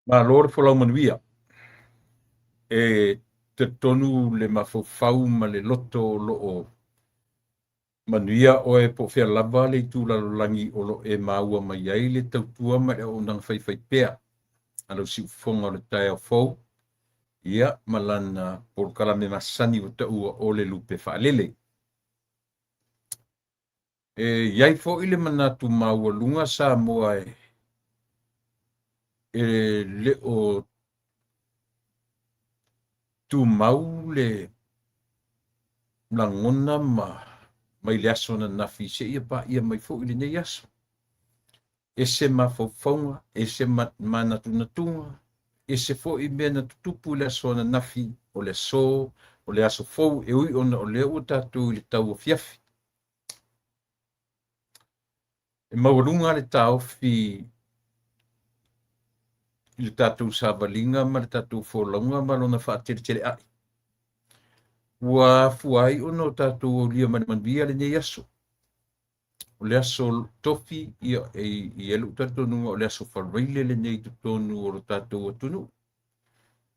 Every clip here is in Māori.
Malo le folau manuia. E te tonu le mafaufau ma le loto loo manuia o e po fea lava le tu lalolagi o lo e maua mai ai le tautua ma le aʻonaga faifai pea. Alau siʻufoga o le taeaofou ia ma lana polokala me masani o taʻua o le lupe faalele. E iai foʻi le manatu maualuga sa moa e le o tumau le lagona mai le aso nanafi seʻia paia mai foʻi lenei aso. Ese mafaufauga, ese manatunatuga, ese foʻi mea na tutupu i le aso ananafi o le aso o le aso fou e ui ona o lea ua tatou i le tauafiafi. E maualuga a le taofi i le tatou savaliga ma le tatou folauga ma lona faateleteleaʻi. Ua afua ai ona o tatou aulia ma le manuia lenei aso. O le aso tofi ia i elu tatonuga o le aso faraile lenei totonu o lo tatou atunuu.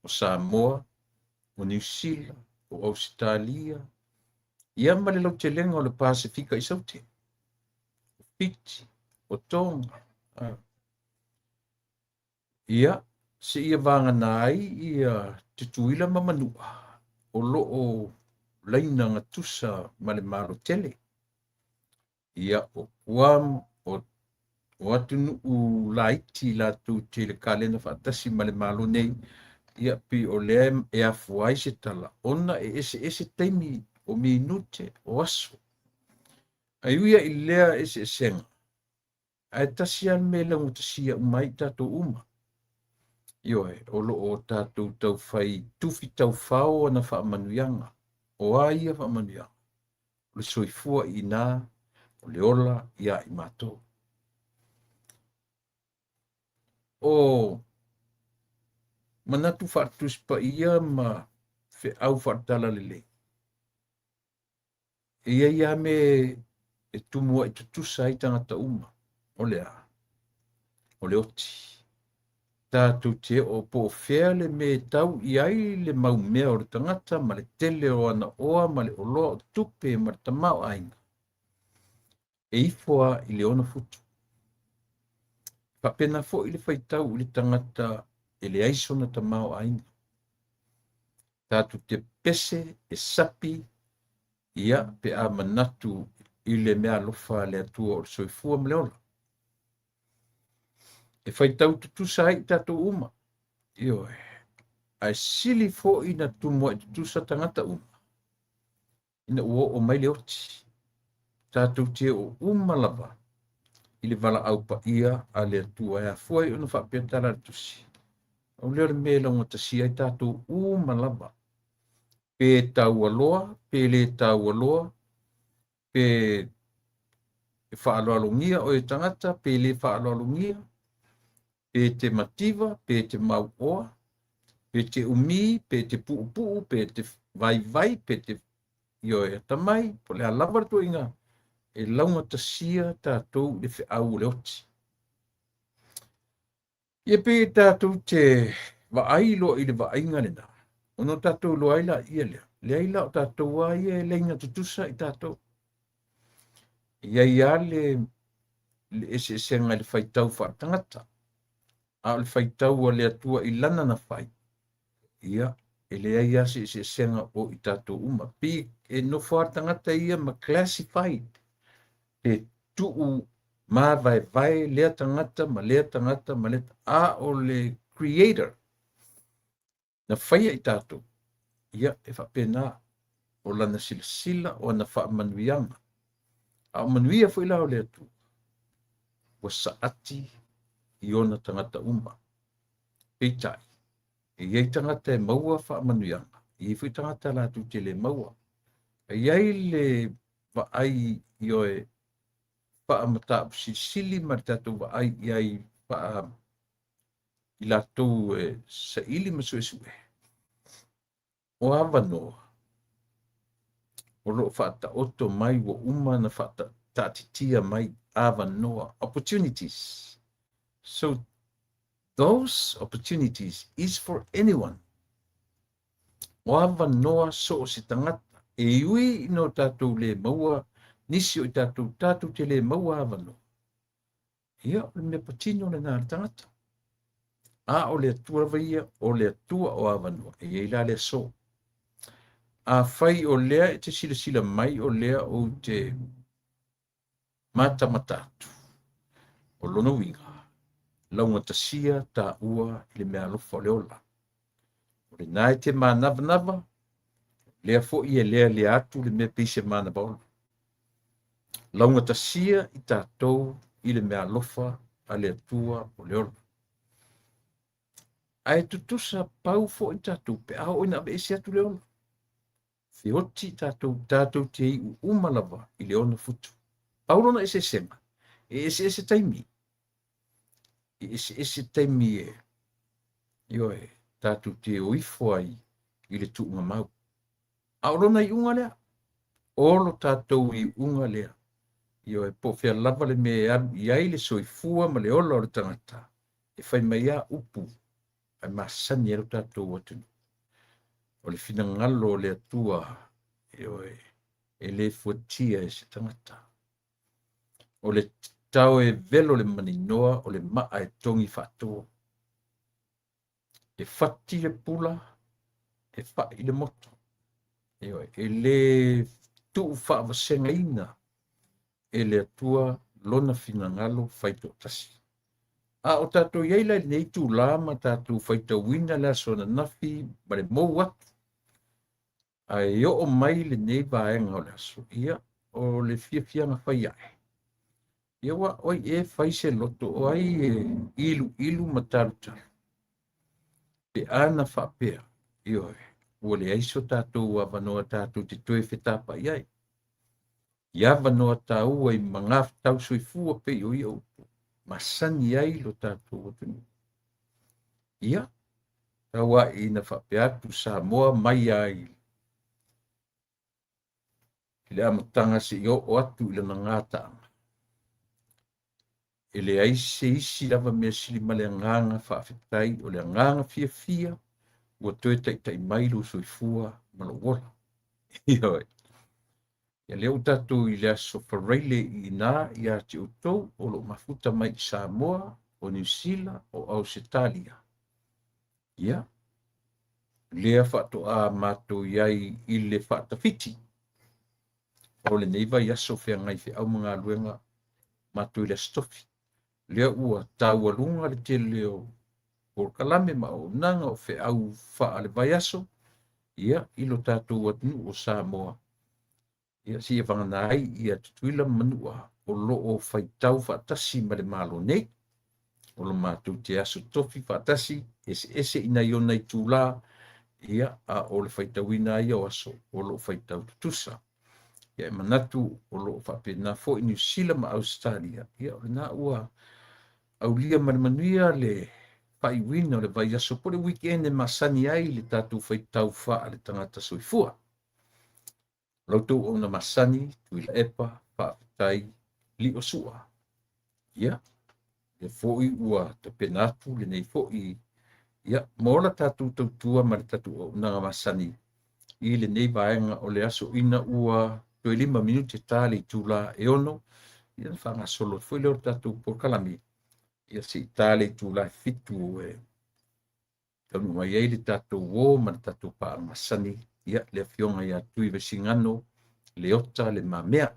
O Samoa, o New Zealand, o Australia, ia ma le lautelega o le Pasifika i saute. O Fiji, o Tonga. Ia, seʻia vagana ai ia tutuila ma manua o loo laina gatusa ma le malotele. Ia o Guam, o atunuu laiti latou te le kalena faatasi ma le malo nei, ia pe o lea e afu ai se tala ona e ese taimi o minute o aso. Ai uia i lea eseesega ae tasi ana me laugatasia uma ai tatou uma. Ioe, o loo tatou taufai tufi taufao ana faamanuiaga. O a ia faamanuiaga. O le soifua inā, o le ola iā i matou. O manatu faatusi paia ma feʻau faatala lelei. Ia ia me e tumu ai tutusa ai tagata uma o le a, o le oti. Tatou te o po fea le me tau i ai le maumea o le tagata ma le tele o ana oa ma le oloa o tupe ma le tamao aiga. E ifoa i le ona futu. Faapena foʻi le faitau i le tagata e le aiso na tamao aiga. Tatou te pese e sapi ia pe a manatu i le mea alofa le atua o le soifua ma le ola. E faitau tutusa ai tatou uma. Ioe, ae sili foʻi na tumu ai tutusa tagata uma. Ina ua oo mai le oti. Tatou te o uma lava i le valaau paia a le atua e afua ai ona faapeatala le tusi. Au lea o le mea laugatasia ai tatou uma lava. Pe taualoa, pe lē taualoa, pe faaloalogia o e tagata, pe lē faaloalogia, pe te mativa, pe te mauoa, pe te umi, pe te puʻupuʻu, pe te vaivai, pe te ioe tamai, po le a lava le tuaiga e laugatasia tatou i le feʻau o le oti. Ia pe tatou te vaai loa i le vaaiga lenā. Ona o tatou loa ai laʻia lea. Leai la o tatou a ia e leiga tutusa i tatou. Ia ia le eseesega i le faitau faatagata. A o le faitau a le atua i lana na fai. Ia, e leai a se eseesega o i tatou uma. Pe e nofo a tagata ia ma classified. E tuu mavaevae lea tagata ma lea tagata ma lea a o le creator na faia i tatou. Ia e faapena o lana silasila o ana faamanuiaga. A o manuia foʻi la o le atua. Ua saʻati i ona tagata uma. Peitaʻi. E iai tagata e maua faamanuiaga. Iai foʻi tagata latou te lē maua. E iai le vaai ioe faamataʻusilisili ma le tatou vaai iai i latou e saʻili ma suʻesuʻe. O avanoa, o loo faataoto mai ua uma na faataʻititia mai avanoa opportunities. So those opportunities is for anyone. O ava noa so o si tangata. E ui no tātou le maua, nisi o i tātou te le maua ava no. Ia o le mea patino le nā tangata. A o le atua vaia, o le atua o ava no. E ei la le so. A fai o lea e te sila mai o lea o te mata matatu. O lono winga. Launga tasia ta ua i le mea alofa o le ola. O le nai te maa nava, lea fo i e lea atu le mea pise maa na baola. Launga tasia i tātou i le mea alofa a le atua o le ola. Ai tutusa pau fo i tātou pe au ina be ese atu le ola. Whioti tātou te i umalava i le ona futu. Paulona ese sema. E ese taimi. E ese taimi e. Ioe, tātou te oifo ai i le tuunga mau. Aurona i unga lea. Olo tātou i unga lea. Ioe, po fea lava le me iai le soifua ma le ola o le tangata. E fai mai a upu. Ai masani ero tātou atunu. O le fina ngalo le atua. Ioe, e le fuatia e se tangata. O le tau e velo le maninoa o le maa e tongi whātua. E whati le pula, e whai le moto. E le tuu whaavasenga ina, e le atua lona fina ngalo whaito tasi. A o tātou iaila nei tū lama tātou whaita wina la sona nafi, ma le mou atu. A e o mai le nei vaenga o le aso. Ia, o le fia whai ai. Ia wa, oi e whai se loto, o ai e ilu mataruta. Pe ana whapea, ioi, ua le aiso tātou wa wanoa tātou te toe whetapa iai. Ia wanoa tāua i mangaf tau soifua pe ioi au. Masani ai lo tātou watunu. Ia, taua ina whapea atu sa moa mai ai. Le amatanga se i o atu ila na ngātaanga. E le aise isi lava mea sili ma le anganga whaafetai o le anganga fia ua toe tai mai lo soifua ma lo wola. Ioi. Ia leo tātou i le aso whareile i nā i a te utou o lo mafuta mai i Samoa, o New Zealand, o Australia. Ia. Lea whatoa mātou iai i le whatawhiti. O le neiva i aso whea ngai whi au mga luenga mātou i le stofi. Lea ua tāua lunga le te leo por kalame ma o nanga o whi au wha le vai aso. Ia, ilo tātou atunu o Samoa. Ia si e whanganai ia tutuila manua o loo whaitau whaatasi ma le malo nei. O lo mātou te aso tofi whaatasi, ese ina iona i tūlā. Ia, a o le whaitauina ia o aso, o loo whaitau tutusa. Ia e manatu o loo whapena fo i New Zealand ma Australia. Ia o le nā ua au lia manuia le whaiwina o le vai aso po le weekend e masani ai le tātou whaitau wha le tangata soifua. Lautou o na masani, tuila epa, whaafitai, li o sua. Ia, e fōi ua te penatu, le nei fōi. Ia, mola tātou tautua ma le tātou o na masani. I le nei vaenga o le aso ina ua 25 minuti tāle i tūla e ono. Ia na whanga solo, fōi leo tātou por kalami. Ia si tāle i tūla e fitu e. Tanu mai ei le tātou o ma le tātou pa masani. Ia, le fionga ia tui vesingano, le ota, le mamea.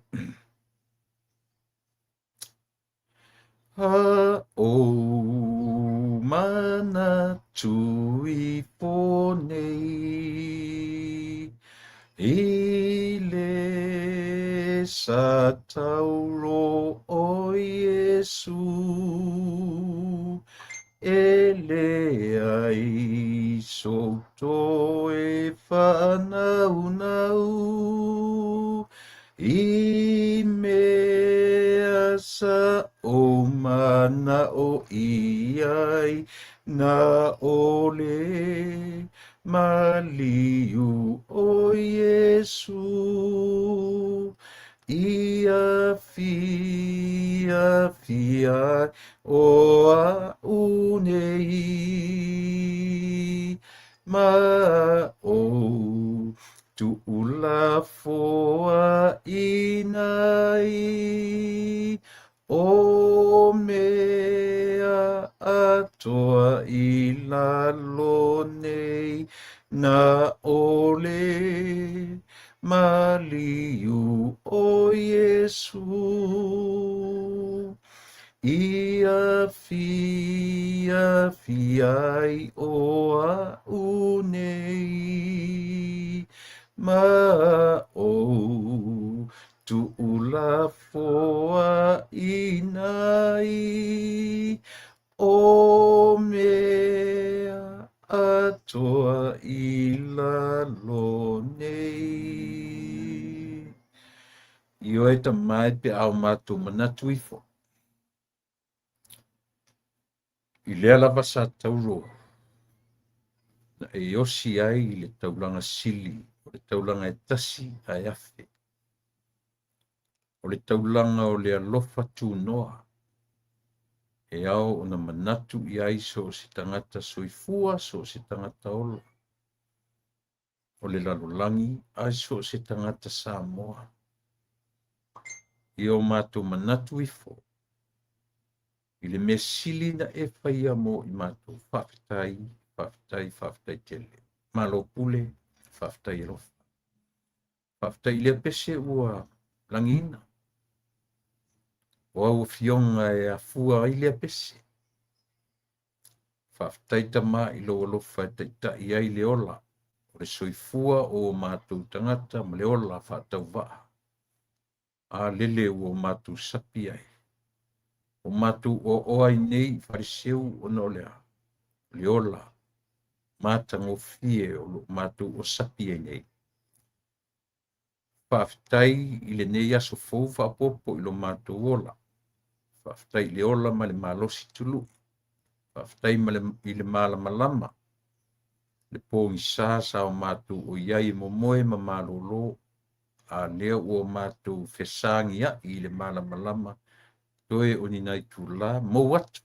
O mana tui ponei, i le sa tauro o Iesu, ele ai soto e whanau, i mea sa o mana o iai na ole maliu o Iesu, ia fi fiai o a unei ma o tu ula foa inai o mea atoa i lalo nei na ole maliu o Yesu. Ia fiai o a unei ma o tu ula foa inai o mea atoa i lalo nei. Io e tamai pe au matu manatu ifo. I lea lava sa tauro. Na e osi ai i le taulanga sili, o le taulanga e tasi ai afe. O le taulanga o le alofa tu noa. E au o na manatu i ai so si tangata soifua so si tangata olo. O le lalolangi ai so si tangata Samoa. I o matu manatu ifo. I le mea sili na e whaia mo i matu whaftai tele. Malo pule, whaftai rofa. Whaftai lea pese ua langina. O au fionga e a fua i lea pese. Whaftai tama i lo alofa ta i ai le ola. O le soifua o mātou tangata ma le ola whatau waa. A lele o mātou sapi ai. O mātou o oai nei fariseu o no lea. Le ola. Mātango fie o mātou o sapi ai nei. Whaftai i le nei aso fau whapopo i lo mātou ola. Whaftai le ola ma le malosi tulu. Whaftai i le malamalama. Le pōngi sāsa o mātou o iai mo moe ma malolo. A leo o mātou fesangi a i le malamalama. Toe o ni nai tu la mo watu.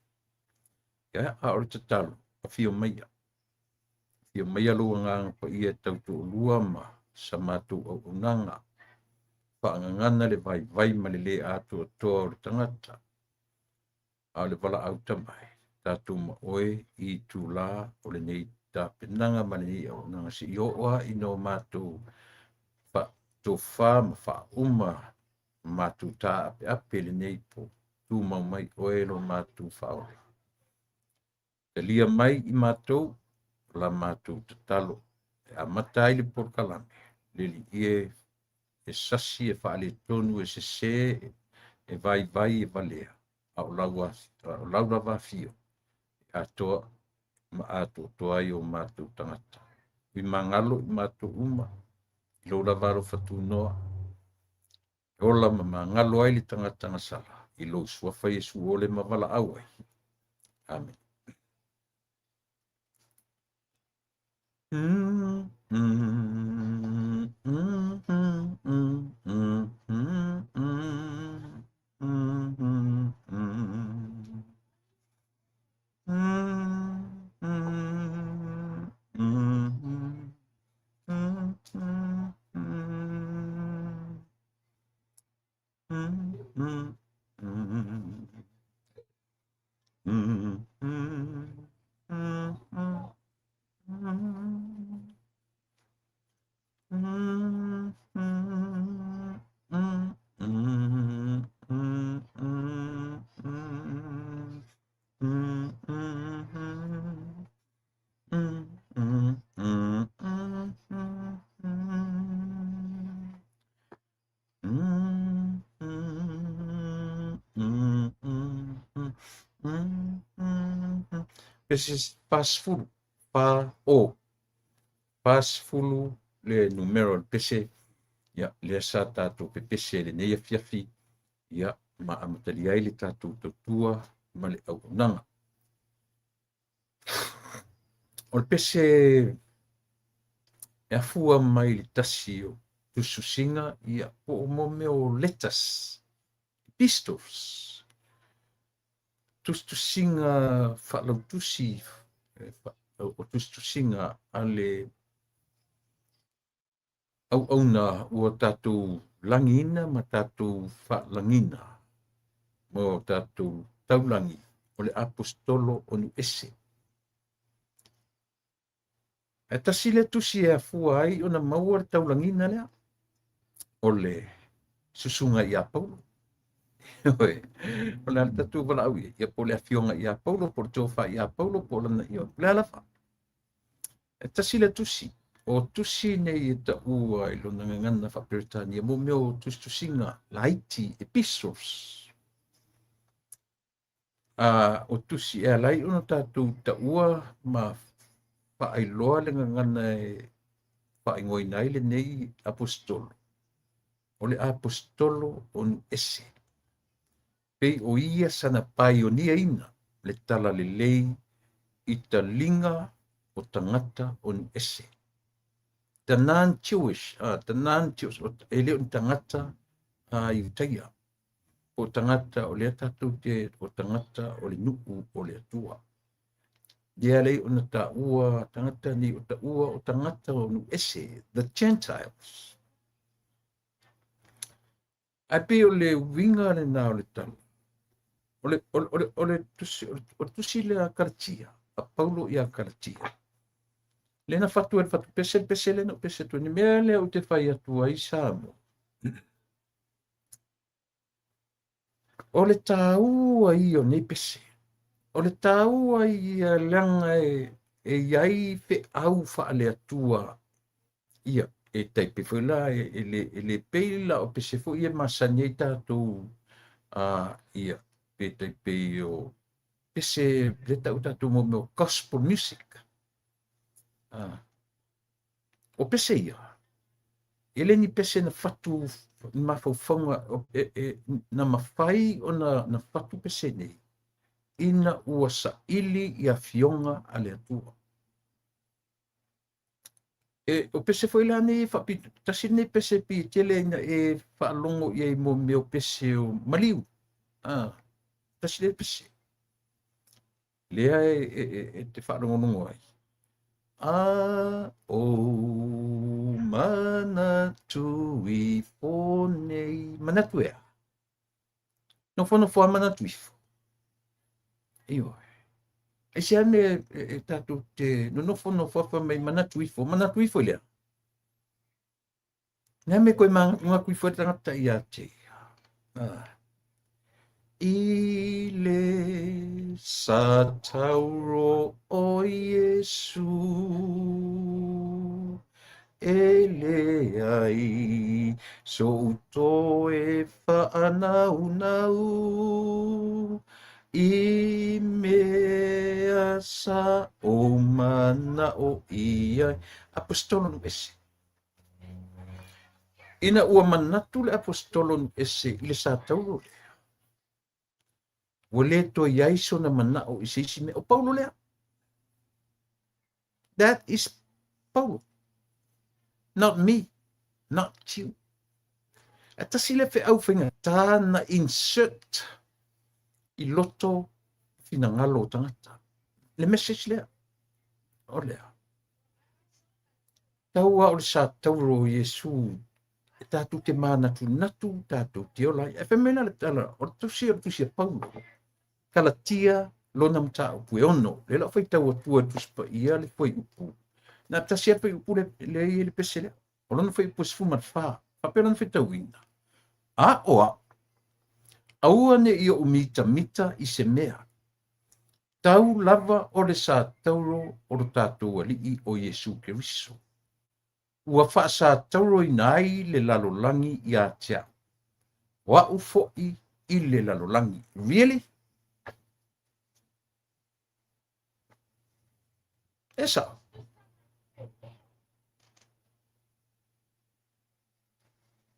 Ia a ori tatalo. A fio maia. Fio maia lua ngang pa ia tautu o lua ma. Sa mātou o unanga. Whaangangana le vai ma le atu o toa o le tangata. A le wala au tamai. Tātou ma oe i tu la o le nei tā penanga ma le nei au nanga si i oa i no mātou wha tō wha ma wha uma mātou tā ape le nei po tū mau mai oe lo mātou wha ore. Te lia mai i mātou la mātou tatalo e a matai le porkalame le li e sasi e wha le tonu e se e vai e valea au laura wa fio a toa ma ato toa i o mātou tangata. I mangalo i mātou uma, i lo lavaro whatu noa, e ola ma mangalo ai li tangata ngasala, i lo suafa Yesu ole ma wala awai. Amen. Pese pasfulu, pasfulu le numero pese, ya le sa tātou pe pese le neia fiafi, ya ma amatali ai le tātou totua ma le au nanga. O le pese e afua mai le tasi o tususinga ia po o mo meo letters, epistles, tustusinga whalautusi, o tustusinga ale au na ua tātou langina ma tātou whalangina mo tātou taulangi o le apostolo o nu ese. E tasile tusi e afua ai o na maua le taulangina lea o le susunga i a Paulo. O le ala tatu wala au ia po le afionga i a Paulo, po le tofa i a Paulo, po lana ia, le alafa. E tasile tusi, o tusi nei e ta ua i lo ngangana whaperitania, mo meo tusinga laiti epistles. O tusi e alai ono tātou ta ua ma whaailoa le ngangana e whaingoi nai le nei apostolo. O le apostolo on ese. Pei o ia sana paionia ina le tala le lei i ta linga o tangata on ese. Ta non-Jewish, ele o tangata i utaia. O tangata o le tātou te o tangata o le nuku o le atua. Dia lei o na ta ua tangata ni o ta ua o tangata o nu ese, the Gentiles. Ai pe o le winga le nao le tala. O tusi le a karatia, a Paulo i a karatia. Le na fatu e fatu pese le no pese tu ni mea le o te whai atua i Samo. O le tāua i o nei pese. O le tāua i a langa e iai fe au wha le atua ia. E taipe whela e le peila o pese fu ia masani e tātou ia. Pe taipe o pese le tau tātou mo meo gospel music. O pese ia. Ele ni pese na fatu mawhauwhaunga na mawhai o na fatu pese nei. Ina ua sa ili i a fionga a le atua. O pese foi la nei whapitu, tasi nei pese pi tele ina e whaalongo i mo meo pese o maliu. Tasi nei pese. Lea e te whaalongo nungo ai. O manatui fonei. Manatu ea. No fono fua manatu ifo. Iyo. E se ane e tātou te no fono fua mai manatu ifo lea. Nea me koe mga kui fua tangata i a te. I le sa tauro o Yesu e le ai so uto e whaanau i mea sa o mana o ia apostolo no ese. Ina ua manatu le apostolo no ese i le sa tauro le. Wale to yaiso na manao isisi me o Paulo lea. That is Paulo. Not me. Not you. Ata sile fe au whinga tā na insert i loto finangalo tangata. Le message lea. O lea. Taua o le sa tauro Yesu. E tātu te mānatu natu, tātu te olai. E whemena le tala. O tusi Paulo. Kalatia lona mta upu e ono. Le la whai tau atua tuspa ia le whai upu. Na tasia whai upu le le pese lea. O lona whai upu sifumat wha. Whape lona whai tau ina. Oa. Aua ne ia mita i se mea. Tau lava o le sa tauro o lo tātou alii o Yesu Keriso. Ua wha sa tauro i nai le lalolangi i a tia. Wa ufoi i le lalolangi. Really? Esa.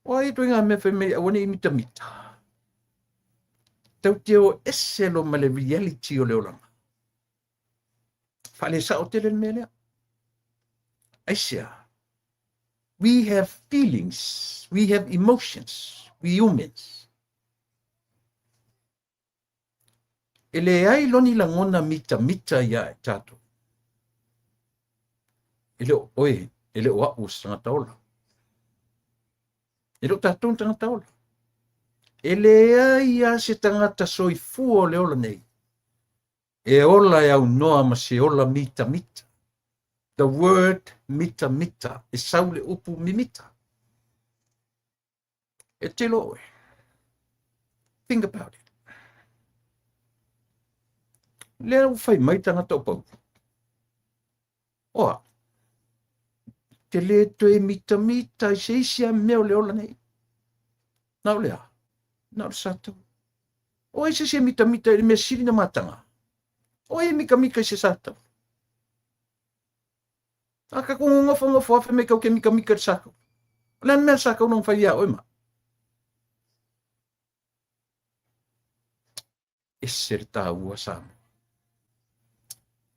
Wai tu ngā me whemei awane i mita. Tau te o ese lo ma le reality o leolanga. Whale sa o te le me lea. Aisia. We have feelings. We have emotions. We humans. E le ai loni langona mita ia e tātou. E le oa us tangata ola. E lo tātou tangata ola. E le ai a se tangata soifua le ola nei. E ola e au noa ma se ola mita. The word mita. E saule upu mimita. E te loe. Think about it. Lea u fai mai tangata o pau. Oa. Te le toe mita i se isia meo le ola nei. Nau lea. Nau sato. O e se mita i me siri na matanga. O e mika i se sato. Aka kung ngofa afe me kau ke mika i sako. Lan mea sako nong fai ia oima. E ser tā ua sama.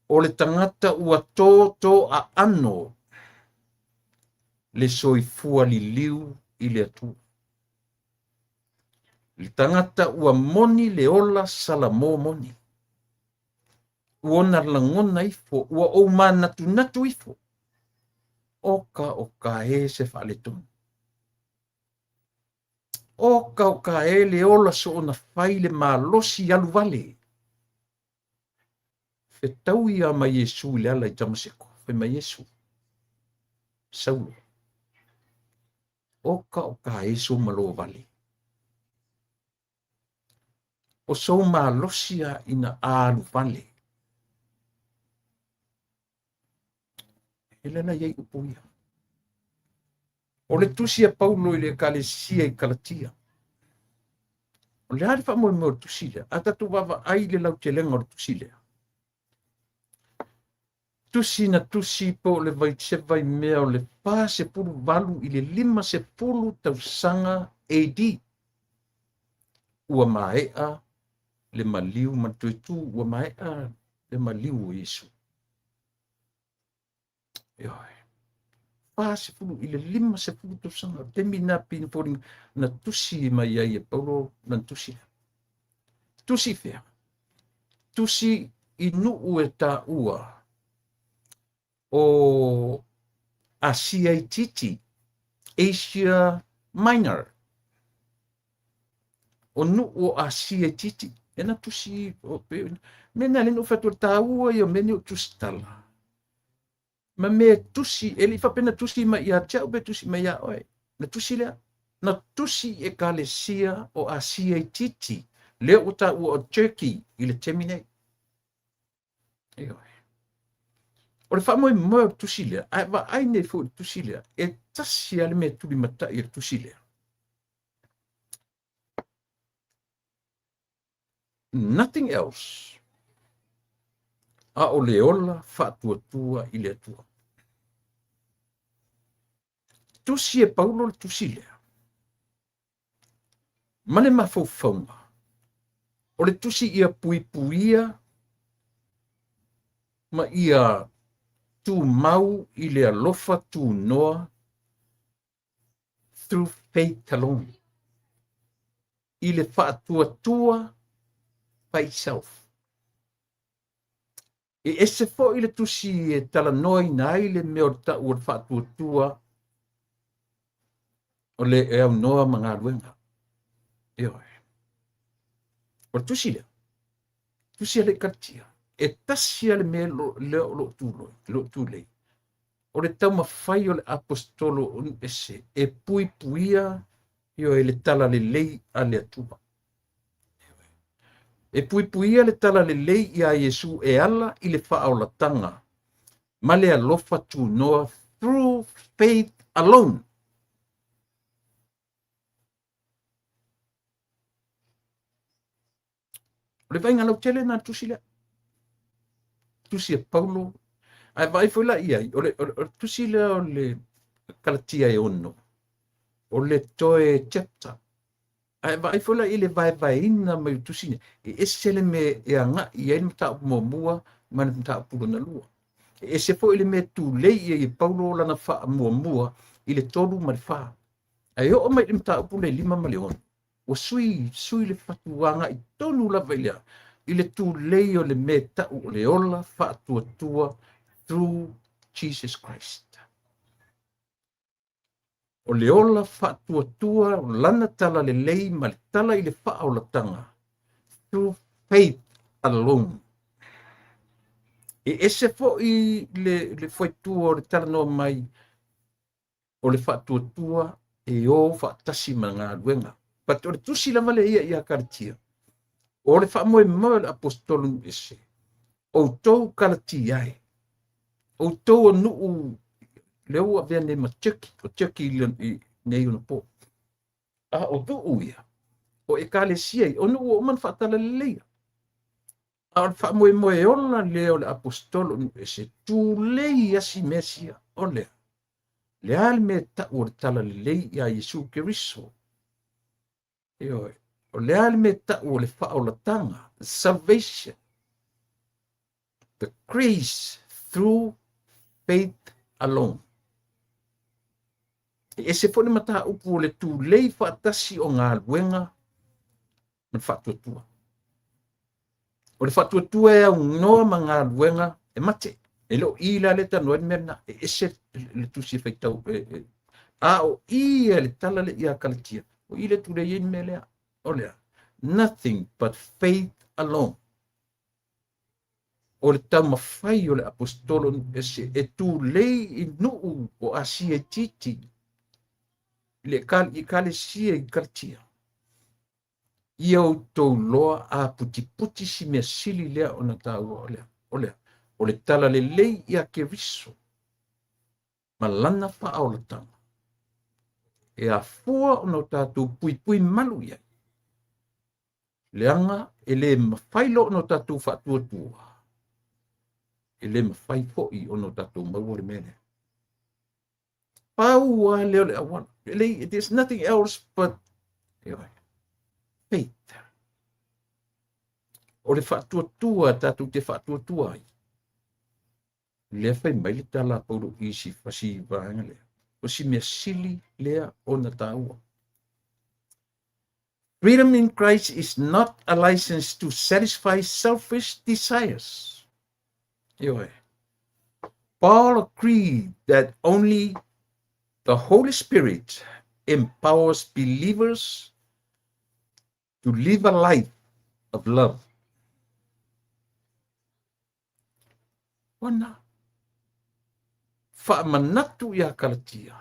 O le tangata ua tō a ano le soifua li liu i le atu. Le tangata ua moni le ola sala mō moni. Uona langona ifo, ua o natu ifo. Oka e se whale tonu. Oka e le ola so ona whaile mā losi alu vale. Fe tau ia ma Yesu le ala i tamaseko. Fe ma Yesu. Saulo. Oka e so malo vale. O so mā losia ina alu vale. Elena iei upo ia. O le tusia Paulo i le kalesia i Kalatia. O le harifa mo tusia. Atatu wawa ai le lau te lenga o le tusia. Tusi na tusi po le vai se vai mea o le pā se pulu valu i le 5 se pulu tau sanga AD. Ua maea le maliu matuetu, ua maea le maliu o Yesu. Ioi. Pā se pulu i le 5 se pulu tau sanga. Temi na pina poring na tusi mai ai e Paulo na tusi. Tusi fea. Tusi i nuu e tā ua. O Asia Titi, Asia Minor. O nu o Asia Titi. Ena tusi, mena le no fatua tāua i o meni o tustala. Ma me tusi, eli whapena tusi ma ia tau be tusi ma ia oe. Na tusi lea. Na tusi e kalesia o Asia Titi. Lea o tāua o Turkey i le temine. Eoi. O le whamoe moe o tusilea, ai nei fo tusilea, e tasi ale me tuli mata i tusilea. Nothing else. A o le ola whaatua i le atua. Tusi e Paulo le tusilea. Mane mafau faunga. O le tusi ia puipuia, ma ia tu mau i le alofa tu noa through faith alone. I le whaatua by self. E ese fo i le tusi e tala noi na i le meo ta ua whaatua o le e au noa mga luenga. Eoi. O le tusi le. Tusi le kartia. E tasi ale me lo tūlei. O le tau mawhai o le apostolo un ese, e puipuia i o e le tala le lei a le atua. E puipuia le tala le lei i a Yesu e ala i le whaaulatanga. Ma le alofa tu noa through faith alone. O le vainga lau tele na tusile. Tusi e Paulo. Ai vai foi la ia. O le tusi le o le Kalatia e ono. O le toe chapter. Ai vai foi la ile vai ina mai tusi ne. E esele me e anga i ai mta mo mua man mta pulo na lua. E se foi ile me tu le i Paulo la na fa mo mua ile tolu ma fa. Ai o mai mta pulo 5 milion. O sui le fatuanga i tonu la velia. i le tūlei o le me ta'u o le ola whātuatua through Jesus Christ. O le ola whātuatua o lana tala le lei ma le tala i le whaolatanga through faith alone. E ese fo i le whaitua o le tala noa mai o le whātuatua e o whaatasi ma ngā luenga. But o le tusi lama le ia karatia. O le whaamoe mau le apostolu ese. O tau karatia ai. O tau o nuu leo a vea ne ma teki. O teki i nei una po. O tu uia. O e kale siai. O nuu o man whaatala le leia. A o le whaamoe moe ona leo le apostolu ese. Tu lei asi mesia. O lea. Le ale me ta o le tala le lei ia Yesu Keriso. Ioi. O le ale me ta o le whaolatanga. Salvation. The grace through faith alone. E se fone mata upu o le tu lei whaatasi o ngā luenga na whaatuatua. O le whaatuatua e au noa ma ngā luenga e mate. E lo i la le tanoa ni mena e ese le tusi whaitau. O i e le tala le ia kalatia. O i le tu le yin me lea. O lea. Nothing but faith alone. O le tau mawhai o le apostolo ese e tu lei i nuu o asia titi. Le i kale sia i kalatia. Ia o tau loa a puti puti si mea sili lea o na tau o lea. O lea. O le tala le lei ia Keriso. Ma lana wha au le tanga. E a fua o na tātou pui pui malu ia. Leanga e le mawhailo o na tātou whaatuatua. E le mawhai fo'i o na tātou maua le mene. Pau a leo le awana. There's nothing else but faith. O le whaatuatua tātou te whaatuatua ai. Lea whai mai le tala pauro isi whasi vāanga lea. O si mea sili lea o na tāua. Freedom in Christ is not a license to satisfy selfish desires. Paul agreed that only the Holy Spirit empowers believers to live a life of love. Wana. Whaamanatu ia kalatia.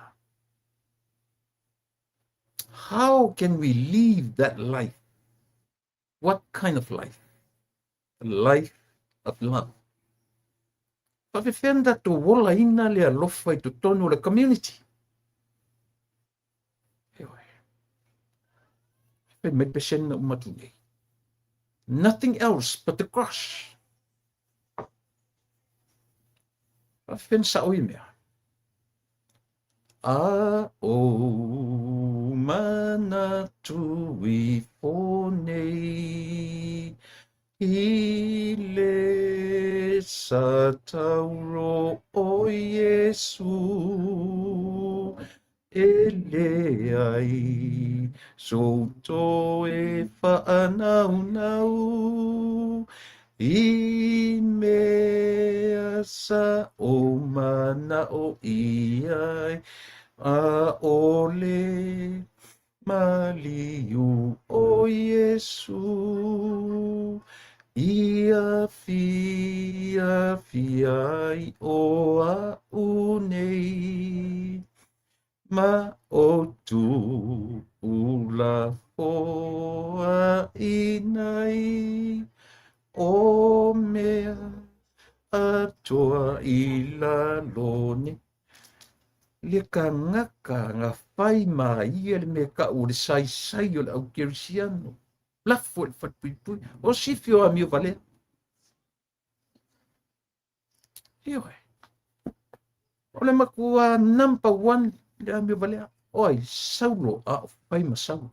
How can we live that life? What kind of life? A life of love. Whawewhenda to wola ina lea lofa i to tonu le community. Nothing else but the cross. Whawewhen sa oi mea. O mana tui ponei I le sa tauro o Yesu e le ai so to e whaanau nau I mea sa o mana o iai a ole maliu o Yesu ia fiai o a unei ma o tu ula hoa inai o mea atoa I la lone le ka ngaka ngā whai mā ia le me ka o le sai o le au kerisiano. Lafo le whatpuipui. O sifio a mio vale. Ioe. O le makua number 1 le a mio vale. Oi, saulo a o whai ma saulo.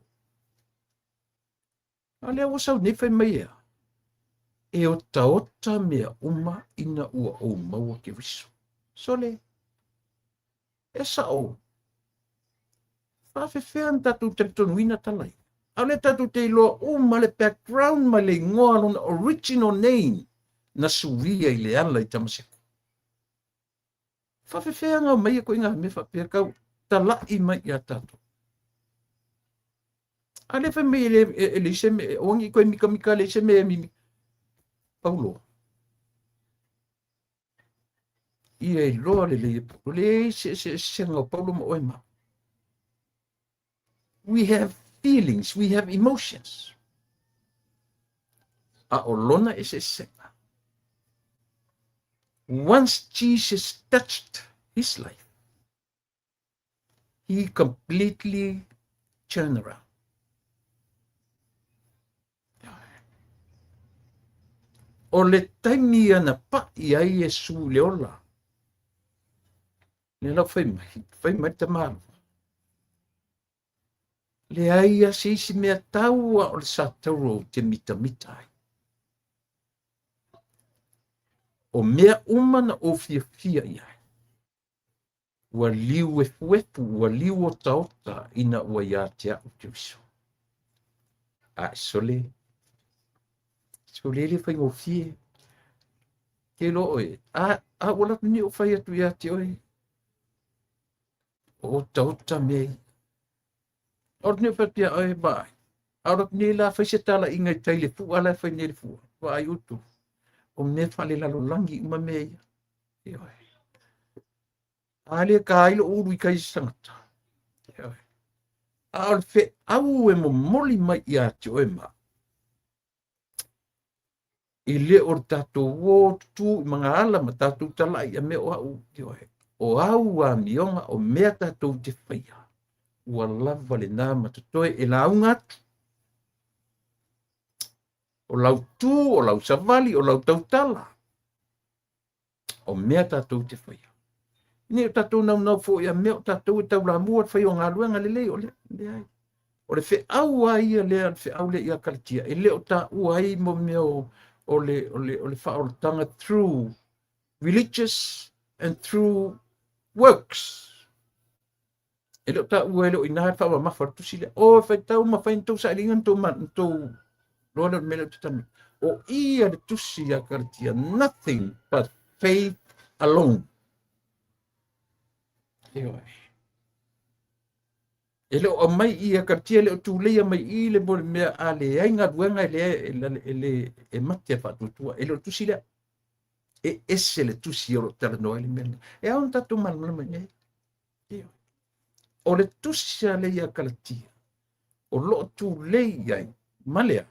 A le o sau ne whai mai ea. E o taota mea uma ina ua o maua ke riso. So le. E sa o. Whawewhean tatu te tonuina talai. Ale tatu te loa ma le background ma le ngoa lona original name na suvia i le ala i tamaseko. Whawhewhenga mai ko inga me whapea kau talai mai i a tatu. Ale wha me le se me, ongi koe mika mika le se me mimi. Paulo. Ia i loa le se ngau Paulo ma oe ma. We have feelings, we have emotions. A olona e se senga. Once Jesus touched his life, he completely turned around. O le taimi ana pa i ai Yesu le ola. Le lau whai mai ta maru. Le aia se isi mea taua o le satauro te mita ai. O mea umana o fia i ai. Ua liu e fuepu, ua liu o taota ina ua ia te au te viso. A sole. Sole le whai ngō fie. Ke lo oe. A wala ni o whai atu ia te oe. O taota mei. Or ni o whapia oe bai. Aurot ni la whai se tala ingai taile fu, ala whai nere fu. Wa ai utu. O ne whale lalo langi uma mei. E oe. Ale ka ailo uru i kai sangata. E oe. Aol fe au e mo moli mai ia te oe ma. I le o tatou o tu i mga ala ma tatou talai a me o au te oe. O au a mionga o mea tatou te whaia. Ua lava le nā matatoe e la aunga atu. O lau tū, o lau savali, o lau tautala. O mea tatou te whaia. Ni o tatou nau fo ia mea o tatou e tau la mua whai o ngā luenga le lei o le ai. O le whi au a ia le an whi au le ia karatia. E le o ta ua ai mo mea o le whaoratanga through religious and through works. E le o ta ua e le o inaha whawa mawhar tusi le. O whai tau ma whai ntau sa ilingan tau man ntau rola mele o tatami. O ia le tusi ia karatia. Nothing but faith alone. E oi. E le o mai ia karatia le o tūleia mai i le mo mea a le ainga duenga e mate a whatutua. E le o tusi lea. E ese le tusi o tala noa le mena. E au tatu malama nei. E oi. O le tusi a le ia karatia. O lo tūleia i malea.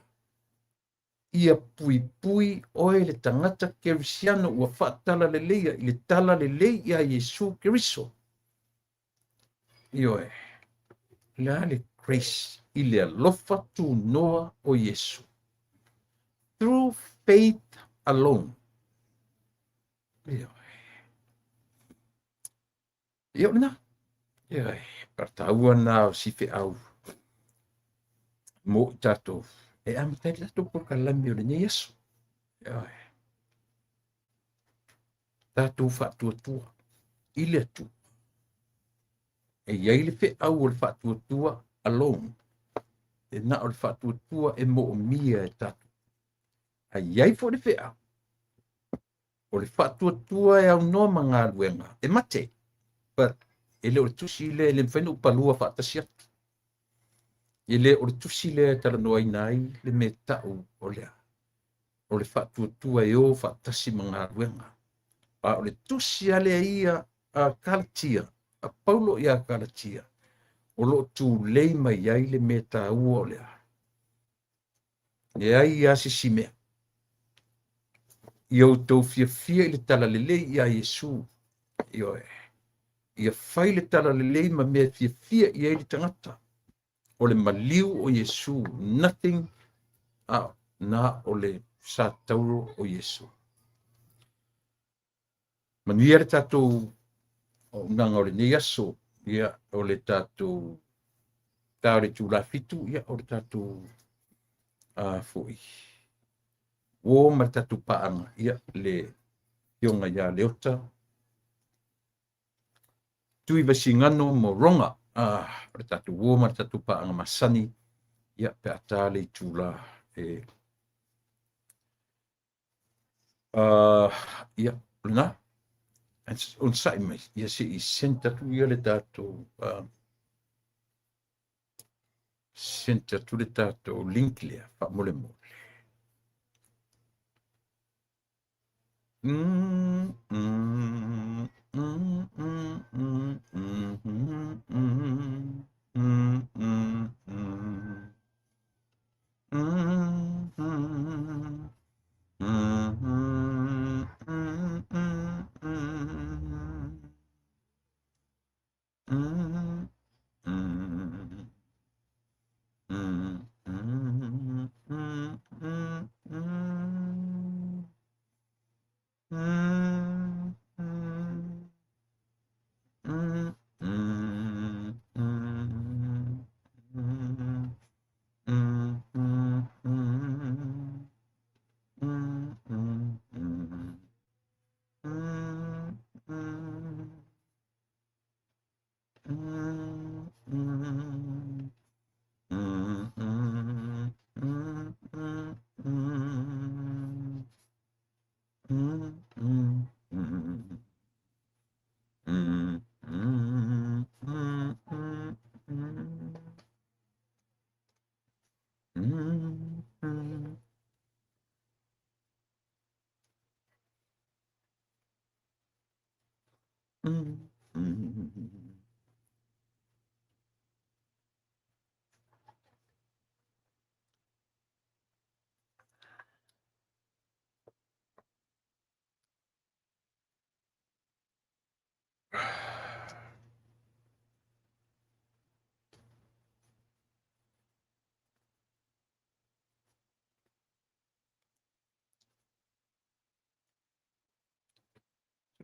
Ia pui oe le tangata kerisiano ua whaatala le leia i le tala le leia Yesu Keriso. Ioe, la le grace i le alofa tu noa o Yesu. Through faith alone. Ioe. Ioe na. Ioe, partaua na o sife au. Mo tato. E amatai tato por kalami o le Yesu. Ioe. Tato whatuatua. Ile tu. E iai le whi au o le whatuatua alone. E na o le whatuatua e mo o mia e tatu. A iai fo le whi au. O le whatuatua e au noa mga luenga. E mate. But e le o le tusi le mwhenu upalua whaatasi atu. E le o le tusi le tala noa inai le me tau o lea. O le whatuatua e o whaatasi mga luenga. A o le tusi a le ia a kalatia. A Paulo ia kalatia. O lo tu lei mai ai le me tau o lea. E ai ia sisi mea. Ia o tau fia i le tala le lei ia Yesu. Ioe. Ia whai le tala le lei ma mea fia i ai le tangata. O le maliu o Yesu. Nothing na o le sa tauro o Yesu. Manuia le tatou o nanga o le neiaso. Ia o le tatou tāre tūla fitu. Ia o le tatou fui. O ma tatou paanga. Ia le pionga ia leota. Tui vasi ngano mo ronga. Le tatou o ma tatou paanga masani. ia pe ata le tula ia na on sai mai ia se I senta tu ia le tatou senta tu le tatou link lea whamole mo.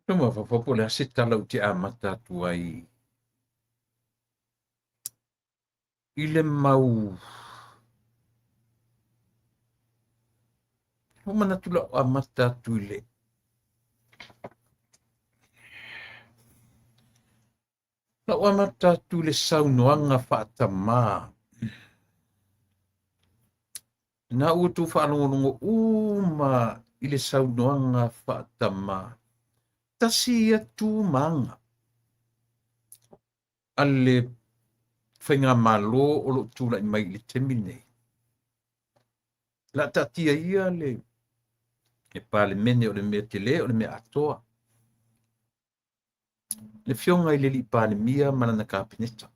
Tuma whapapole se tala uti a matatu ai I le mau o mana tula a matatu I le la o matatu le saunoanga whaatama na utu whanongongo uma I le saunoanga whaatama tasi atu manga ale whainga malo o lo tula I mai le temine la tatia ia le pale mene o le mea tele o le mea atoa le fionga I le li pale mia mana na kapineta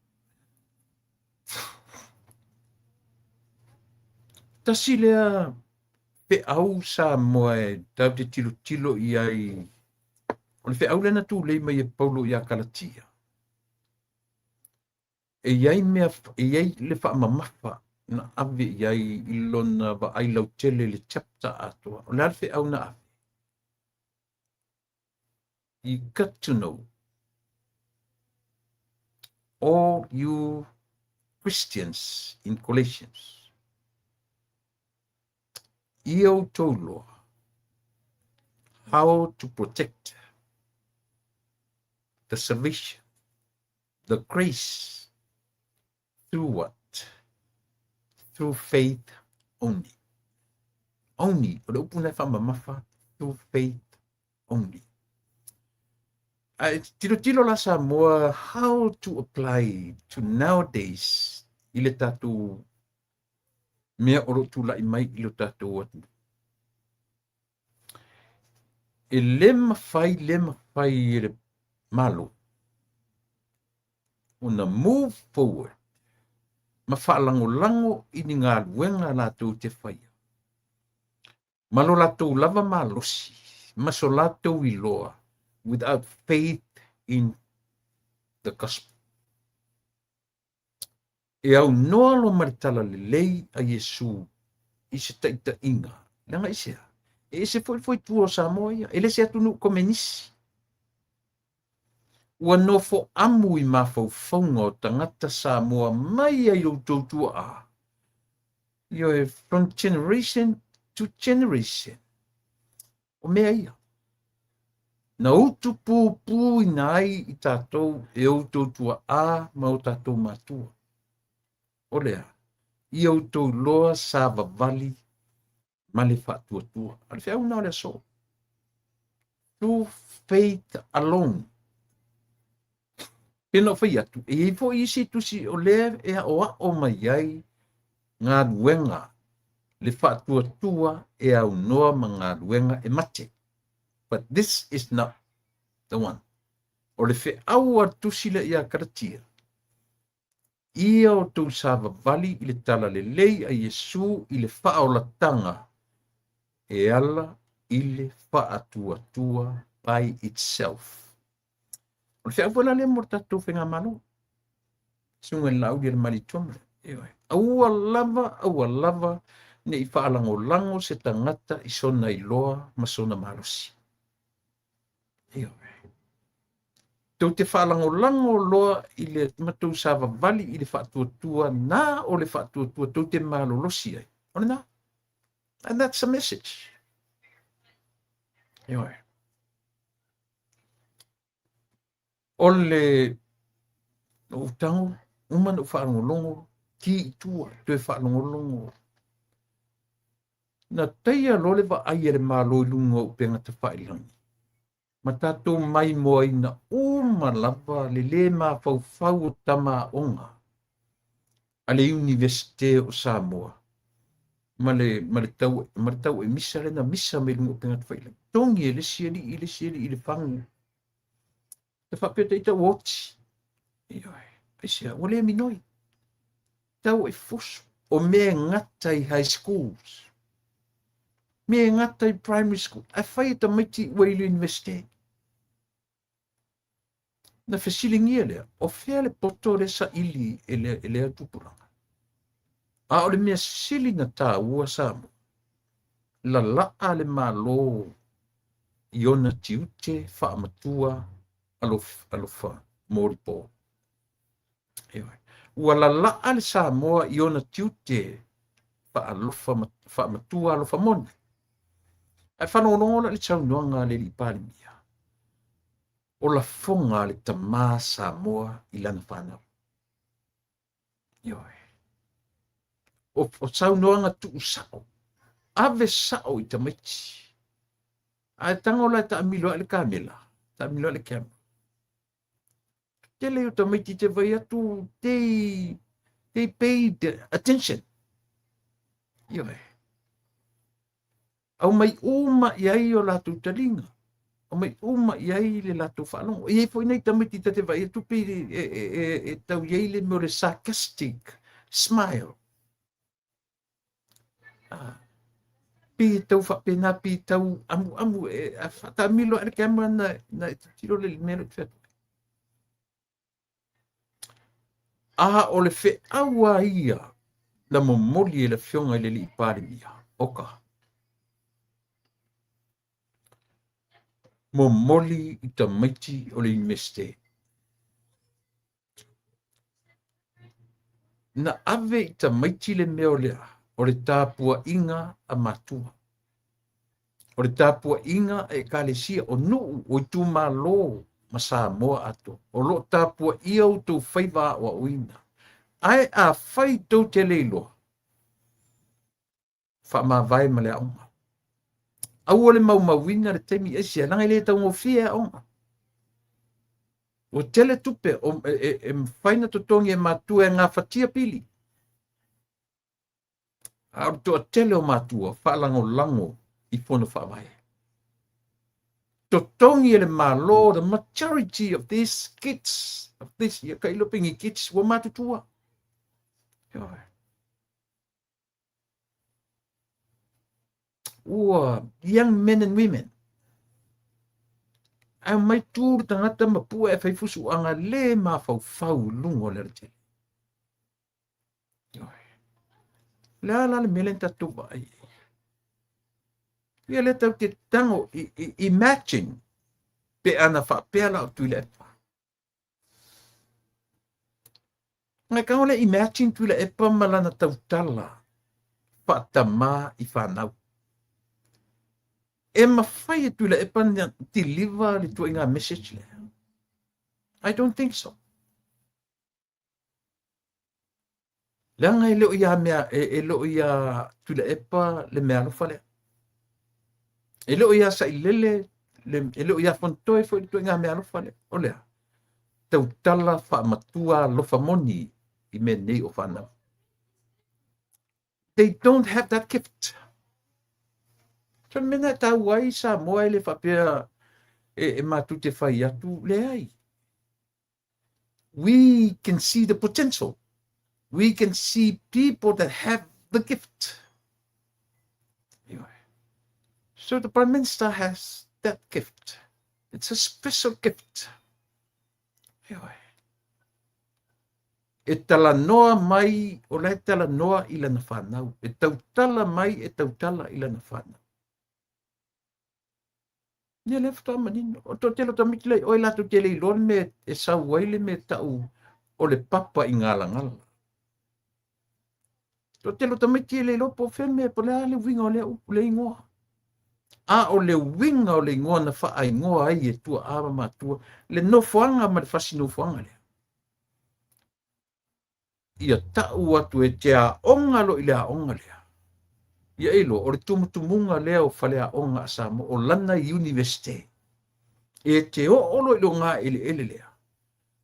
tasi lea pe au sa moe tau te tilo tilo I ai o le fe au lena tu le mai Paulo ia Kalatia iai mea iai le wha mamafa na ave iai ilona wa ai lau tele le chapter atoa o le alfe au na ave you got to know all you Christians in Colossians Io tolo how to protect the salvation, the grace, through what? Through faith only. Only. Through faith only. Tilo la Samoa, how to apply to nowadays ile tatu mea oro tula I mai ilo tatu watu. Lema fai le malo. Una move forward. Mafaalango-lango I ni ngā luenga lātou te whaia. Malo lātou lava malosi. Maso lātou I loa. Without faith in the gospel. E au noa lo maritala le lei a Yesu I se taita inga. Langa isea. E se foi tuo Samoa. Ele se atunu komenisi. Ua nofo amu I mafaufaunga o tangata Samoa mai ai o tautua a. Io e from generation to generation. O mea ia. Na utu pūpū I nai I tātou e o tautua a ma o tātou matua. O lea. I au tau loa sa vavali ma le whatuatua. Ale whiau nao le so. Through faith alone. Pena whai atu. E fo isi tusi o lea e o mai ai ngā ruenga le whatuatua e au noa ma ngā ruenga e mate. But this is not the one. O le whi aua tusi le ia karatia. Ia o tau sa vavali i le tala le lei a Yesu i le whaolatanga e ala i le whaatuatua by itself. O le whi aua le mo tatou whenga manu. Sunga lau di le malitoma. Aua lava ne i whaalango se tangata i sona i loa ma sona marosi. Tau te whaalango loa i le matou sa vavali i le whaatuatua na o le whaatuatua tau te malolosi ai. Ona na? And that's a message. O le o tango, umana o whaalongolongo, ki i tua, tu e whaalongolongo. Na teia lole wa ai ere malo i lunga o penga te whailangi. Ma tātou mai moa ina uma lava le ma fau o tama onga. A le Universite o Samoa. Ma le tau e misa rena misa me lunga o penga te whailangi. Tongi e le sieli i le whangu. Te whapeta i ta watch. Pesia, wale minoi. Tau e fusu. O mea ngata i high schools. Mea ngata i primary school. A whai ta maiti Wailu Universite. Na whesilingia lea. O whea le poto le sa ili e lea tupuranga. A o le mea sili na tā ua Samoa. La laa le malo. Iona tiute whaamatua alofa moripo. Ua la laa le Samoa iona tiute whaamatua alofa mone. Ai whanongola le taunoanga le li palimia. O la fonga le tamā Samoa i lana whanau. O taunoanga tu sao. Ave sao i tamaiti. Ai tangola ta amilo le kamela. Ta amilo le kamela. Te leo tamaiti te vai atu, they paid attention. Au mai uma iai o la tu talinga. Au mai uma iai le la tu whanongo. Iai foi nei tamaiti te vai atu pe e tau iai le mo le sarcastic smile. Pi tau whapena, pi tau amu ta milo ar kamera na tiro le mero te o le whi aua ia na momoli e le whionga i le li parimia. Oka. Momoli i ta maiti o le Universite. Na ave i ta maiti le meo lea o le tāpua inga a matua. O le tāpua inga e kālesia o nuu o i tū malo ma Samoa ato. O lo tāpua ia o tū whaiva o uina. Ai a whai tau te leilo. Wha ma vai ma le aunga. Au ole mau mawina le temi esi a langai le tau ngofia aunga. O tele tupe e mwhaina totongi e matua e ngā whatia pili. A to tele o matua whalango lango i pono whawai. Totongi e le malo, the majority of these kids, of this kailopingi kids, wa matutua. Young men and women. Ai mai tūru tangata mapua e whaifusu anga le ma fau lungo le rete. La le melen tatu vai. Ia le tau te tango imagine pe ana whapela o tuile epa. Ngai kaole imagine tuile epa malana tau tala. Whatama i whanau. E mawhai e tuile epa deliver li tua inga message le. I don't think so. Langa ilo ia mea, ilo ia tula epa le mea lofa le. Ilo ia sa ilele, ilo ia fontoe fo ito ngā mea lofa le. O lea, tau tala wha matua lofa moni I me nei o whanau. They don't have that gift. So mena tau wai sa moa le whapea e matu te whai atu le ai. We can see the potential. We can see people that have the gift. So the Prime Minister has that gift. It's a special gift. E tala noa mai, o lai tala noa I lana whanau. E tautala mai, e tautala I lana whanau. Nia le fata manino. O to telo tamiki lei, oi lato tele I lon me e sau waile me tau o le papa I ngala ngala. To telo tamiki lei lopo feme po le ale winga o le upu le ingoa. A o le winga o le ingoa na wha ai ngoa ai e tua awa matua. Le nofoanga ma le fasi nofoanga le. Ia tau atu e te a onga lo I le a onga lea. Ia ilo, o le tumutumunga lea o whale a onga asamo o lana universite. E te o olo ilo ngā ele lea.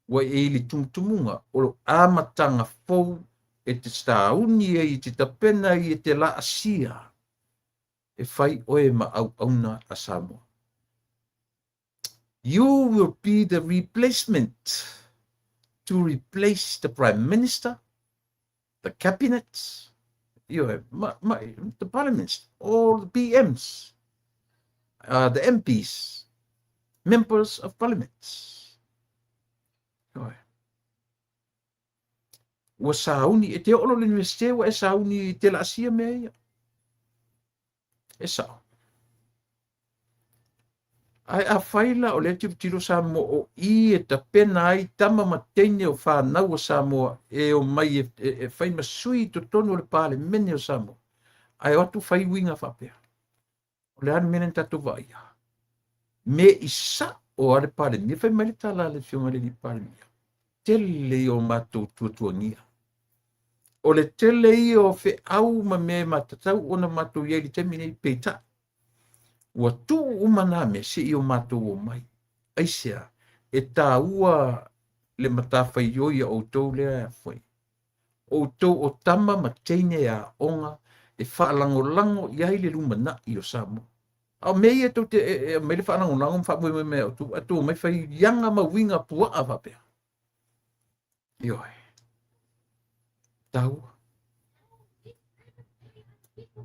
Wa e ili tumutumunga o lo amatanga fau e te stauni e I te tapena I te la asia. E whai oe ma au auna asamo. You will be the replacement to replace the Prime Minister, the cabinets, the parliaments, all the PMs, the MPs, members of parliaments. Wa sauni e te olo le universite wa e sauni te la asia mea ia. E sao. Ai a whaila o le tiro sa mo o I e ta pena ai tama matene o whanau o Samoa e o mai e whai masui to tono le pale mene o Samoa. Ai atu whai winga whapea. O le anu menen tatu vaia. Me isa o ale pale mia whai mai le tala le fionga le li pale mia. Tele o matou tuatuangia. O le tele I o fe au ma me matatau o na matou iei li temine I peita. Wa tu umana me se I o matou o mai. Aisea, e tā ua le matawhai yoi a outou lea foi. Outou o tama ma teine a onga e whaalango iai le lumana I o Samoa. Au mei e tau te, mei le whaalango whaamui me atu mai whai yanga ma winga pua a whapea. Ioi. Tau.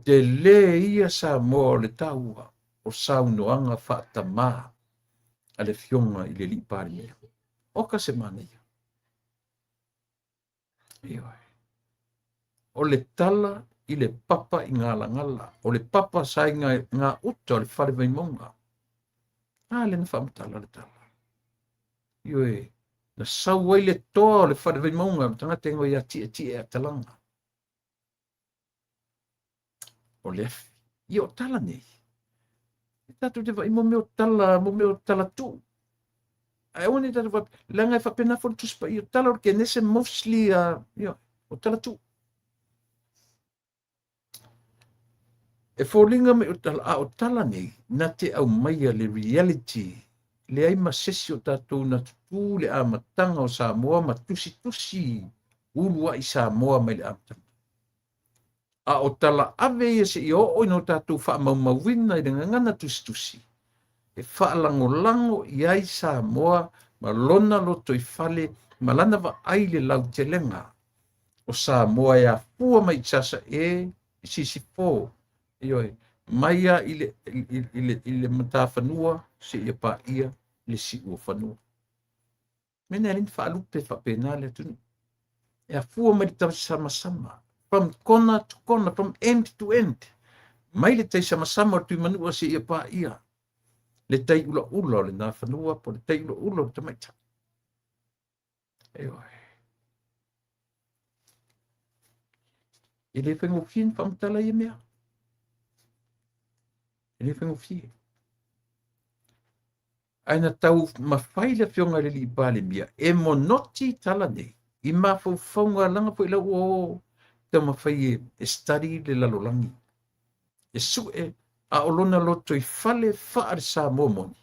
Te le ia Samoa le taua o saunoanga whaatama a le fionga I le li pari mea. Oka se mana ia. Ioi. O le tala I le papa I ngala ngala. O le papa sai ngā uta o le whare vai monga. Le na whamatala le tala. Ioi. Na sauai le toa o le whare vai monga. Tanga tengo ia tie a talanga. O le afi. I o tala nei. Tatu te vai mo meo tala tu. Ai oni tatu vai. Langa e whapena fo tuspa I o tala o ke nese mostly o tala tu. E fōlinga me o tala nei, na te au maia le reality, le ai masesi o tātou na tutu le a matanga o Samoa, ma tusi ulua I Samoa mai le amatanga. A o tala ave ia se I o ino tātou wha maumawina I le ngangana tusi. E wha lango I ai Samoa, ma lona loto I fale, ma lana wa ai le lau te lenga. O Samoa ia pua mai tasa I sisi fō. Ioi, maia ile mata whanua, se ia pa ia, le si ua whanua. Mena rin whaalupe whapena le tunu. Ea fua mai le sama. From corner to corner, from end to end. Mai le tai sama tui manua se ia pa ia. Le tai ula le nā whanua, po le tai ula le tamaita. Ioi. Ile whengu fin whamtala ia mea. Ele foi fie. Aina tau mawhaile fionga le li pale mia. E monoti tala nei. I mawhau whaunga langa po ila o te mawhai e study le lalolangi. E su e a olona loto I fale whaare sa momoni.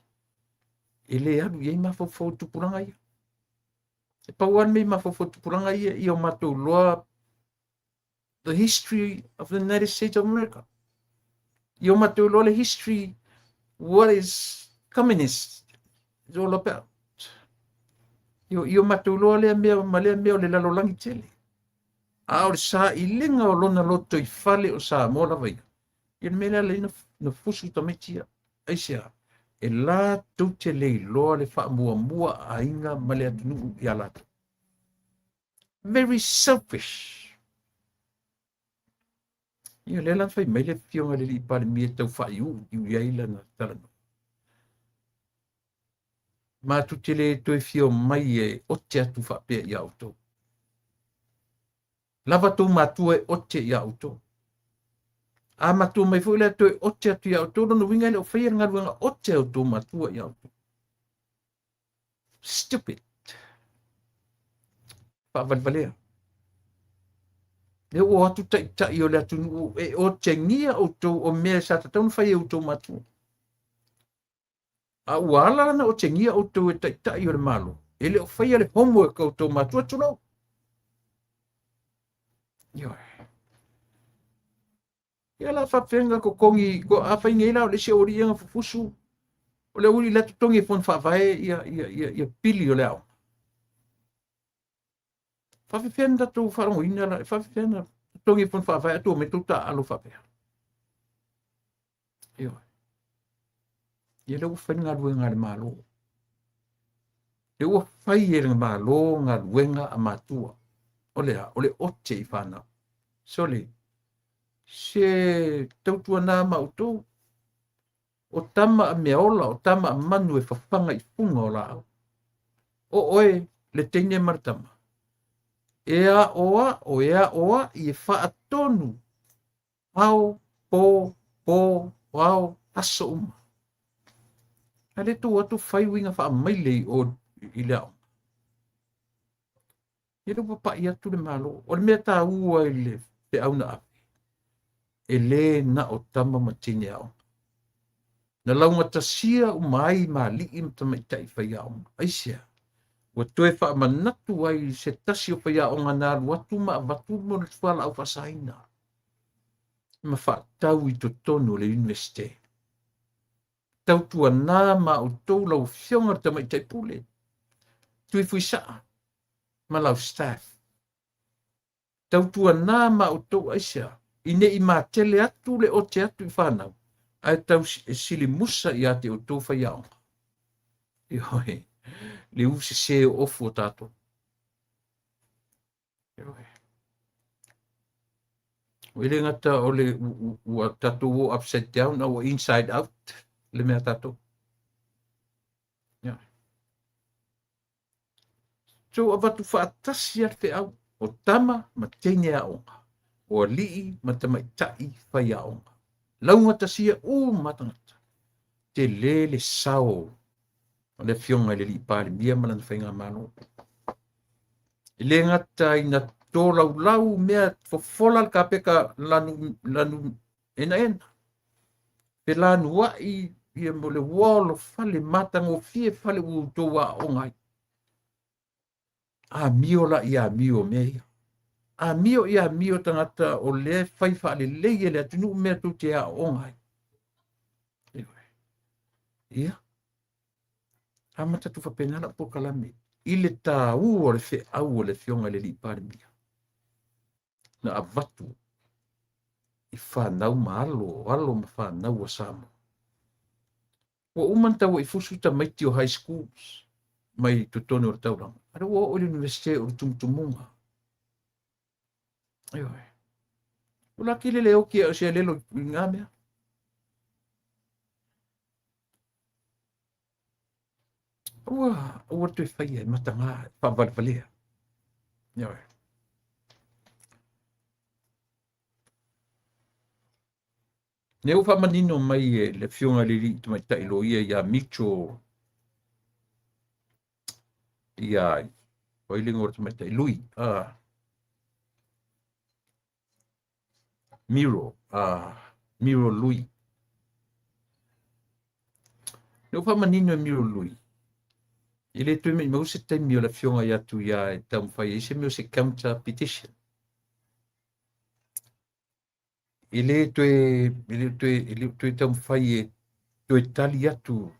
E le anu iei mawhau tupuranga ia. E pauan mei mawhau tupuranga ia I o matou loa the history of the United States of America. I o matou loa le history what is communist is all about. I o matou loa lea mea ma lea mea o le lalolangi tele. A o le sa I lenga o lona loto I fale o sa mola vai. I le mea le na fusu tamitia. Aisia. E la tute le loa le wha mua a inga ma le atunu I alata. Very selfish. Ia le lan fai mai le fionga le li pale mie tau wha iu iaila na talano. Ma tute le toi fio mai e ote atu wha pia I auto. Lava tau matua e ote I auto. A matua mai fo le toi ote atu I auto, no winga le o whaia ngaruanga ote auto matua I auto. Stupid. Pa valvalea. Le o atu tai o le atu e o te ngia auto o mea sa ta taunu whaia auto matua. A uala na o te ngia auto e tai o le malo. E le o whaia le homework auto matua tuno. Yo. Ia la whawhenga ko kongi, ko a whainga ina o le se ori anga fufusu. O le uri latu tongi fon whawhae ia pili o le au. Whawhenga tatu wharongo ina la, whawhenga tongi fon whawhae atu o me tuta alo whawhea. Ia. Ia le whainga ruenga le malo. Le ua whai e le malo ngā ruenga a matua. O le ote I whana. So le, se tautua nā mautou, o tama a meola, o tama a manu e whawhanga I funga o la au. O oe, le teine maratama. Ea oa I e whaatonu. Au, au, aso uma. Hale tu atu whai winga wha maile o I le au. Ia lupa pa I atu le malo. O le mea tā ua I le te au na api. E le na o tama matine au. Na launga tasia umai ma li im tamaitai whai au. Aisia. Ua toe wha manatu ai se tasi o whai au ngana watu ma watu mo le tuala au whasaina. Ma wha tau I to tonu le universite. Tau tua nā ma o tau lau whionga tamaitai pule. Tui fui saa. Ma lau staff. Tau tua nā ma o tau aisia. Ine I mā tele atu le o te atu I whanau. Ai tau sili musa I ate o tau whai au. I hoi. Le usi se o ofu o tato. I hoi. Wele ngata o le ua tato o upside down o inside out. Le mea tato. Yeah. So avatu whaatasi ar te au. O tama ma teine a onga. O lii ma tamaitai whai a onga. Launga tasia o matangata. Te lele sao. O le fionga le li pāle mia malana whainga mano. Le ngata I na tō lau mea fofola ka peka lanu ena. Pe lanu wai I mo le wall fale matango fie fale u tō wa ongai. A mio la I a mio mea. A mio I a mio tangata o le whaifa le leie le atunu mea tu te a ongai. Ia. Amata tu whapenala po kalame. I le tā o le whi au o le fionga le li pare mia. Na avatu. I whanau ma alo ma whanau o Samoa. O umanta o I fusuta maiti o high schools. Mai tutone o le tauranga. Ara o le universite o le tumutumunga. Aioi. Ula ki le oki o se lelo ngā mea. Ua tu whai e matanga whawarwalea. Aioi. Ne ufa manino mai e le fionga le li tu mai tailo ia Micho ia o ilingo tu mai tailui. Miro lui. No fa manino e Miro lui. Ile tu me mo se te mio la fionga ya tu ya e tam fai se mio se counter petition. Ile tu tam fai e tu e tali atu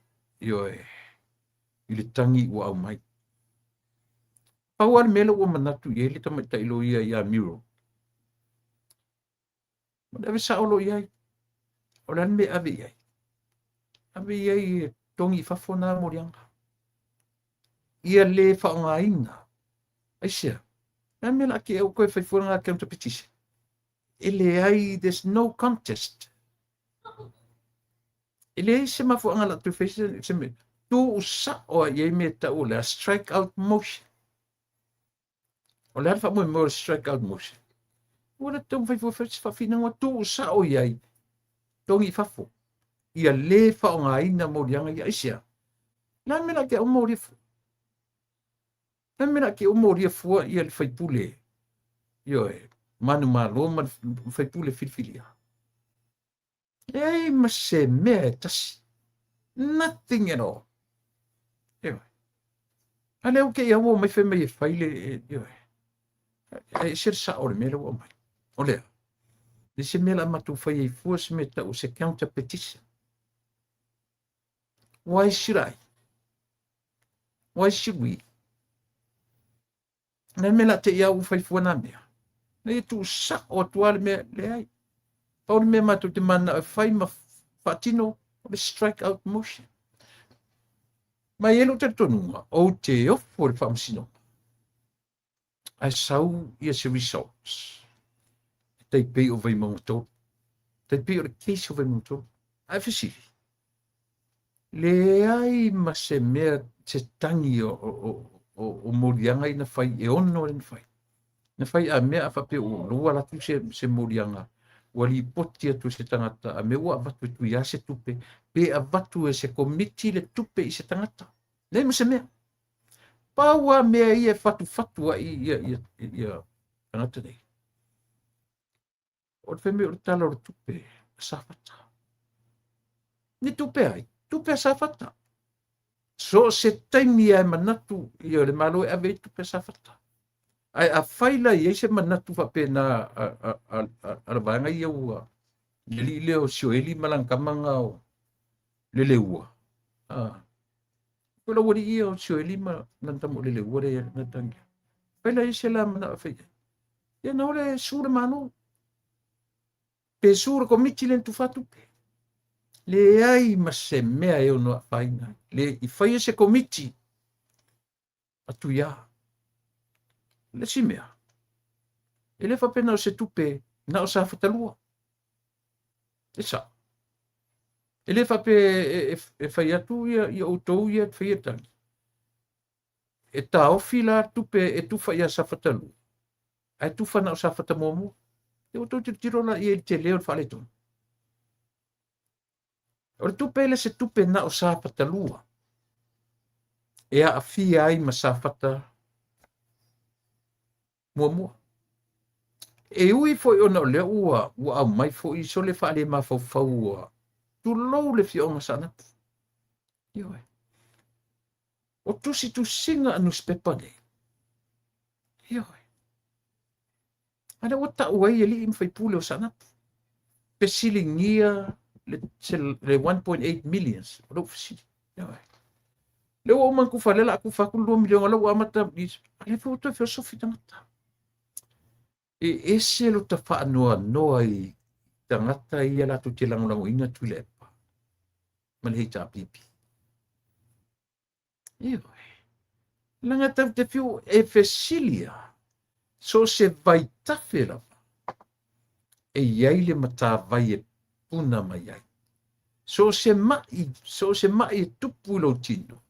yo e ile tangi wa au mai. Pawal melo wa manatu ye ile tam ta ilo ya Miro. Deve sa olo ia. Olan me ave ia. Ave ia tongi fafona morianga. Ia le fa nga ina. Aisia. Na me la ke o koe fai fona counter petition. Ele ai, there's no contest. Ele ai se mafu anga la tu face se me. Tu usa o ye me ta o la strike out motion. O le fa mo strike out motion. Ora tau fai fa fina wa tu usa o ye. Tongi fafo. Ia le fa nga ina mo dianga ia isia. Na me la ke o mo rifu. Na me la ke o mo rifu ia le fai pule. Yo e. Manu malo man fai pule filfilia. Ei, ma se mea tasi. Nothing at all. Yo. Ale o ke ia wo mai fai mai e faile. Yo e. E ser sa ore mele wo mai. Olea. Le se mela matu fai e fua se meta o se counter petition. Why should I? Why should we? Na mela te ia u fai fua na mea. Na tu sa o tuale me le ai. Pau me matu te mana fai ma fatino o le strike out motion. Mai elo te tonunga o te ofo le whamsino. Ai sau ia se results. Tei pei o vai mauto. Tei pei o le case o vai mauto. Ai fasiri. Le ai ma se mea se tangi o morianga ina fai e ono ina fai. Na fai a mea fa pe o lua la tu se morianga. Wali poti atu se tangata a me ua vatu tu ia se tupe. Pe a vatu e se komiti le tupe i se tangata. Nei ma se mea. Paua mea ia fatu ia tangata nei. O te wheme o tala o tupe sa fata. Ni tupe ai. Tupe sa fata. So se taimi ai manatu i o le malo e ave tupe sa fata. Ai a whaila i eise manatu whape na a vanga i ua. Li leo sio eli malankamanga o lele ua. Kula wari i o sio eli malantamo lele ua re natangia. Whaila i se la mana a whaia. Ia na ole sura manu. Pe sura komiti len tu fatupe. Le ai ma se mea e ono a whaina. Le i whaia se komiti. Atu ia. Le si mea. E le whapena o se tupe na o sa whatalua. E sa. E le whape e whai atu ia i o tau ia te whai atangi. E ta ofi la tupe e tufa ia sa whatalua. Ai tufa na o sa whatamomu. E o tau te tiro la i e te leo whale tonu. O le tupe le se tupe na o sa whatalua. E a awhia ai ma sa whata mua. E ui foi ona o le ua au mai foi so le whale ma fau ua. Tu lou le fionga sana. Ioi. O tusi tu singa anu spepane. Ioi. Ana o ta uai e li im fai pule o sana. Pe silingia le 1.8 millions. O lo fasi. Ioi. Le o man ku falela aku faku 2 milion ala wa mata bis. Ale fo to fo sofi tangata. E ese lo ta fa noa i tangata i ala tu te lango inga tu le. Man hei tā pipi. Ioi. Langa tau te whiu e whesilia. So se vai tawhera. E iai le mata vai e puna mai ai. So se mai e tupu lo tino.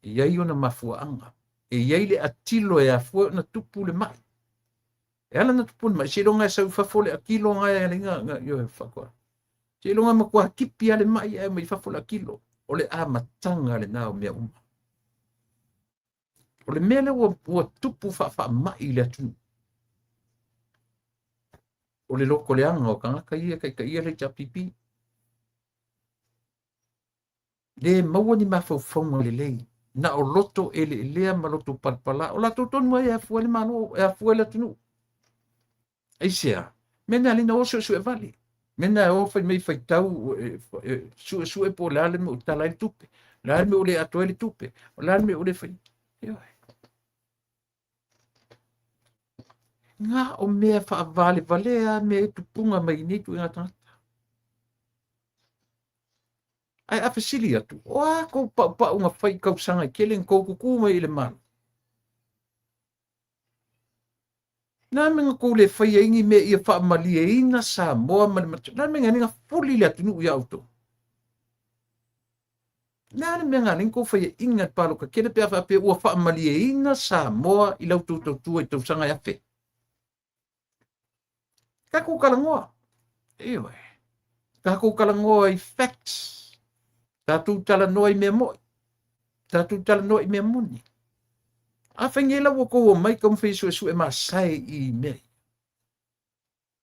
E iai ona mafua anga. E iai le atilo e afua na tupu le mai. E ala na tupu le mai. Se longa e sau fafole a kilo ngai e linga yo e whakua. Se longa makua kipi ale mai e mai fafole a kilo. O le a matanga le nao mea uma. O le mea le ua tupu wha mai le atu. o le loko le anga o kanga ka ia le tapipi. Le maua ni mawhauwhaunga le lei. Na o loto e le lea ma loto palpala. O la tonu ai e fuele mano, e fuele tunu. Ei sea, mena alina o su e vale. Mena o fai mei fai tau, su e po le ale me o tala le tupe. Le ale me o le ato le tupe. O le ale me o le fai. Nga o mea wha vale valea me tupunga mai ni tu inga tangata. Ai a fasili atu. O a kou pa unga whai kau sanga i kele kou kuku mai i le manu. Nā menga kou le whai e ingi me ia wha mali e ina sa moa mali matu. Nā menga ninga fuli le atu nu i auto. Nā menga ninga kou whai e inga palo ka kele pia wha pia ua wha mali e ina sa moa i lau tau tua i tau sanga i afe. Ka kou kalangoa. Ewe. Ka kou kalangoa i facts. Tātou tala noa i mea moi. Tātou tala noa i mea muni. A whengela wako o mai kam whai sue sue ma sai i mei.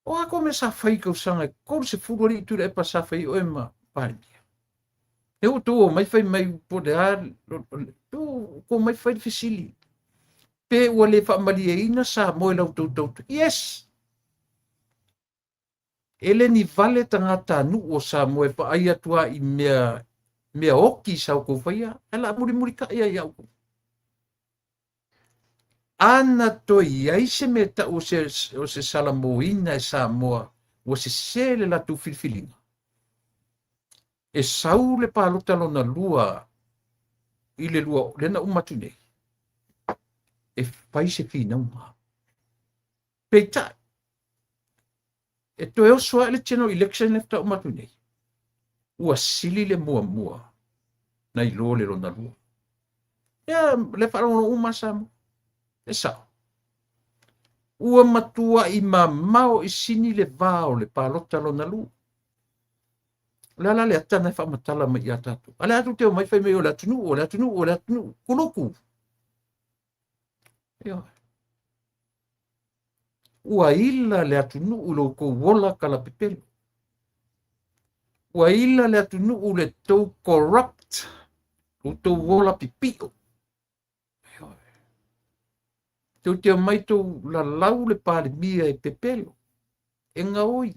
O ako me sa whai kau sanga, kou se furori i tura e pa sa whai o e ma parimia. E o tō o mai whai mai po de ar, tō ko mai whai fisili. Pe ua le wha mali e ina sa moe lau tau tau. Yes! Ele ni vale tangata nu o sa moe pa ai atua i mea oki sa o kou whaia. Ela muri ka ia iau kou. Ana toi ai se me ta o se salamoina e sa moa o se sele la tu filfilinga. E sau le palota lona lua i le lua le na umatu nei. E fai se fina uma. Peita. E toi o soa le tino election efta umatu nei. Ua sili le mua. Na i lo le lona lua. Ya le wharongo uma sa mo. E sao. Ua matua i mamao i sini le vao le palota lona lua. La le atana fa matala mai atatu. Ale atu te mai fai mai o le atunu. Kuluku. Yo. Ua ila le atunu ulo ko wola kala pepelo. Ua ila le atunu ule tau corrupt. O tau wola pipio. Yo. Te mai tau la lau le pale mia e pepelo. E nga oi.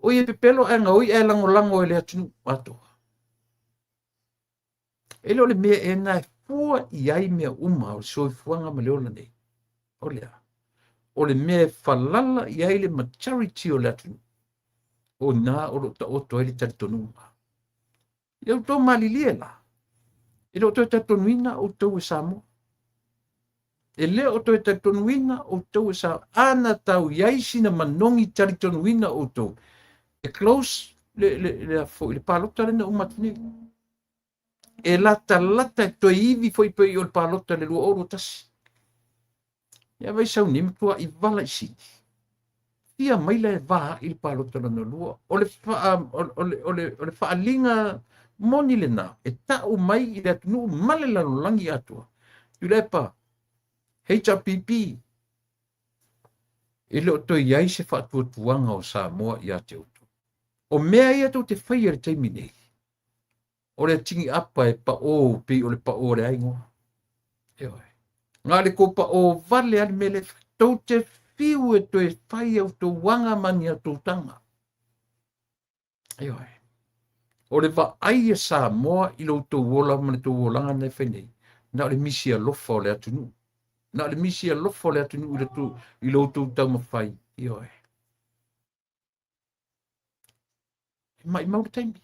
Oi e pepelo e nga oi e lango e le atunu atoa. Ele o le mea e nai fua i ai mea uma o soi fuanga ma leola nei. O lea. O le mea falala i ai le majority o le atunu. O nā o lo ta oto e le taritonunga. Ia o tō malilia la. E lo tō taritonuina o tau e Samoa. E le o tō taritonuina o tau e Samoa. Ana tau iai sina manongi taritonuina o tau. E close le palota le na umatini. E lata e toi iwi foi pe i o le palota le lua oro tasi. Ia vai sau ni mtua i vala i sini. Ia mai le va il palota lana lua. O le whaalinga moni le na. E tau mai i le atunu male lano langi atua. I le pa HRPP. E le o toi iai se whaatua tuanga o Samoa i ate utu. O mea ia tau te whaia le taimi nei. O le tingi apa e pa o pi o le pa o le aingoa. Eoi. Ngā le ko pa o vale ali mele tau te fiu e to e whai au tō wanga mani a tō tanga. Eoi. O le wa ai e Samoa i lo tō wola mani tō wolanga nei whenei. Na le misi a lofa o le atunu. Na le misi a lofa o le atunu i lo tō tau mawhai. Eoi. Mai mau taimi.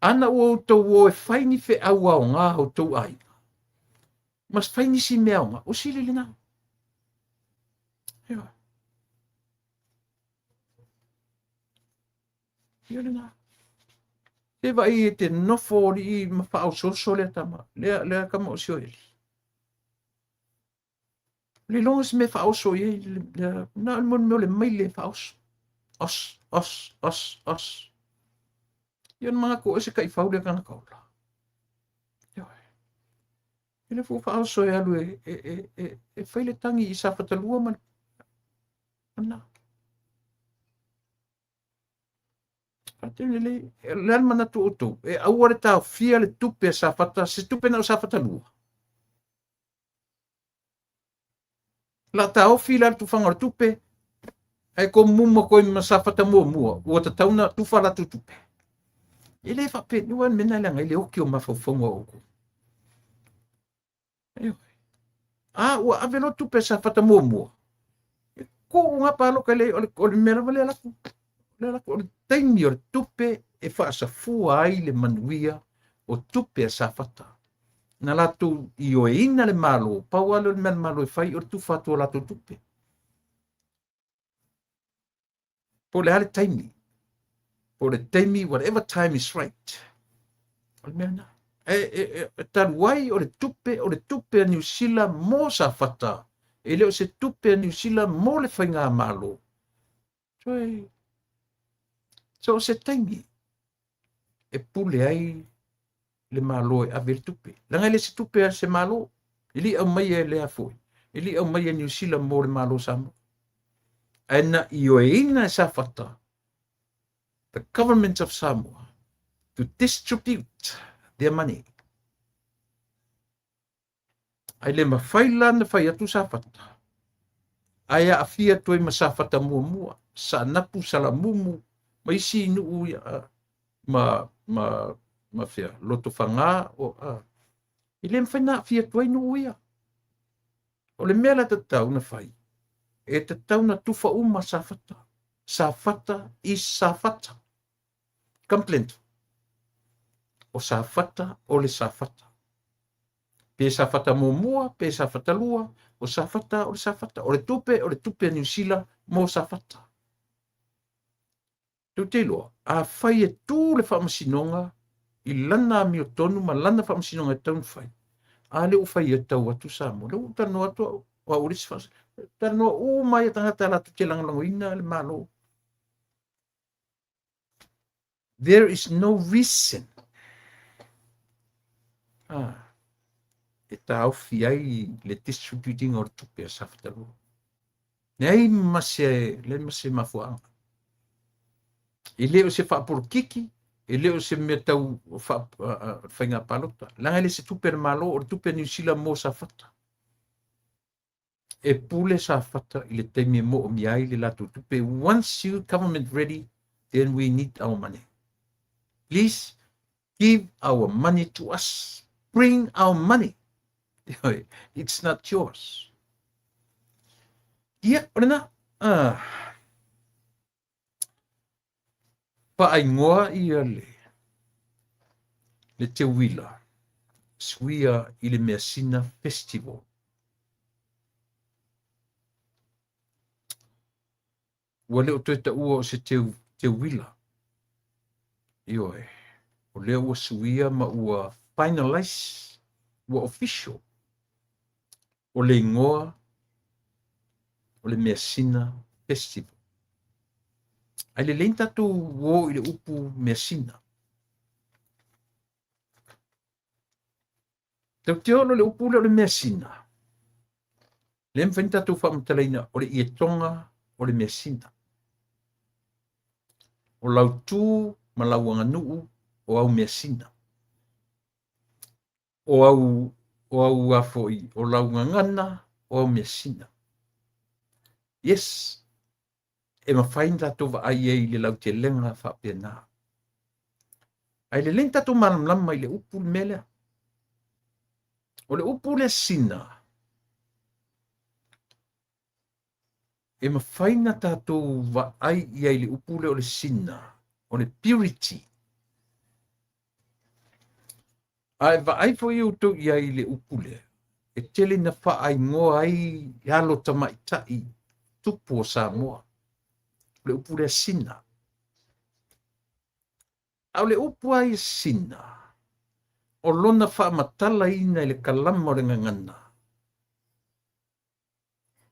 Ana o tō o e whai ni whe au au ngā o tō ai. Mas whai ni si mea o ngā. O sile le nā. Eoi. Ia le nā. Te vai e te nofo i mawhao soso le tama. Lea kama o sio eli. Le longas me whao so i na mon me o le mai le whao so. Os. Ian mga ko e se kai whau le kana kaula. Ioi. Ele fu whao so e alu e whaile tangi i sa whatalua man. Ana. Fatele le almana tu e aua le tau fia le tupe sa fata se tupe na sa fata lua. La tau fia le tu fanga tupe ai ko muma ko ma sa fata mua o ta tauna tu fala tu tupe. Ele fa pe nuan mena langa ele o ki o mafofonga o ko. O avelo tupe sa fata mua. Ko nga palo ka le o le mera vale la ku. Le o taimi o tupe e fa sa fua ai le manuia o tupe sa fata. Na latu i o ina le malo, pa walo le malo e fai o tu fatu o latu tupe. Po le hale taimi. Po le taimi, whatever time is right. O le mena. Taruai o le tupe a New Zealand mo sa fata. E leo se tupe a New Zealand mo le fai ngā malo. So se taimi. E pule ai le malo e ave le tupe. Langa le se tupe a se malo. Ili au mai e le a foi. Ili au mai e New Zealand mo le malo samo. Aina i o ina e sa fata. The government of Samoa to distribute their money. Ai le mawhai lana whai atu sa fata. Ai a fia toi ma sa fata mua. Sa napu sala mumu. Ma isi nuu ya ma fia loto whanga o I le mwhai na fia toi nuu ya. O le mea la tatau na whai. E tatau na tufa uma sa fata. Sa fata is sa fata. Complaint. O sa fata o le sa fata. Pe sa fata mua, pe sa fata lua, o sa fata o le sa fata. O le tupe a New Zealand mo sa fata. Tu te loa, a whai e tū le whamasinonga, I lana mi o tonu, ma lana whamasinonga e taun whai. A le u whai e tau atu sa mo. Le u tanu atu wa uris whas. Tanu u mai e tangata la tu te langalango ina le malo. There is no reason. E tau fiai le distributing or tupe a saftaru. Nei le mase mafuanga. I leo se whapurukiki, I leo se mea tau whainga palota. Langa le se tupe malo o tupe New Zealand mo sa fata. E pule sa fata I le teime mo o miai le latu tupe. Once you government ready, then we need our money. Please give our money to us. Bring our money. It's not yours. Ia, ora na. Paingoa ia le te wila. Suia I le Measina Festival. Ua leo toita ua o se te wila. Ioe. O leo ua suia ma ua finalize, ua official. O le ingoa, o le Measina Festival. Ai le lein tatu wo I le upu Measina. Tau te ono le upu le Measina. Le mwhen tatu whamatalaina o le Ietonga o le Measina. O lau tū ma lau anganuu o au Measina. O au afoi o lau ngangana o au Measina. Yes. E mawhain tatu wa ai ei le lau te lenga whapena. Ai le len tatu malamlama I le upu le mele. O le upu le sina. E mawhaina tatu wa ai ei le upu le o le sina. O le purity. Ai wa ai fo iu tu ei le upu le. E tele na wha ai ngoa ai halo tamaitai tupu o Samoa. Le upu le sina. Au le upu ai sina. O lona wha matala ina I le kalama o le ngangana.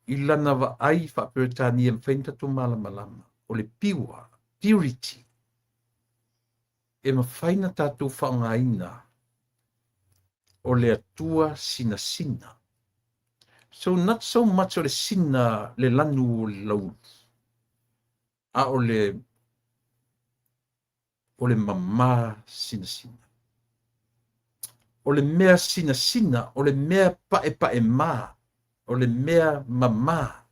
I lana wa ai wha peretani e mwhainta tu malama. O le piwa, purity. E mawhaina tatu wha ngaina. O le atua sina. So not so much o le sina le lanu o le lau. A o le o le mamā sina. O le mea sina, o le mea pae mā, o le mea mamā.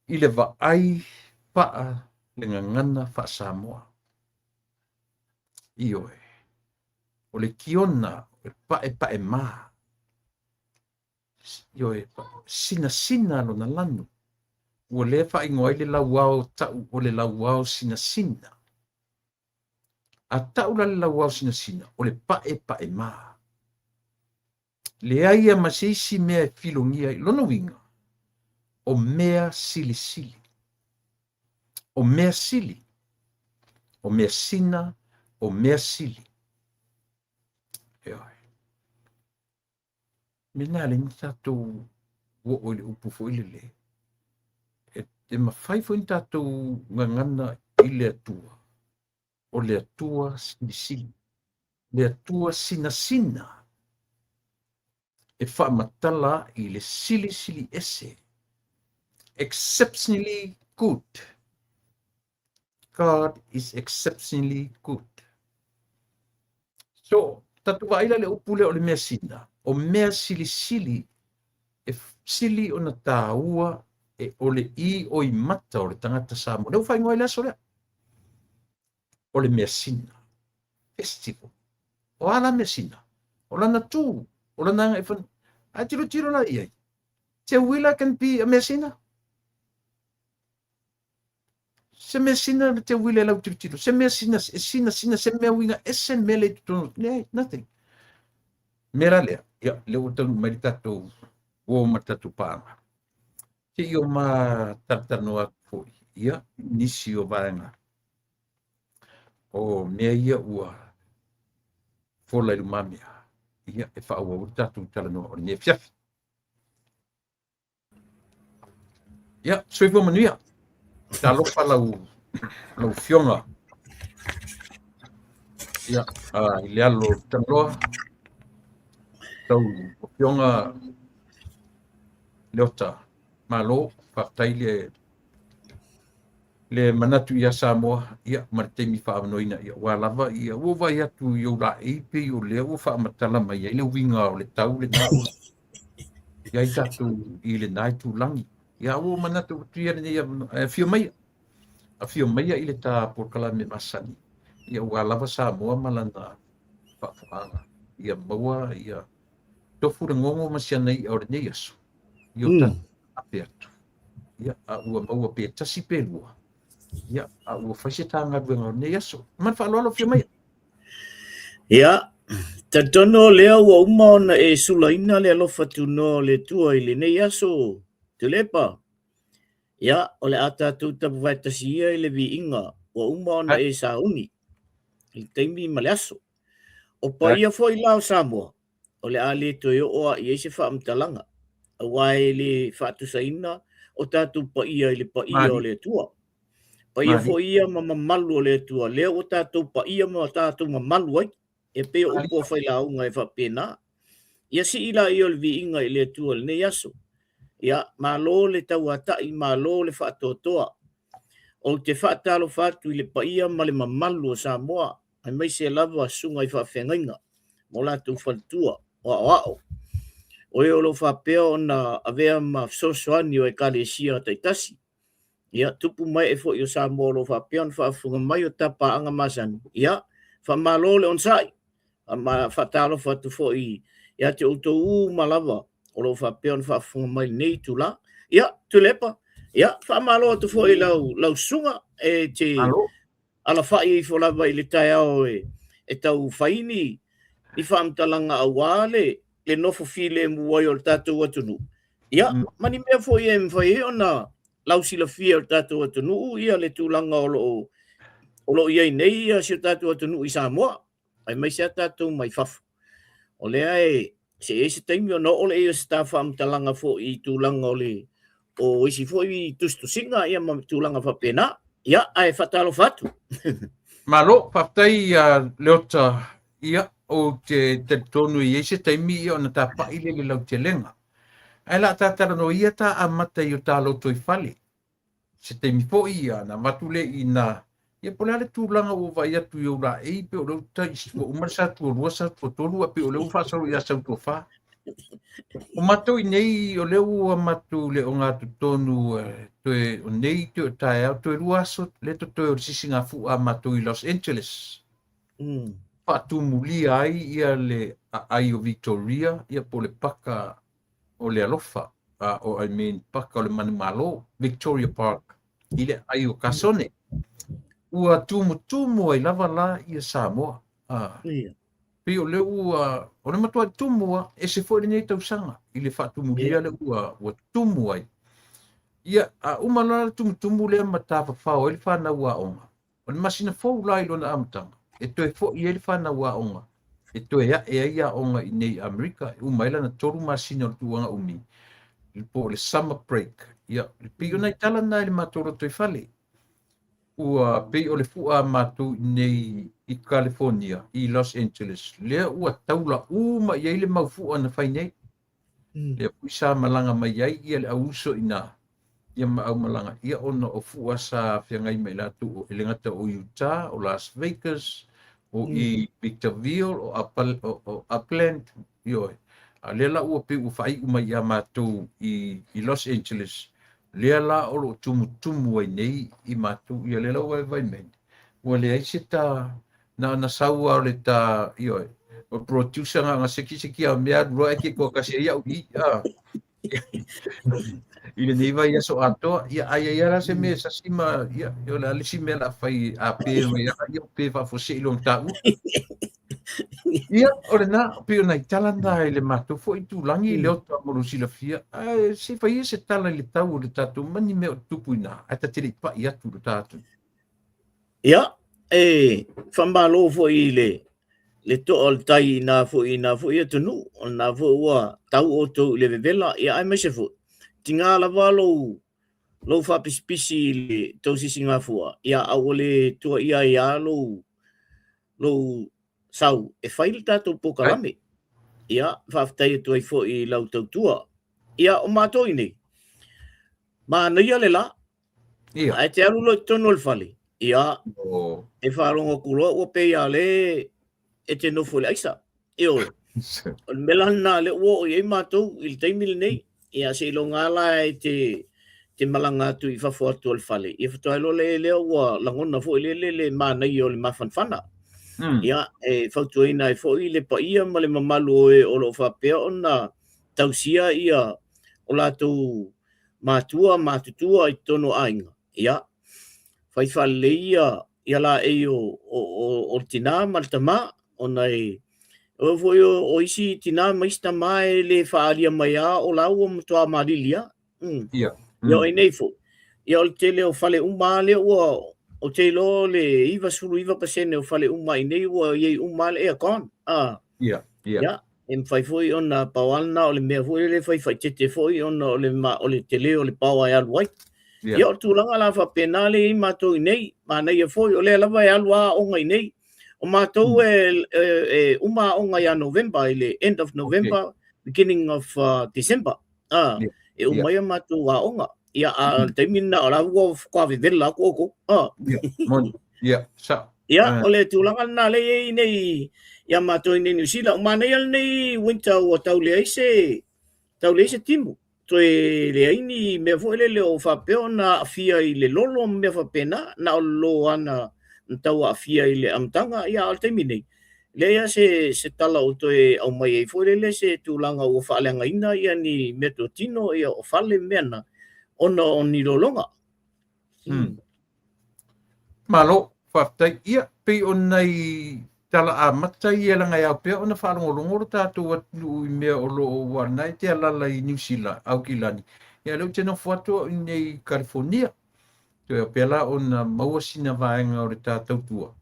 I le vaai paa le ngangana whaasamoa. I oe. O le kiona, o le pae mā. I oe, sina lo na lanu. Ua le whaingoa i le lauao tau o le lauao sina. A tau la le lauao sina, o le pae mā. Le aia masisi mea e filongia i lono winga. O mea sili. O mea sili. O mea sina, o mea sili. Eoi. Mena le ni tātou wo o le upu fo ile le. E mawhai fo ni tātou ngangana i le atua. O le atua sili. Le atua sina. E whaamatala i le sili ese. Exceptionally good. God is exceptionally good. So, tatu waila le upule o le mea sina. O mea sili. E sili o na tāua e o le I o I mata o le tangata Samoa. Leu whaingoa i laso lea. O le mea sina. Festival. O ala mea sina. O lana tū. O lana e whan. A tiro na iai. Te wila can be a mea sina. Se mea sina te wile lau tiro. Se mea sina, se mea winga, ese mea le tutono. Nothing. Mera lea. Ia, leo tanu maritato o matatu pāma. Te i o mā tartanoa koi. Ia, nisi o vaenga. O mea ia ua fola ilu mamia. Ia, e wha ua tatu talanoa o ne fiafi. Ia, soifo manuia. Ta lopa lau fionga. Ia, i le alo tanoa. Tau fionga leota. Malo, whaktai le manatu ia Samoa. Ia, maritemi whaamanoina. Ia, wālava. Ia, uwa ia tu iau la eipe iau lea. Uwa whaamatala mai. Ia, le winga o le tau le nao. Ia, i tatu i le nai tu langi. Ia, uwa manatu tuia ia fio mai. A fio mai i le tā porkala me masani. Ia wālava Samoa malana whaafanga. Ia maua, ia tofu ngongo masiana i aure nei aso. Ia tatu ape atu. Ia a ua maua pe tasi pe lua. Ia a ua whaise tā ngaruenga aure nei aso. Man whaalolo fio mai. Ia, ta tono lea ua umaona e sulaina le alofa tuno le tua i le nei aso. Te lepa. Ia, o le ata tu tapu vai tasia i le vi inga. Ua umaona e sauni. I teimi ma le aso. O pa ia fo i lao Samoa. O le ale to yo o i eise whaamtalanga. A wai le whaatusaina o tātou pa ia i le pa ia o le tua. Pa ia fo ia ma mamalu o le tua. Lea o tātou pa ia ma tātou mamalu ai. E pe upo whai launga e whapena. Ia si ila i o le vi inga i le tua le nei aso. Ia malo le tau atai, malo le whaatotoa. O te whaatalo whaatu i le pa ia ma le mamalu o Samoa. Ai mai se lava sunga i whawhengainga. Mo lātou whaltua. O o e olo whapea o na avea ma sosoani o e kare sia taitasi. Ia, tupu mai e fo i o Samoa lo whapea on whaafunga mai o tapa anga masani. Ia, whamalo le on sai. Ma whatalo whatu fo i. Ia te utou malava. O lo whapea on whaafunga mai nei tu la. Ia, tu lepa. Ia, whamalo tu fo i lau sunga e te ala whai i fo lava i le tai au e tau whaini. I whaamtalanga a wale, le nofo file muai o tātou atunu. Ia, mani mea fo i e mwhai o na lausila fia o tātou atunu, ia le tūlanga o lo iai nei ia si o tātou atunu i Samoa. Ai mai se a tātou mai whafu. O lea se se taimi o no ole ia se tā whaamtalanga fo i tūlanga o le o isi fo i tustu singa ia ma tūlanga whapena. Ia, ai whatalo whatu. Malo, whaptai leota ia o te tonu i eise taimi i o na tā paile le lau te lenga. Ai la tātara no ia tā amata i o tā loto i whale. Se taimi po ia na matule i na Ia pole ale tūlanga o vai atu i ora ei pe o leu tai o umarsa tu rua sa tu tolu pe o leu fa so ia sa tu fa. O matou i nei o leu a matu le o ngā tonu toe o nei te o tae au toe rua so le to toe o sisinga fu a matou i Los Angeles. Patu mulia ai ia le ai o Victoria ia po le paka o le alofa o I mean paka o le manumalo Victoria Park i le ai o Kasone. Ua tumu ai lava la ia Samoa. Pe o le ua, o le matua tumua, e se fo nei tausanga, i le whatumulia le ua tumu ai. Ia, umala tumu le matafa whao, e le whana ua onga. O le masina fo lai lona amtanga, e toe fo i e le whana ua onga. E toe ia onga i nei Amerika, umaila na toru masina o tuanga umi. Po le summer break. Ia, pe o nei tala na le matoro toi fale. Ua pe o le fua matu nei i California, i Los Angeles. Lea ua taula uma i le maufua na whai nei. Lea puisa malanga mai ai ia le auso ina. Ia au malanga. Ia ona o fua sa whiangai mai latu o elengata o Utah, o Las Vegas, o i Victorville, o Upland. Ioi. Lea la ua pe ua whai uma ia matu i Los Angeles. Lea la o lo tumu ai nei i matu ia le lau vai men. Ua le aise ta na saua o le ta ioi. O producer nga seki a mea rua eke kua kasi ia ui. Ile nei vai ia so atoa. Ia ia la se me sa sima. Ia le alisi mea la fai a pe mai. Ia pe fa fose ilong tau. Ia, ore na, pio nei talanda i le matu, fo i tūlangi i leo ta moru sila fia, se fai se tala i le tau o le tatu, mani mea o tupu ina, ata tere i pa i atu le tatu. Ia, whambalo fo i le to o le tai na fo i atunu, o na fo ua tau o tau le vevela, ia ai mese fo, tinga lava lo whapispisi le tau sisi ngā fua, ia au le tua ia lo sau e whaile tātou pokalame. Ia, whaftai atu ai fo i lau tautua. Ia, o mātou nei. Ma naia le la. Ia. Ai te aru lo i tono le whale. Ia, e wharongo kuroa ua pe ia le e te nofo le aisa. Ia, o le melana le ua o iei mātou i le taimile nei. Ia, se ilo ngāla e te malanga atu i whafo atu o le whale. Ia, whatoa lo le leo ua langona fo i le mānai o le mawhanwhana. Ia, whautuaina e fo i le pa ia ma le mamalu o lo whapea o na tausia ia o lātou mātutua i tono ainga. Ia, whaiwhale ia la e o tina maltama o nei o fo o isi tina maista mai le whaaria mai a o lau o mtua marilia. Ia. Ia o nei fo. Ia o tele o whale umale o te lo le iwa suru iwa pasene o whale umai nei ua iei umale ea kon. Ia. Ia, em whai fwoi o na pawalna o le mea fwoi le whai tete fwoi o na o le tele o le pawa e aluai. Ia o tūlanga la whapena le i mātou i nei, ma nei e fwoi o le alawa e alua o ngai nei. O mātou e uma o ngai a November, i le end of November, beginning of December. E umai a mātou a onga. Ia a taimina o la ua kwa vivela koko. Ia, sa. Ia, o le tūlanga na le i nei, ia mātou i nei New Zealand. O mānei al nei winter o tau le aise timu. Toi le aini mea fo ele o whapeo na awhia i le lolo mea whapena, na o lo ana tau awhia i le amtanga, ia al taimi nei. Le ia se tala o toi au mai e fo ele se tūlanga o whaaleanga ina ia ni mea to tino ia o whale meana. Ona o ni lolonga. Malo, whaftai, ia, pe o nei tala a mata i elanga iau pia, ona whaarongolongoro tātou atu i mea o lo o warnai, te alala i New Zealand, au ki lani. Ia leu tena whatua i nei California, te pia la ona maua sina vaenga o re tātou tua.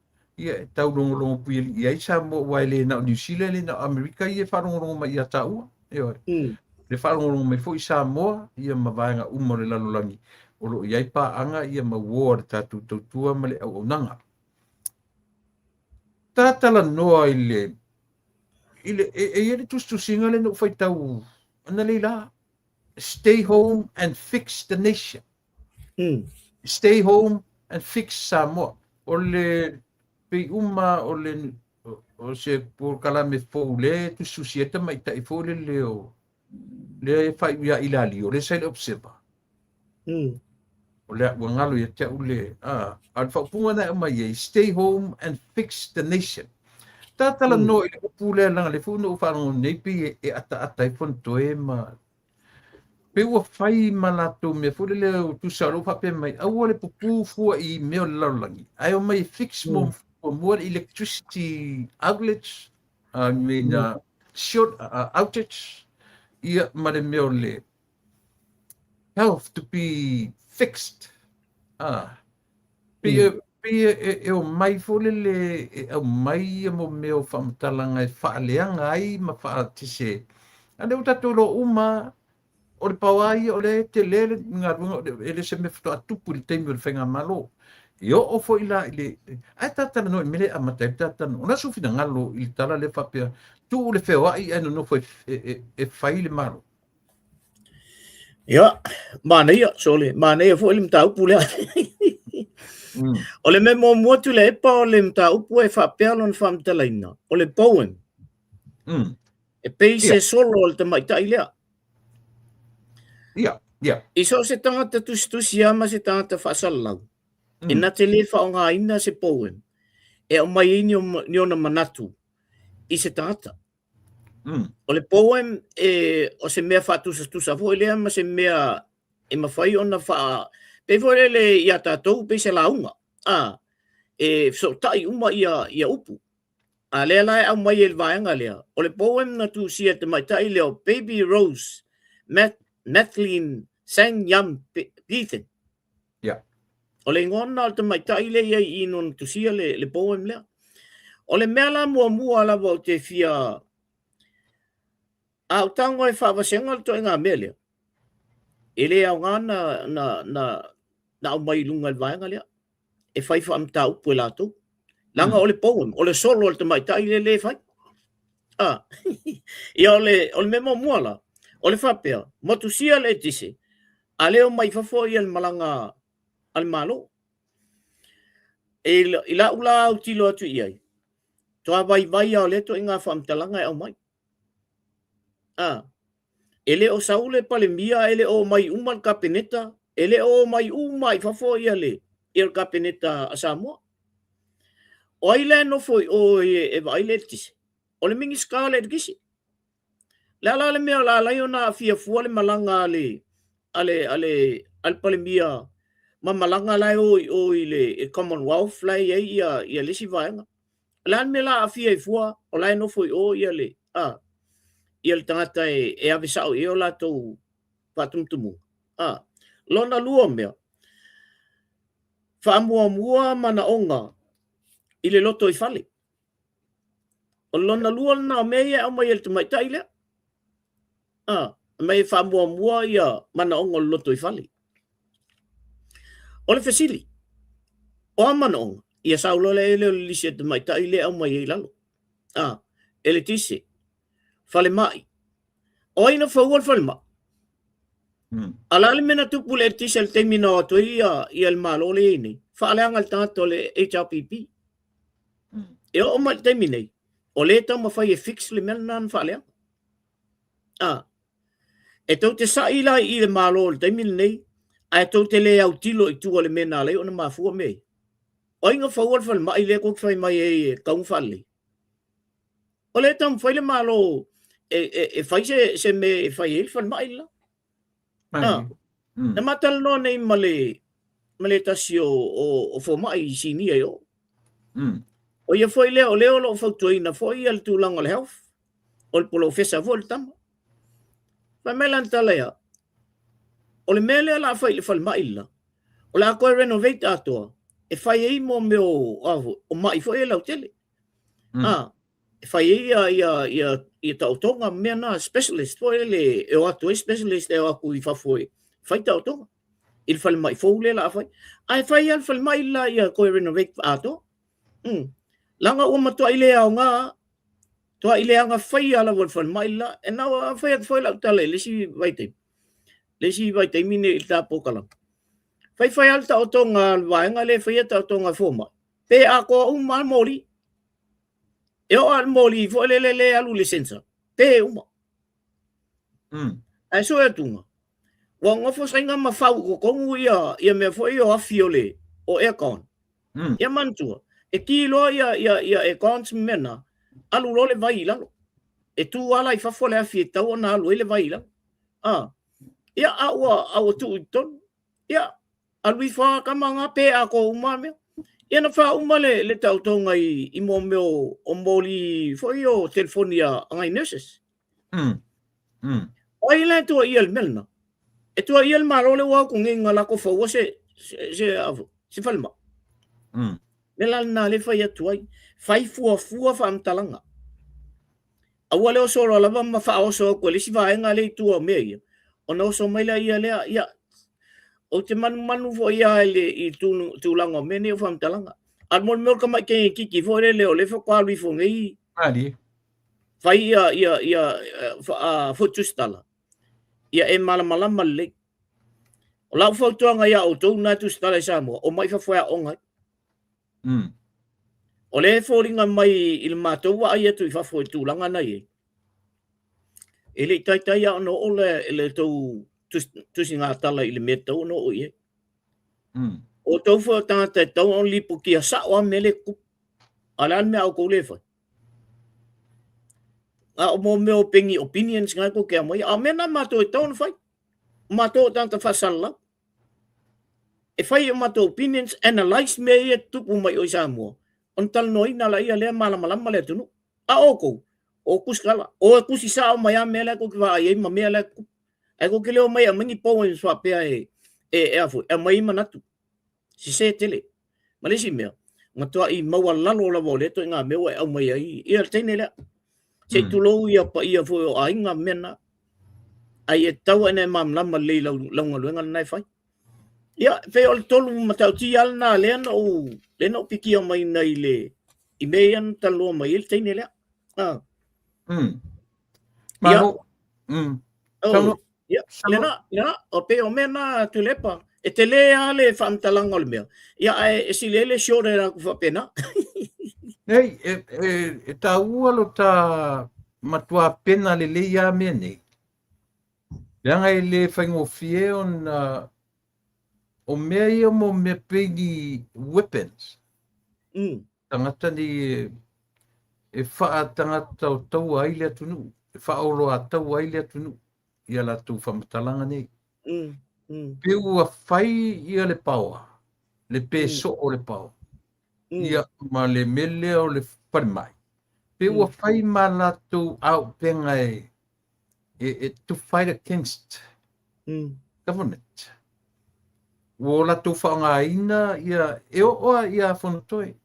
Ia, tau longolongo pui i aisa mo waile na o New Zealand, le na Amerika, ia whaarongolongo mai i a taua. Ia, le whaarongolongo mai fo i Samoa, ia ma vaenga umore lalolangi. O lo iai pa anga ia ma ward tātou tautua ma le au nanga. Tātala noa i le e tustusinga le no whai tau ana leila. Stay home and fix the nation. Stay home and fix Samoa. o le pe uma o se por kalame fo le tu susieta mai tai fo le leo le fai ia ilali o le sai observa o le ngalo ia te ule al fa punga na mai stay home and fix the nation tala no i le pule la le fu no fa no nei pi e ata i fon toe ma pe ua fai malato me fu le tu salo fa pe mai au le pupu fu i me la langi ai o mai fix mo more electricity outlets I mean short outage ia ma le me le health to be fixed pe o mai fu le o mai mo me o fa talanga e fa leanga ai ma fa tise ane uta tolo uma o le pawai o le te le ngarunga ele se me fto atupu le temi o le whenga malo. Io o fo ila ile ai tatana no mele amata tatana ona sufi na ngalo il tala le fapia tu le fewai eno no foi e fai le malo. Ya, mana ia sole, mana ia fo lim tau pule. O le memo mo tu le pa o lim tau pu e fapia lon fam talaina. O le poem. E pe se solo te mai tai lea. Ja. Iso se tangata tustusi ama se tangata fasalau. E na te le whaonga ina se poem. E o mai ni ona manatu. I se tangata. O le poem o se mea whatusa fo lea ma se mea e mawhai ona wha pe fo le ia tātou pe se launga. E so tai uma ia upu. A lea lai au mai e vaenga lea. O le poem na tu sia te mai tai leo Baby Rose Mathleen sang yam Ethan. Ja. O le ngona o te mai tai le ia I non tu sia le poem lea. O le mea la mua la o te fia au tango e whawasenga to ngā mea lea. E le au ngana na au mai lunga le vaenga lea. E whai whaamta upu e lātou. Langa o le poem, o le solo o te mai tai le whai. Ia o le mea mua la. O le whapea, motu sia le tise. A leo mai whafo I al malanga al malo. E la ula au tilo atu iai. Toa vai au le to inga whamtalanga au mai. Ele o saule pale mia, ele o mai umal kapeneta, ele o mai umai whafo ia le. Il kapeneta a Samoa. O aile no foi o e vaile tise. O le mingi skala e kisi. La le mea la ona fia fua le malanga ale pale mia ma malanga lai o ile Commonwealth lai ia lesi vaenga. La me la fia fua o lai no foi o ia le ia le tangata e avisao i o la tou patumtumu. Lona lua mea. Whaamua mana onga I le loto I fale. O lona lua na mea au mai el te mai tai lea. Mai whaamua ia mana onga loto I fale. O le fesili. O mana onga. Ia saulo le ele o lisi te mai tai lea au mai e lalo. Ele tise. Fale mai. O ina whaual fale mai. Alale mena tupu le tise le temina o to ia el malo le ini. Whaaleanga le tangato le HRPP. E o mai teminei. O le tau mawhai e fix le mena nan whaaleanga. E tau te saila I le malo le temina nei. A tau te le au tilo I tua le mena le o na mafua mei. O inga whaual fale mai le kuk whai mai e kaung whale. O le tau mwhai le malo e whai se me e whai e whale mai la. Na matal no nei male tasi o fo mai sini e o. O ia foi leo lo fautuina foi al tulang al health. O le polo fesa vol tama. Fa melan talea. O le mele la fai le fal mai la. O la ko renovate ato. E fai e mo me o mai foi la tele. E fai ia tautonga mea na specialist foi le e o atu specialist e o aku I fa foi. Fai tautonga. Il fal mai fo le la fai. Ai fai al fal mai la ia ko renovate ato. Langa o matua ile au nga. Toa ile anga fai ala wal fal mai la. E na fai foi la tale lesi vai te mine I ta pokala. Fai al tautonga vaenga le fai tautonga fo mai. pe ako uma moli eu al moli fo le alu lisensa pe uma ai so e tunga wa ngofo sainga mafau ko kongu ia me fo ia afiole o aircon ia mantua e kilo ia accounts mena alu lo le vai lalo e tu ala I fafo le afi tau na alu le vai lalo ia awa tu ton ia alu fa kamanga pe ako uma me ia na fa uma le tau tonga I mo meo o moli fo io telefonia ngai nurses o ile tu ia el melna e tu ia el marole wa ku nginga la ko fo se falma Nela na le fai atu ai. Fai fua fa mtalanga. Awale o soro lava ma fa o so ko le si va nga le tu o me. O no so mai la ia le ia. O te manu fo ia le I tu langa me ne fa mtalanga. Al mon mo ka mai ke ki fo le o le fo kwa lui fo ngai. Ali. Fai ia fo tustala. Ia e mala le. O la fo to nga ia o to na tustala sa mo. O mai fa fo ya onga. O le fōringa mai I le mātou wa ai atu I whafo e tūlanga nei e le taitai a no o le tau tusi ngā tala I le mea tau no o ie o tau wha tangata tau on lipo ki a sao a mele kup a le an mea au kou le whai a o mō meo pengi opinions ngai ko kia mai a mena mātou e tau na whai mātou tangata whasala e whai o mātou opinions analyze mea ia tupu mai o I Samoa on tal noi na la ia le malama le tunu a oko o kuskala o kusi sa o mai mele ko ki va ai ma mele ai ko kile o mai mangi po en swa pe e afu e mai manatu si se tele malisi me matua I mawa lalo la vole to nga me o mai ai ia tene le se tu lo ia pa ia fo ai nga mena ai e tau ene mam lama le longa longa nai fai ia fe ol tolu matau ti al na le no piki o mai nei le I mean talo mai il tene le Mano. ia lena o pe o mena tu lepa e te le ale fam talanga o le mea ia e silele shore ra ku fa pena Nei e ta ua lo ta matua pena le ia me nei Langa I le whaingo fie o mea ia mo me pegi weapons. Tangata ni e wha tangata o tau aile atunu. E wha oro a tau aile atunu. Ia la tu whamatalanga nei. Peu a whai ia le paua. Le peso o le paua. Ia ma le mele o le wharimai. Peu a whai ma la tu au penga to fight against government. Wo la tu whaangaina ia e oa ia whanatoi.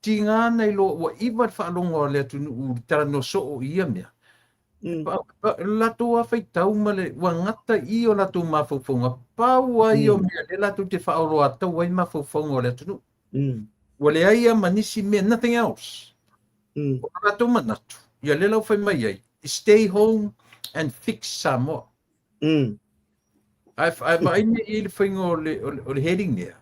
Tinga nei lo wa iwa whaalonga le atunu u tara no so o ia mea. La tu a whai tau male wa ngata I o la tu mawhauwhaunga. Paua I o mea le la tu te whaoro a tau ai mawhauwhaunga o le atunu. Wa le aia manisi mea nothing else. O la tu manatu. Ia le lau whai mai ai. Stay home and fix Samoa. Ai ne I le whainga o le heading there.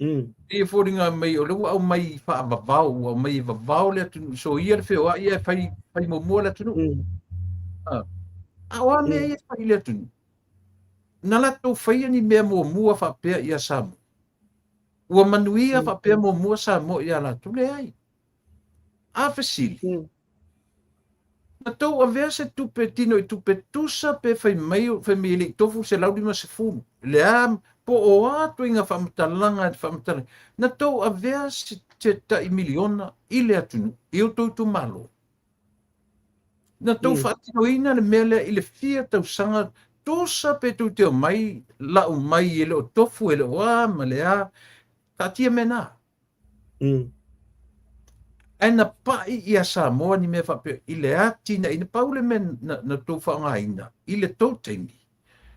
I whoringa mai o lewa au mai whaavavau o mai vavau le atunu. So ia le wheo ia whai momua le atunu. Awa mea ia whai le atunu. Nala tau whaia ni mea momua whapea ia Samoa. Ua manuia whapea momua Samoa ia la tule ai. A whasili. Na tau a vea se tupe tino I tupe tusa pe whai mai le tofu se laurima se funu. Le am po o atu inga whamatalanga. Na tau a vea se te tai miliona I le atunu. I o tau malo. Na tau whaatino ina le mele I le fia tau sanga tusa pe tu te o mai lau mai ele o tofu ele o ma le a tatia mena. Ana pai ia Samoa ni me whape I le atina ina paule men na tau whaangaina I le tautengi.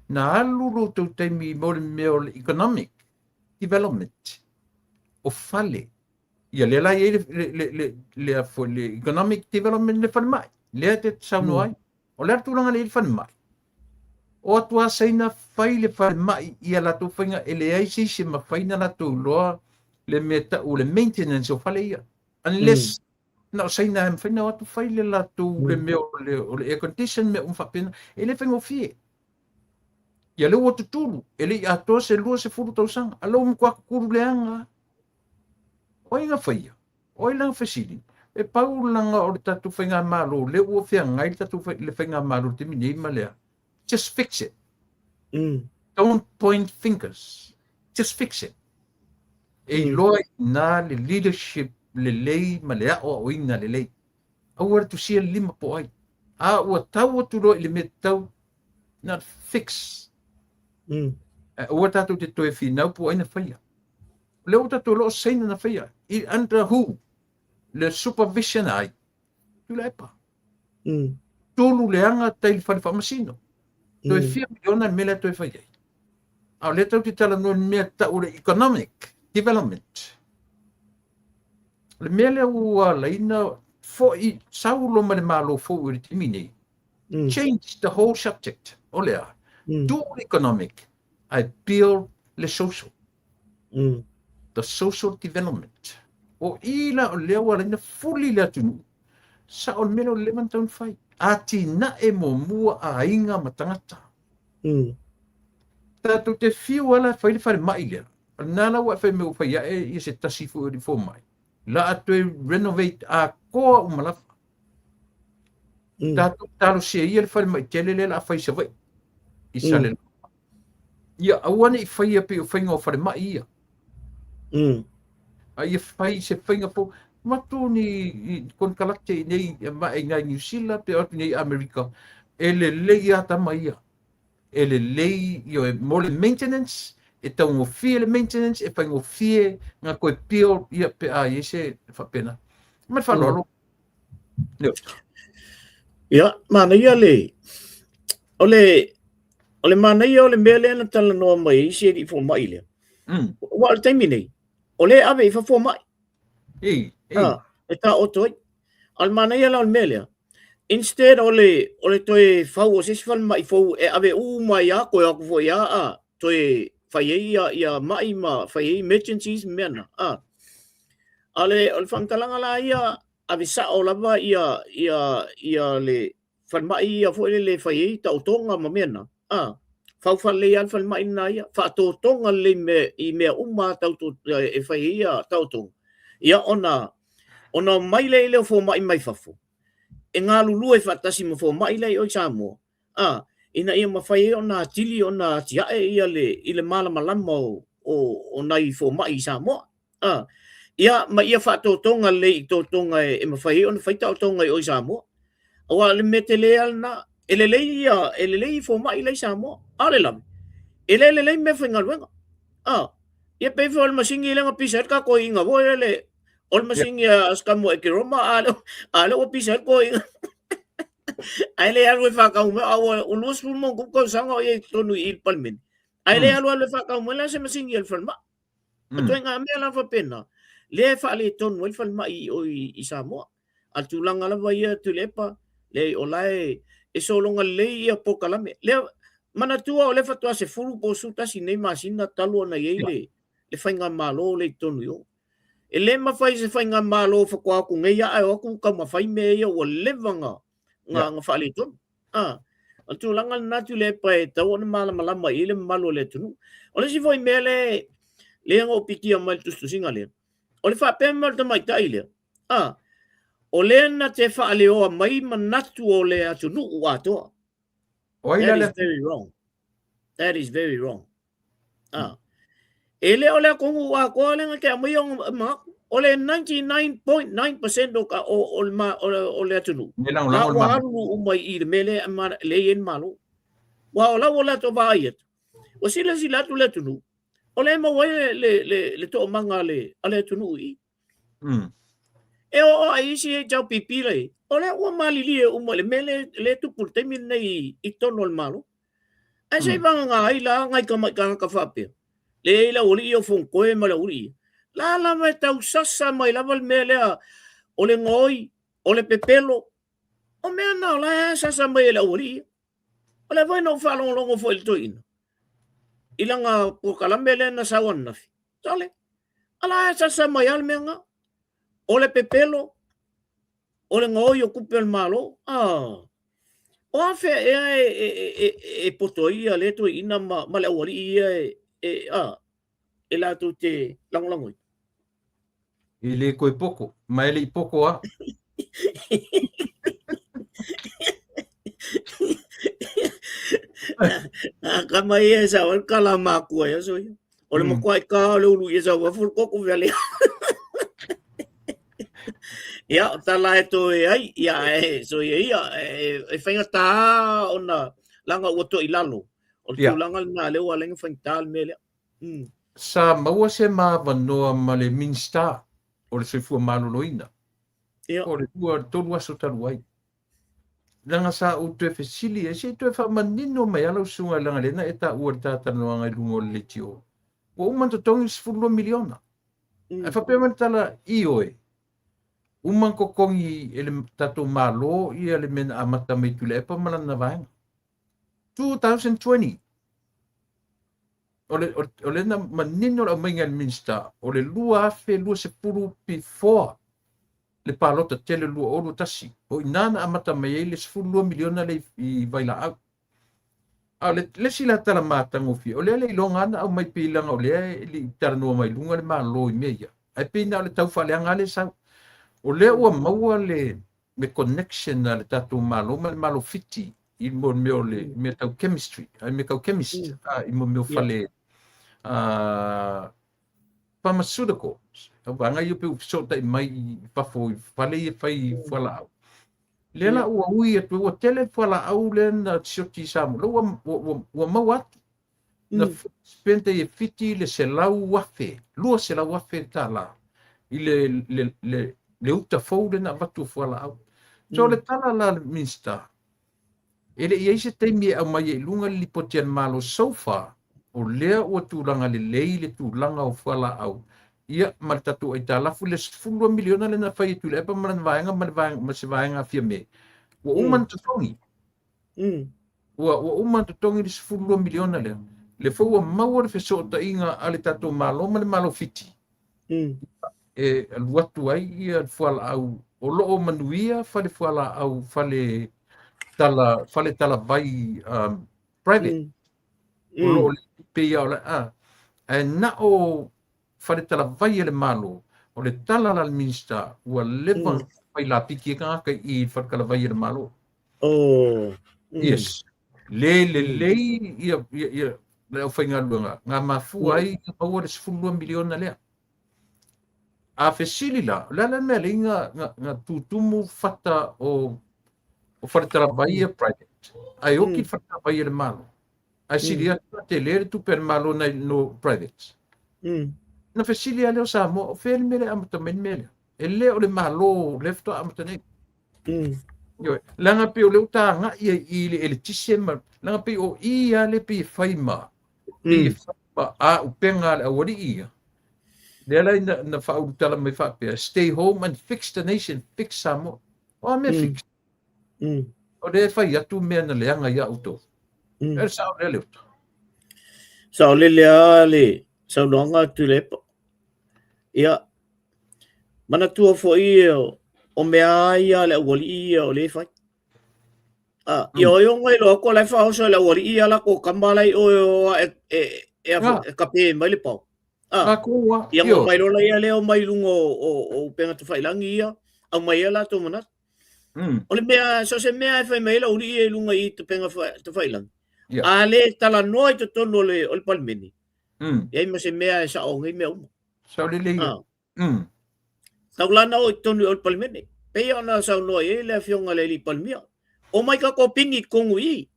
Na aluru tautemi mo le meo le economic development o fale. Ia le lai le economic development le whanmai. Lea te sauno ai. O lea tūranga le whanmai. O atua saina whai le whanmai ia la tau whainga ele aisi se ma whaina la tau loa le meta o le maintenance o fale ia. Unless na sai na me fina atu fai le la tu le me o le air condition me fapena ele fengo fie. Ia le o tutulu, ele a to se lua se furu tau sanga, alo mo kwa kuru le anga. O inga faia, o ilang fasili. E pau langa o le tatu whainga malo, le ua whia ngai le tatu le whainga malo te mini ima lea. Just fix it. Don't point fingers. Just fix it. E loa na le leadership le lei ma lea o inga le lei. Awar tu sia lima po ai. A ua tau atu loa ili me tau na fix. Ua tatu te toe whinau po aina whaia. Le o tatu loa seina na whaia. I under who? Le supervision ai. Tu le pa. Tolu le anga tail whare whamasino. Toe whia miliona mele toe whaia. Au le tau te tala no mea tau le economic development. Le mele ua laina fo i saulo ma le malo fo uri timine. Change the whole subject. Olea. Do economic. I build le social. The social development. O ila o lea wala ina fuli lea tunu. Sa o melo le mantaun fai. Ati na e mo mua a inga matangata. Tatu te fiu ala fai le fai mai lea. Nala wa fai meu fai e se tasifu uri fo mai. La atu e renovate a koa umalafa. Tatu talo se ia le fai mai tele le la fai se vai. Isa le. Ia awane i fai api o fai ngā fai mai ia. Ia fai se fai ngā po. Matu ni kon kalate nei mai ngai New Zealand pe atu nei Amerika. Ele lei ata mai ia. Ele lei yo mole maintenance. E tau ngō fie le maintenance. E fai ngō fie ngā koe pio ia pe a iese whapena. Mai whanoro. Ia, mana ia le. Ole mana ia ole mele na tala noa mai isi e fo mai le. Wa al taimi nei. Ole ave i fo mai. E ta otoi. Al mana ia la ole mele. Instead ole toi fau o sisi fal mai fau e ave u mai a koe aku fo ia a toi fai ia mai ma fai emergencies mena. Ale ole whamtalanga la ia ave sa o lava ia le fal mai ia fo le fai ta utonga ma mena. Fau fale al fal mai na ia fa to tonga le me I me uma tau to e fai ia tau tong. Ia ona mai le fo mai fafu. E ngā lulu e whatasi ma fo mai lei o Samoa. Ina ia mawhai ona tili ona tiae ia i le malamalama o nai fo mai Samoa. Ia ma ia whatotonga le I totonga e mawhai ona whaita o tonga o Samoa. Awa le mete le alna, ele lei fo mai lei Samoa. Ale lami. Ele lei me whingaruenga. Ia peifo al masingi lenga pisa ka ko inga vo ele ol masingi askamo e kiroma ale o pisa ko inga. Aile alwe fa ka uma awa ulus mo ko sanga e tonu il palmen. Aile alwe fa ka uma la se masingi el falma. To nga me la fa pena. Le fa le tonu el falma I Samoa. Al tulanga la vai tu lepa le olai e solonga le ia pokalame. Le mana tua o le fatua se furu po suta si nei masina talo na yele le fainga malo le tonu yo. E le mawhai se fainga malo whakua ku ngeia ai oku ka mawhai me ia o levanga nga whale tonu. Atu langa natu le pae tau na malama I le malo le tonu. O le si foi mele le anga o piki a mai tustu singa le. O le whape mal ta mai tai le. O le na te whaale o mai manatu o le atunu u atoa. That is very wrong. That is very wrong. Ele ole kongu wa ko le nga ke mai ma ole 99.9% o le atunu. La wa lu mai I mele le yen malu. Wa ola to va yet. O sila tu le tunu. Ole ma wa le to manga le ale tunu I. E o ai si e jau pipi le. Ole o malili e le mele le tu por termin nei I tono malu. Ai sei banga ngai la ngai ka fape. Le la uli o fon koe ma la uli. La mai tau sasa mai la val mele o le ngoi, o le pepelo. O mea na la sasa mai la uli. O le vai no falong longo fo il toin. Ilanga po kalamele na sawan na fi. Tole. Ala sa mai al menga. Ole pepelo. Ole ngoi o kupe al malo. O afe e poto ia le tu ina ma le awari ia e la tu te langolangoi. I le koe poko. Mai le i poko a. Ka mai e sa wan kala makua ya so. Ole mo kwai ka le ulu ia sa wa ful koko vale. Ya tala eto e ai ya so ia e fainga ta ona langa oto ilalo. O tu langa na le wa lenga faintal mele. Sa maua se mawanoa ma le Minster o le soifua maloloina. O le tua tolu aso talu ai. Langa sa o te fesili e se te fa manino mai ala usunga langa lena e ta ua tata noanga i lungo le tio. O umanta tongi sifulu miliona. E fa pema tala i oe. Uman kokongi ele tato malo i ele mena amata mai tule e pa malana vaenga. 2020. O le na manino la mainga Minster. O le lua afe lua se puru before. Le palota tele lua olu tasi. O inana amata mai le sifulu miliona le i vaila au. A le sila tala mātango fi. O le ilonga ana au mai pilanga o le li taranoa mai lunga le malo i meia. Ai pina o le tau whaleanga le sau. O le ua maua le me connection na le tatu malo ma le malo fiti. I mo meo le me tau chemistry. Ai me kau chemist. I mo meo fale pharmaceuticals. Vanga i pe upsota i mai pafo i fale i fai whala au. Lela ua ui atu ua tele whala au le na tioti samu. Lo ua mau atu. Na spente i fiti le se lau wafe. Lua se lau wafe ta la. I le uta fau le na watu whala au. So le tala la Minster. Ele i eise teimi au mai e lunga li potian malo so far. O lea ua tūlanga le lei le tūlanga o whala au. Ia maritatu ai talafu le 10 miliona le na whai tu le epa maran vaenga ma se vaenga fia me. Ua uman tutongi. Ua uman tutongi le 10 miliona le. Le fau maua le fesota inga ale tatu malo ma le malo fiti. E aluatu ai ia whala au. O loo manuia fale whala au fale tala vai private. O loo le pia o le e na o fare tala vai ele malo o le tala la Minster ua lewa fai la piki e kanga i whakala vai ele malo. Yes. Le ia le au whainga luanga. Ngā mafu ai aua le 10 miliona lea. A fesili la, lala mea le ngā tutumu fata o whare tala vai e private. Ai oki whare tala vai ele malo. Ai siri atu te lere tupe malo no private. Na fesili ale o Samoa, o fele mele amata men mele. E le o le malo lefto amata nei. Langa pe o le utanga i le eletisema. Langa pe o ia le pe faima. Pe faima a upenga le awari ia. Le ala na whaurutala mai whapea. Stay home and fix the nation. Fix Samoa. O me fix. O le whai atu mea na leanga ia uto. E sao le le uto. Sao le lea le. Sao longa tu lepo. Ia, mana tua fo o mea ia le awali ia o le fai. Ia o iong ai loa ko lai whao so le awali ia la ko kambalai o kape mai le pau. Ia mo mai rola ia leo mai lungo o penga tu whailangi ia, au mai ia la to manat. O le mea, so se mea e whai mai la uri ia lunga i tu penga tu whailangi. A le tala noa i tu tono o le palmeni. Ia ima se mea e sa o ngai mea umo. Sao le leia. Tau lana o tonu o palmene. Pea ona sao noa e le fionga le li palmia. O mai ka ko pingi kongu i.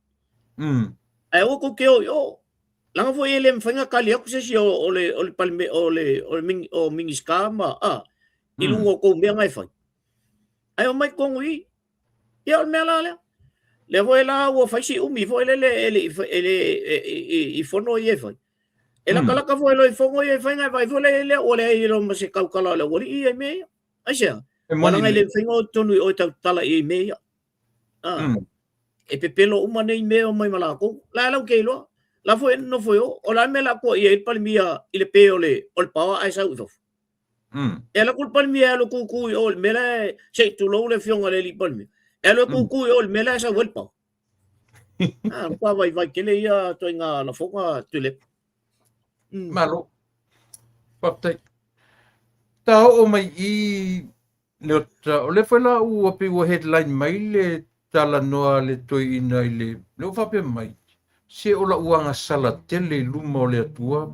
Ai o ko keo yo. Langa fo ele mwhainga kali aku sesi o le palme o mingiska ma ilungo ko mea ngai whai. Ai o mai kongu i. Ia o mea la lea. Le fo e la ua whaisi umi fo ele i fono i e whai. E la kalaka fo elo i fongo i whainga vai fo le o le i lo ma se kaukala le wari i e mea. Ai sea. Wala ngai le whainga o tonu i o tau tala i mea. E pepelo umane i mea o mai malako. La lau kei loa. La fo no fo o la me la ko i e palmia i le pe o le pawa ai sa utof. Ela kul palmia elo kuku ol mela che tu lo le fiong le li palmia. Elo kuku ol mela sa welpa. Pa vai kele ia to nga la foka tulip. Malo. Patai. Tao o mai I o le whala u api o headline mai le tala noa le toi ina I le o whape mai. Se o la uanga sala tele luma o le atua.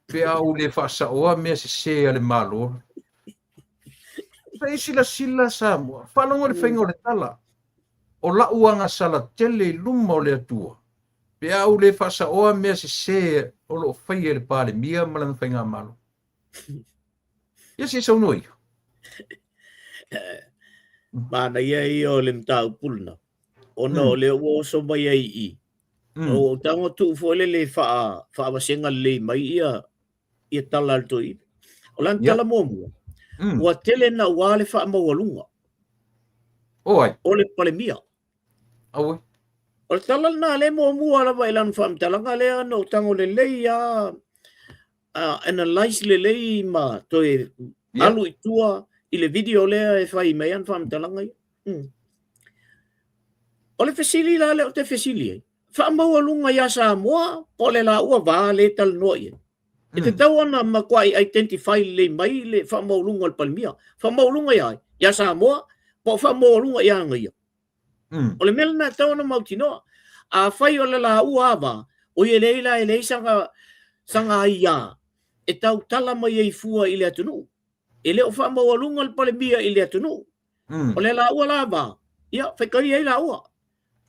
Pe au le whaasa oa mea se ale malo. Pei sila sa mua. Whanongo le whaingo le tala. O la uanga sala tele luma o le atua. Pe au le whaasa oa mea se o lo whai le pāle mia malang whainga malo. Ia se sau noi. Mana ia I o le mtau pulna. Ona o le o so mai ai I. O tango tu fo le wha wasenga le mai ia tala al toi. O lan tala momu. Ua tele na wale wha mawalunga. Oi. O le pale mia. Awe. O le tala na le momu ala wa ilan wha mtalanga le ano tango le ia analyze le ma toi alu itua I le video lea e whai mei an wha mtalanga ia. O le fesili la le o te fesili ai. Wha mawalunga ia sa moa po le la ua vā le tal noa ia. E te tau ana makwai identify le mai le wha mawalunga le palmia. Wha mawalunga ia ia sa moa po wha mawalunga ia ngai ia. O le mele na tau ana mautinoa. A whai o le la ua ava o i leila e lei sanga ia. E tau tala mai ei fua I le atunu. E le o wha mawalunga le palmia I le atunu. O le la ua lava. Ia, whaikari ei la ua.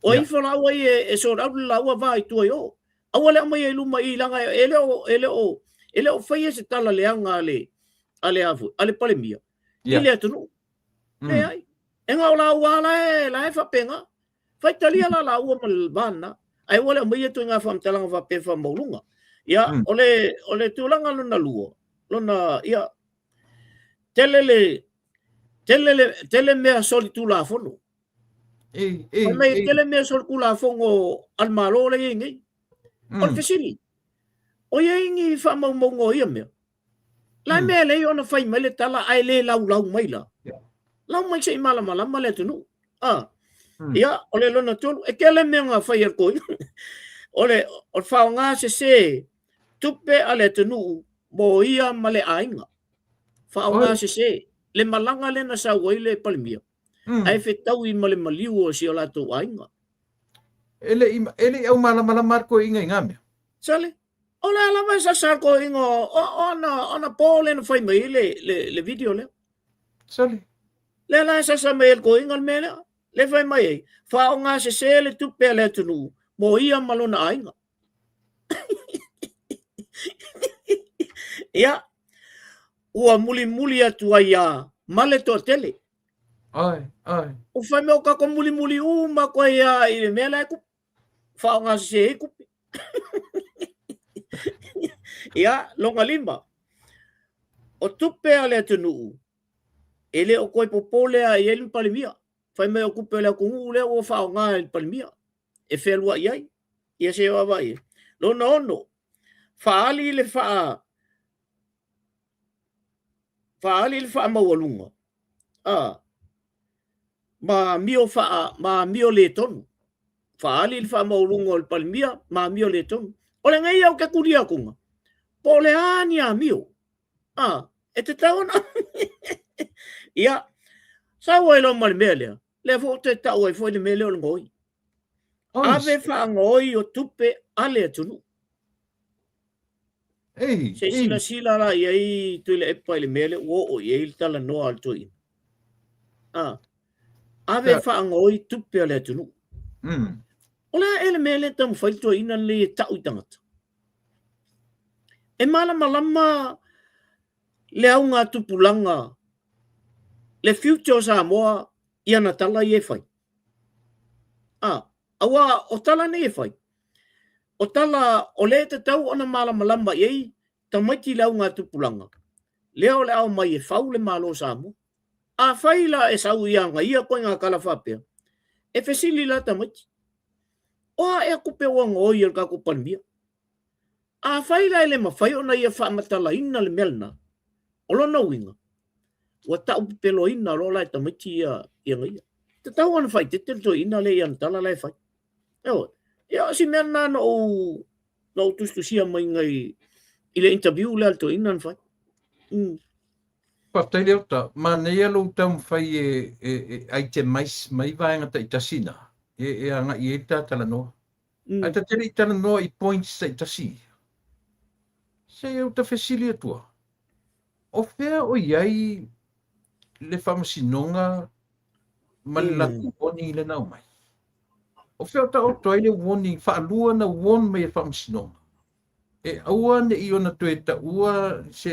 O I wha la ua e so rau la ua va I tua yo. Awa le mai e luma I langa e le o whaia se tala leanga ale afu, ale palmia. I le atunu. E ai. E ngā o la ua la e whapenga. Whaitalia la ua malvana. Ai wale mai e tu ngā whamtalanga whape whamaulunga. Ia, o le tūlanga luna lua. Luna, ia, tele mea soli tu la fono. Mai tele mea soli ku la fongo al malo le ingi. O le fesili. O ye ingi fa mongo ia mea. La mea le ona fai mai le tala ai le lau mai la. Lau mai sei mala le tunu. Ia, o le lona tolu. E kele mea ngā fai ar koi. O le whao ngā se tupe ale tunu mo ia male ainga. Whao ngā se le malanga le na sa waile palmia. Ai fe tau I male maliu o si o la tu ainga. Ele au mala marco inga ngame. Sale. O la lava sa sarko ingo ona pole no fai mai le video le. Sale. Le la sa mai ko inga mele. Le fai mai. Whao ngā se le tupe le tunu mo ia malona ainga. Ia. Ua muli atu ai male to tele. Ai. O fai me o kako muli uma ko ia I le mele ku. Whao ngā se ku. Ia, longa lima. O tupe ale tunu. Ele o koi popole a ele palimia. Fai me o kupe le kungu le o whao ngā ele palimia. E whelua iai. Ia se o vai. Lona ono. Whaali le wha mawalunga. Ma mio le tonu. Whaali le wha mawalunga le palimia. Ma mio le tonu. O le ngai au ke kuria kunga. Po le ani a mio. E te taona. Ia. Sa wai lo mali mele. Le fo te tau ai fo le mele o le ngoi. Ave wha ngoi o tupe ale atunu. Se sila la iai tu le epa le mele o iai tala noa al tui. Ave wha ngoi tupe ale atunu. O le ele mele tamu whaito ina le tau I tangata. E malama le au ngā tupulanga le future sa moa ia na tala I e whai. Awa o tala ne e whai. O tala o le te tau ona malama iei ta maiti le au ngā tupulanga. Leo le au mai e whau le malo sa moa. A whaila e sau ianga ia koe ngā kalawhapea. E fesili la ta maiti. Oa e kupe o ngoi el ka kupanmia. A whaila ele mawhai ona ia whaamatala ina le melna. O lona winga. ua ta'u peloina lo lai tamaiti ia ngai te tau ana fai te to ina le ia tala lai fai ia si mea na no tustusia mai ngai ile interview le to ina fai Patai leo ta, mana ia lo tam fai ai te mai vaenga ta itasina. Anga i eta tala noa. Ai ta tere i tala noa i points sa itasi. Se eu ta fesilia tua. O fea o iai le whamasinonga malatu woni le nau mai. O fea ta o toi le woni, whaalua na won mai e whamasinonga. E aua ne i ona toe ta ua se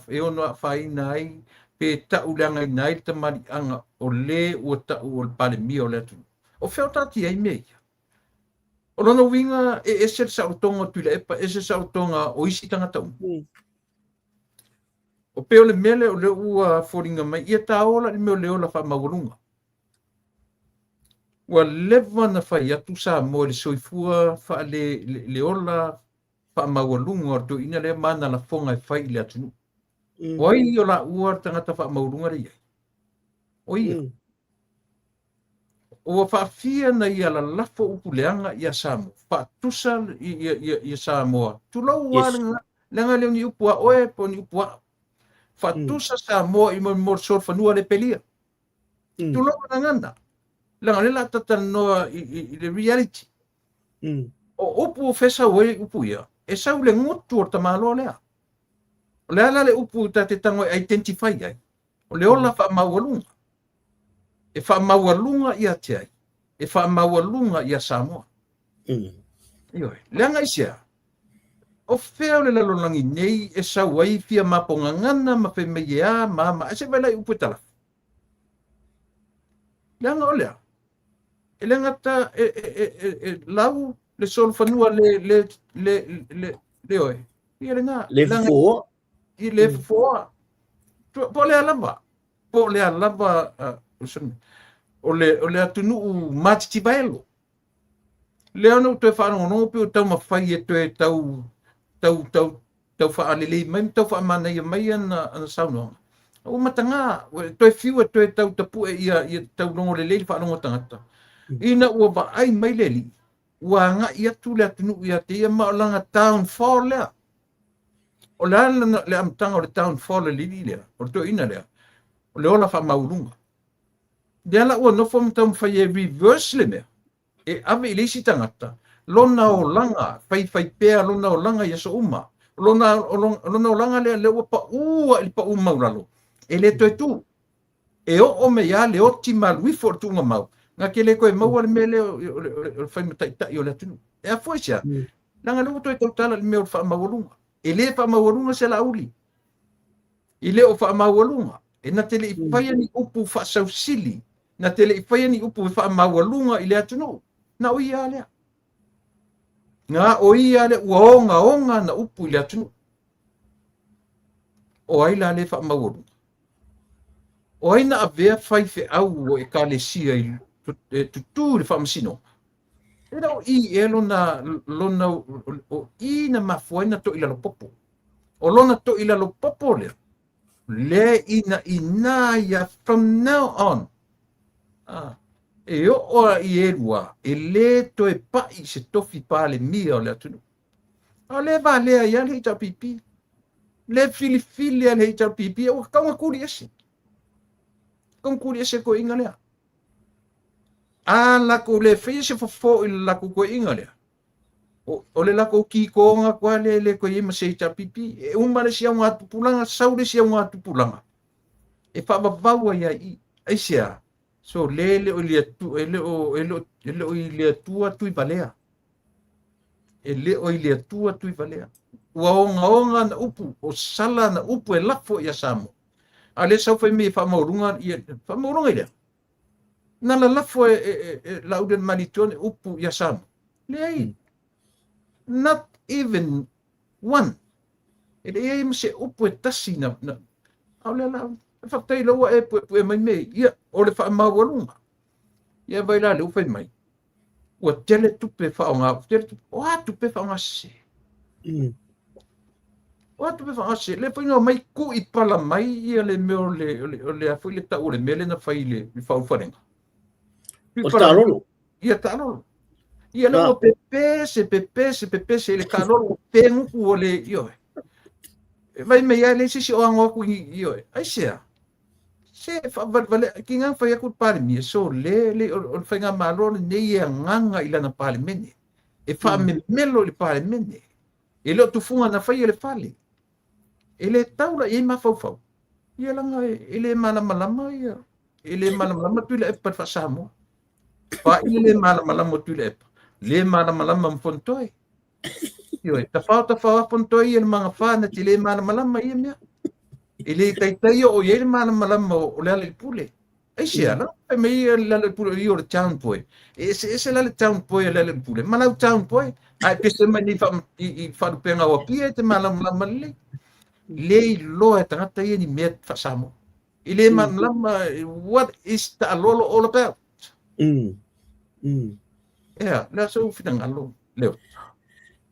e ono a whai nai pe ta uleanga i nai ta mari anga o le ua ta ua le pale mia o le atu. O fea ta ti ai mei. O lona winga e se sa utonga tuile epa e se sa utonga o isi tangata un. O peo le mele o le ua foringa mai ia ta ola le meo le ola wha mawalunga. Ua lewa na whai atu sa mo le soifua wha le ola wha mawalunga o to ina le mana la fonga e whai le atunu. Oi o la ua tangata wha mawalunga rei. Oi. O whaafia na ia la lafo upuleanga ia Samoa. Whaatusa ia Samoa. Tulau wā lenga leo ni upua oe po ni upua. Whaatusa Samoa i mo sor whanua le pelia. Tulau na nganda. Lenga le la tatanoa i le reality. O upu o fesa oe upu ia. E sau le ngutu o tamalo lea. O le ala le upu ta te tango identify ai. O le ola wha mawalunga. E wha mawalunga ia te ai. E wha mawalunga ia Samoa. Ioi, leanga isia. O whea le lalolangi nei e sau ai fia maponga ngana ma whi mei ea mama. E se vai lai upu tala. Leanga o lea. E leanga ta e lau le sol whanua le oe. Ia le ngā. Le fua. I le fua. Po le alava. Po le alava. O le atunu matiti baelo. Le ano te whanongo pe o tau mawhai e te tau whaalelei mai, tau whaamana ia mai ana saunonga. O matanga, toi whiu e toi tau tapu e ia tau rongo le leili whanongo tangata. Ina ua wa ai mai leli, ua nga ia tu le atunu ia te ia maolanga town fall lea. O le ala le amtanga o le town fall le lili lea, o le to ina lea, o le ola wha maurunga. Dela ua no fom tam fai e reverse le mea. E ave i leisi tangata. Lona o langa, fai pea lona o langa ia so uma. Lona o langa le ua pa ua ili pa uma uralo. E le toi tu. E o me ia le oti malui for tu nga mau. Nga ke le koe mau ale me le fai matai tai o le atunu. E a foi sia. Langa le toi tau tala le mea o wha mawalunga. E le wha mawalunga se la uli. I le o wha mawalunga. E na tele i whaia ni upu wha sausili. Na tele i whaia ni upu wha mawalunga i le atunu. Na o ia lea. Nga o ia le ua onga na upu i le atunu. O ai la le wha mawalunga. O ai na avea whai whe au o e ka le sia i tutu le wha masino. E rau i e lona o i na mafuaina to i lalo popo. O lona to i lalo popo lea. Le ina ia from now on. E o ora i e rua, e le to e pai se tofi pa le mia o le atunu. A le va lea ia le ita pipi. Le fili le ita pipi, o kaunga kuri ese. Kaunga kuri ese ko inga lea. A lako le fei se fofo i lako ko inga lea. O le lako ki konga kwa le ko ima se ita pipi. E umare si au atu pulanga, saure si au atu pulanga. E whababaua ia i, aisia. So lele o lia tu ele o lia tua tui valea. Ele o lia tua tui valea. Ua onga na upu o sala na upu e lafo ia Samoa. Ale sau fai me whamaurunga ia. Na la lafo e lauden manitone upu ia Samoa. Le ai. Not even one. Ele ai mse upu e tasi na au le la. Whaktai laua e pue mai mei. Ia, o le wha mawalunga. Ia vai la le ufai mai. Ua tele tupe whaonga. O a tupe whaonga se. O tu fa ase le fa no mai ku I pala mai ia le me le afu le ta o le mele na fa ile I fa ufarenga. O talolo. Ia talolo. Ia le o pepe se le talolo pengu o le io. Vai me ia le si o ango ku io. Ai sia. Se fa vale kinga fa ia ku pale mi so le o fa nga malo ne ia nganga ila na pale mene. E fa me melo le pale mene. E lo tu funga na fa ia le pale. Ele taula e mafau. Ia langa ele malama ia. Ele malama tu le pa fa samo. Pa ele malama tu le. Le malama mfontoi. Yo, ta fa pontoi ele mga fa na tile malama ia mea. Ele tai o ele malama o le ale pule. Ai sia no? Ai me le ale pule io le town boy. Ese le town boy le ale pule. Malau town boy. Ai pese mani fa penga o pie te malama le. Le lo tangata ia ni me fa samo. Ile malama what is the alolo all about? Yeah, la so fitang alo leo.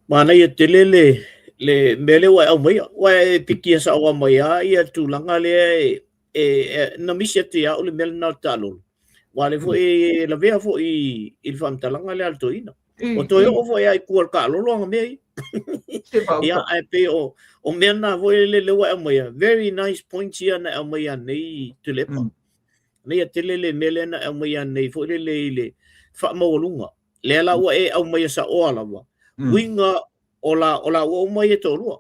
Mana ia telele le mele wa au mai wa pikia sa wa mai ia tu langa le na misia te au le mele na talo. Wa le fo la vea fo il fam talanga le alto ina. O to yo fo ia ku ka lo lo me. Ia ai pe o mena vo le wa mai. Very nice point here na mai nei tulepa. Nei telele mele na mai nei fo le fa mo lunga. Le la wa au mai sa o ala wa. Winga ola o mai e tolua.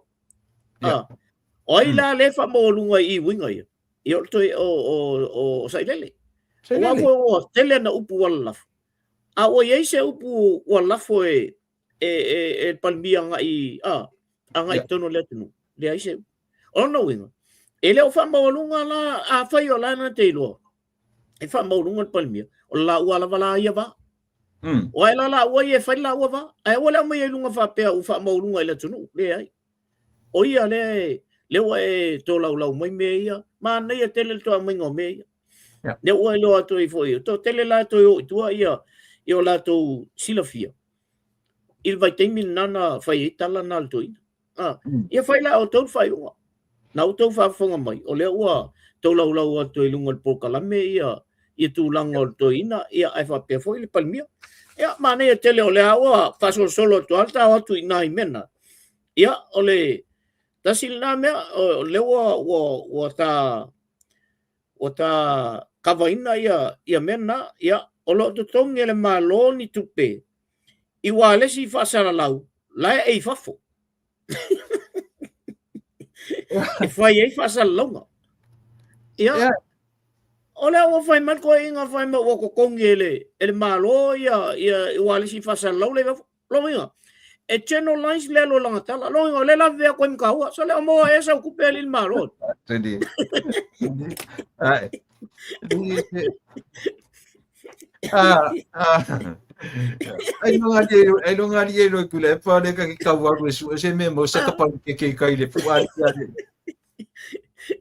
Oi la le fa mo lunga I winga ia. Io to o sai lele. Wa wo tele na upu wala. A o ye se upu wala fo e palmia nga I anga I tono le tunu. Le ai se. O no winga. Ele o fa mo lunga la a fa yo la na te lo. E fa mo lunga palmia. O la wala wala ia va. Wai la wa ye fa la wa va ai wala mai lunga fa pe u fa mo lunga le tunu le ai o ia le wa e to la mai me ia ma nei tele to mai ngo me ia le wa lo to I foi to tele la to tu ia io la to silafia il vai tem nana fa itala na alto ina ia fa la o to fa unga na o to fa fonga mai o le wa to la to lunga po kala me ia I tu lango to ina ia ai fa pe foi le palmia ia mana ia tele o le awa faso solo to alta o tu ina I mena ia ole tasil na me o le o ta kavaina ia mena ia o lo to tonge le malo ni tupe I wale si fa sala lau la e fafo e fai e fa sala longa ia Ola o fai mal ko inga fai ma o ko kongele el malo ia wale si fa sala lau le lo inga e cheno lines le lo langa tala lo inga le la vea ko im kaua so le mo esa ku pe il malo Tedi. Ai no ngari e lo kule pa le ka kaua ko se me mo se ka pa ke kai le fu ai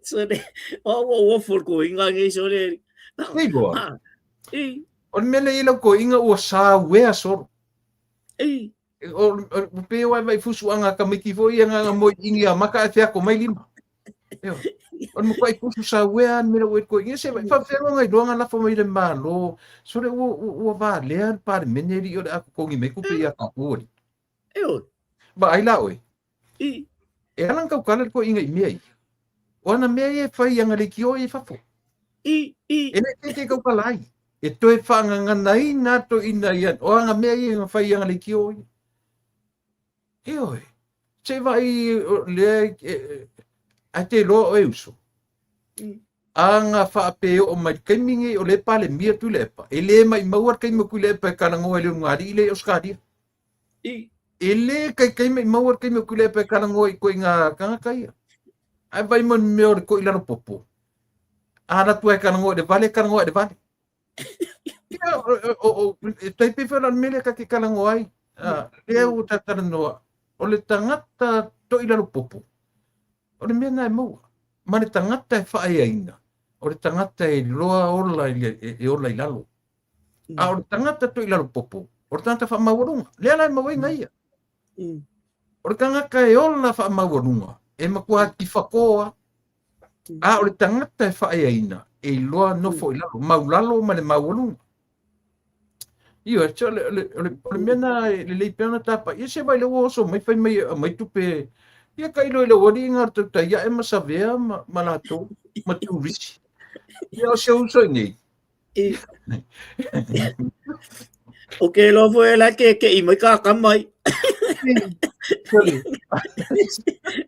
so de o for ko inga ngai so le Ei bo. On mele ilo ko inga o sa wea so. Ei o pe vai fusu anga ka miki foi anga mo inga maka te ko mai lima. Yo. On mo kai fusu sa wea me lo ko inga se vai fa fero ngai donga la fo mai le malo. So le o va le par meneri o ako ko ngi me ku pe ya ka ori. Eu. Ba ai la oi. E alang ka kala ko inga me. Ona me fai anga le kio e fa fo. Ele te ko palai. E toi whanga nai na to ina ian. O anga mea i nga whai anga le ki oi. E oi. Te vai le a te loa o euso. Anga whaapeo o mai kaimingi o le pale mia tu lepa. E le mai mauar kai maku lepa e karangoa le ngari i le oskaria. E le kai mai mauar kai maku lepa e karangoa i koe ngā kangakaia. Ai vai mon meo re ko ilano popo. Ana tu e karangoa de vale. Tai pe fela mele ka ke kalango ai. Leo tatara noa. O le tangata to ilano popo. O le mea nai maua. Ma le tangata e whae aina. O le tangata e loa orla e orla i lalo. A o le tangata to ilano popo. O le tangata wha mawarunga. Lea nai maua inga ia. O le tangata e orla wha mawarunga. e makua ki whakoa. A o le tangata e whaeaina, e loa nofo i lalo, maulalo ma le maulunga. Io, ole mena le leipena tapa, ia se vai le oso, mai fai mai tupe, ia kai lo le ori inga ta ia e masavea ma lato, ma turisi. Ia o se uso nei. Ok, lo foi la que i mai ka kamai.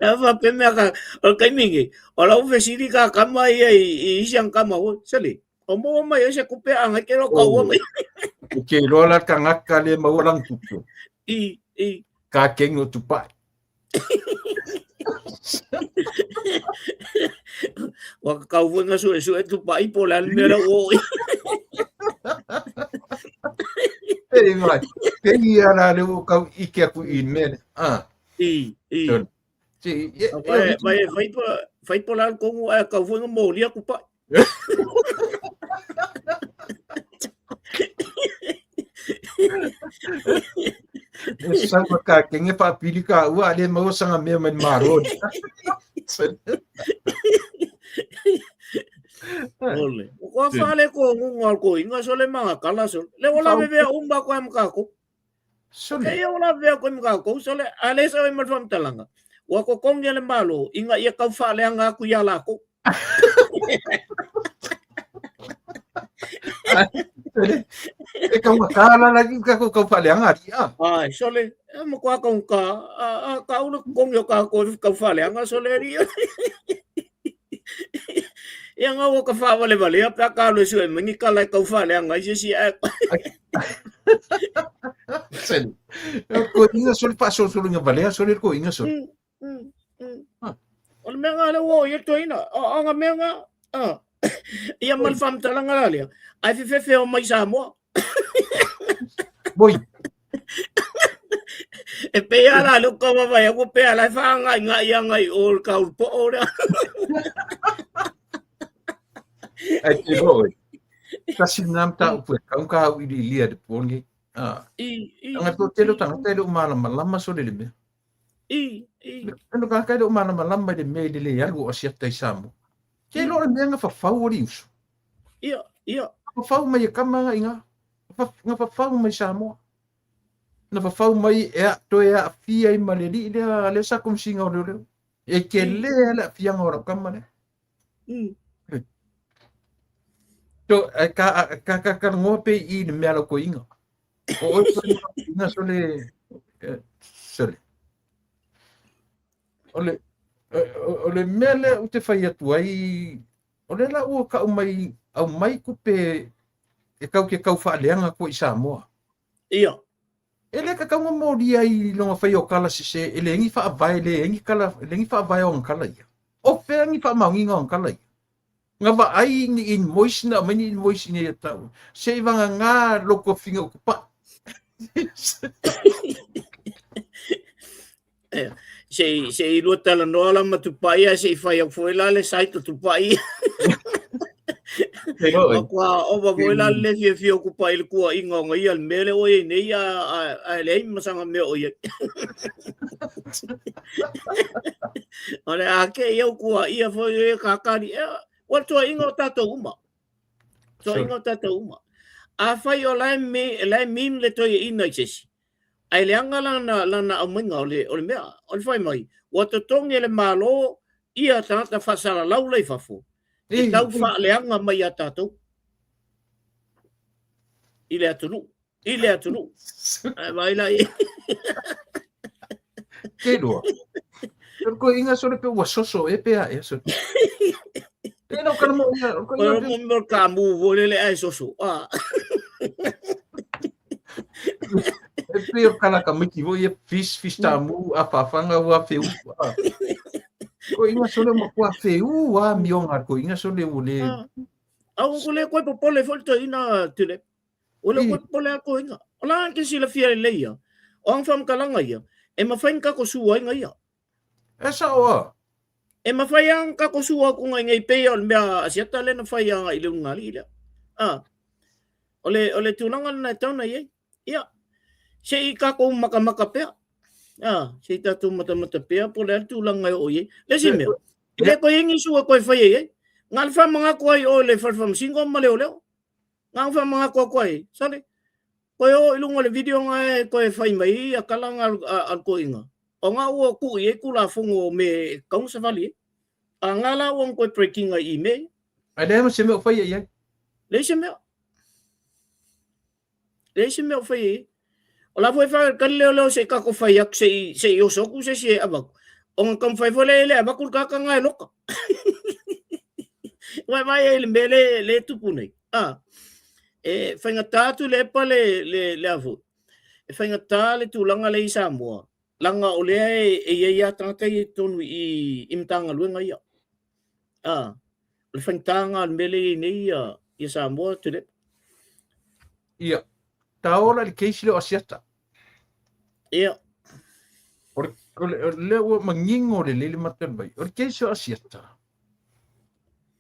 Ava pe me ka o kai mingi. O la uve siri ka kamai i siang kama o sali. O mo mai o se kupe anga ke lo ka o mai. Ok, lo la kangaka le maulang tupu. I Ka kengo tupai. Wa ka u nga su e tupai po la me la o. E mai, ke ia la le o kau ike aku i mene. I Si, fai po la ko ka u nga mo lia kupai. sama ka kenge pa pili ka ua le mau sanga me man maron. Ole. Ko fale ko ngol ko inga so le manga kala so. Le ola bebe umba ko am ka ko. Ke ola bebe ko am ka ko so le ale so me fam talanga. Wa ko kong le malo inga ia ka fale anga ku ya la ko. E ka makala lagi ka ko fale anga dia. Ai so le mo ko ka ulo kong yo ka fale anga so le ria. Yang awak ka fa vale apa ka lo su mengi kala ka fa le anga si Sen. Ko inga sol pa sol nga vale sol ko inga sol. Ol menga le wo ye to ina anga menga ia mal fam talanga le ai fe o mai sa mo Boy. E pe ala lo ko va ya ko pe ala fa nga ia nga ol ka ul po ora Ai te hoi. Kasi nam ta upu ka u di lia de pongi. Anga to telo malama so le me. Ano ka kai do malama de me de le yalu o sia tai samu. Ke lo le nga fa fauri usu. Ia. Fa fau mai kama nga inga. Nga fa fau mai samu. Na fa fau mai e to e a fia i maleri le sa kum singa o le. E ke le la fia ngora kama ne. To ka ngope i ne mea ko inga. O inga sole ole mele o te fai atu ai ole la o ka mai au mai kupe e kau ke kau faaleanga ko i Samoa. Ia. Ele ka kau mo dia i longa fai o kala se ele ngi fa vai le ngi kala le ngi fa vai o kala ia. O fe ngi fa maungi ngong kala ia. Nga ba ai ni invoice na mani invoice ni tau se vanga nga loko finga ko pa se luta la nola matupai se fai foi la le site tupai pero o va foi la le fi ocupa il ku inga ngai al mele o nei a le masanga me o ye ole a ke eu ku ia foi kakari o to inga tato uma a fai o lai min le to ina ches ai le anga lana o minga ole mea ole fai mai o to tonge le malo ia tata fasala lau le fafu e tau fa le anga mai atato ile atunu ai lai ke do ko inga so pe wasoso e pe a eso no kana mo ko mo ka mu vole le ai soso e pe o kana ka miki vo e fish tamu a fafanga wa feu ko inga so le mo kwa feu wa mionga ko inga so le ule au ko le ko popole folto ina tule ole ko popole ko inga ola ke sila fia le ia o ang fam kalanga ia e mafain ka ko suwa inga ia esa o e mafaiang ka ko suwa ko ngai pe on mea asiata le na faiang i le ngali ia ole tunangan na tau na ia se i ka ko maka pe Si tatu mata-mata pia po le tu lang ngayo oye. Le si meo. Yeah. Le ko yengi suwa ko fa ye. Ngal fa mga ko ay o le fa fam singo maleo leo. Ngang fa mga ko ay. Sali. Ko yo ilung le video nga ko fa mai akala al ko inga. O nga wo ku ye ku la fungo me kaung sa vali. Angala wong ko breaking ay ime. Ada mo sime fa ye. Le si meo. Le si meo fa ye. Ola foi fa kalelo se ka ko fayak se yoso ku se abak. Ong kam fai fole le abakul ka nga loka. Mai ele mbele le tupu nei. Fai ngata tu le pa le afu. Fai ngata le tu langa le Samoa. Langa ole e ia tanga i tonu i imtanga luenga ia. Le fai tanga mbele nei ia Samoa tu le. Ia. Taola le keisi le asiata. Ia. Le o mangingo le matambai. O keisi o asiata.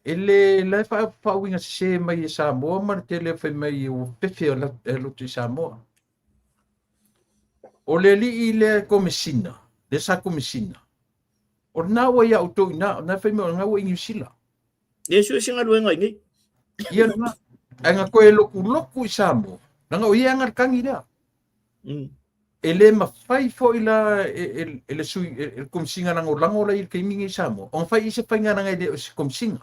Ele lai fa winga se mai Samoa mar tele fa mai o pefe o la lo ti Samoa. O le li ile komisina, le sa komisina. O na wa ya auto na fa mai nga wa Sila. Yesu singa luenga ni. Ia na anga ko e loku I Samoa. Nga o ia ngar kangi da. Ele mafai fo ila ele sui el komsinga nang lango la il kaimingi Samoa. On fai se fai nga nga de komsinga.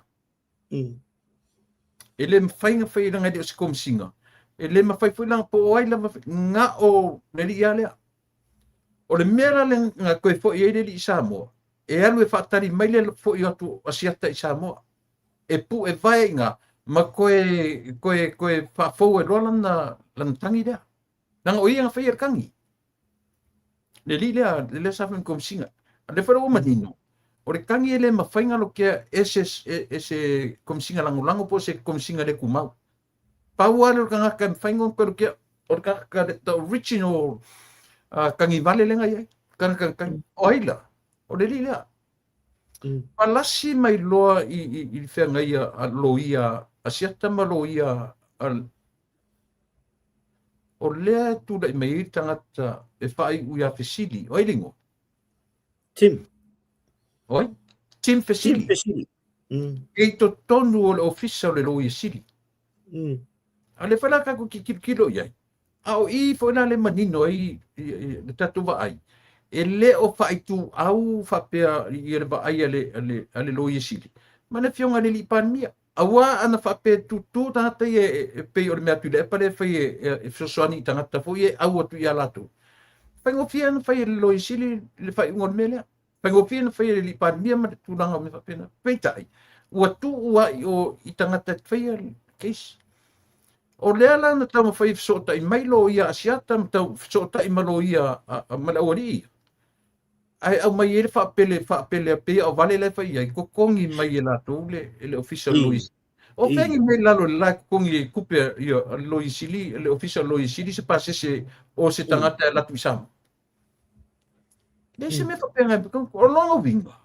Ele mafai nga fai nga de komsinga. Ele mafai fo lang po ai la nga o neli ia le. O le mera le nga koe fo i le Samoa. E alu e whaatari mai le fo I atu asiata I Samoa. E pu e vai nga ma koe whaafou e rola na tangi rea. Nanga o ia nga whai kangi. Le li lea, le safan komsinga. Le whara o manino. O le kangi e le mawhainga lo kia ese komsinga lango po se komsinga le kumau. Pau ale o kangaka mwhainga pero kia o kangaka the original kangi vale lenga iai. Kangi oila. O le li lea. Palasi mai loa I whenga ia a loia asiata ma loia o lea tula I mei tangata e whai uia Fesili. Oi ringo? Tim. Oi? Tim Fesili. Kei to tonu o le ofisa o le loia Sili. A le whanaka ko ki kilo iai. Au I whona le manino I le tatuwa ai. E le o whaitu au whapea I le ai ale loia Sili. Mana whionga le li panmia. Awa ana whapea tutu tangata e pei o le mea tule. E pare whai e whosoani tangata fo I au atu I alatu. Whaingofia na whai le loia Sili le whai ungon melea. Whaingofia na whai le li panmia ma le tūlanga me whapena. Peitai. Ua tu ua I tangata whai case. O lea la na tama whai whsota I mailo ia asiata ma tau whsota I malo ia malawari ia. Ai au mai ele whaapele a pea o vale lai whai ai kokongi mai e lato le official Lois. O whengi mei lalo le lai kokongi e kupe ia Loisili, le official Loisili se pasese o se tangata e latu I Samoa. Le se me whapenga o longa winga.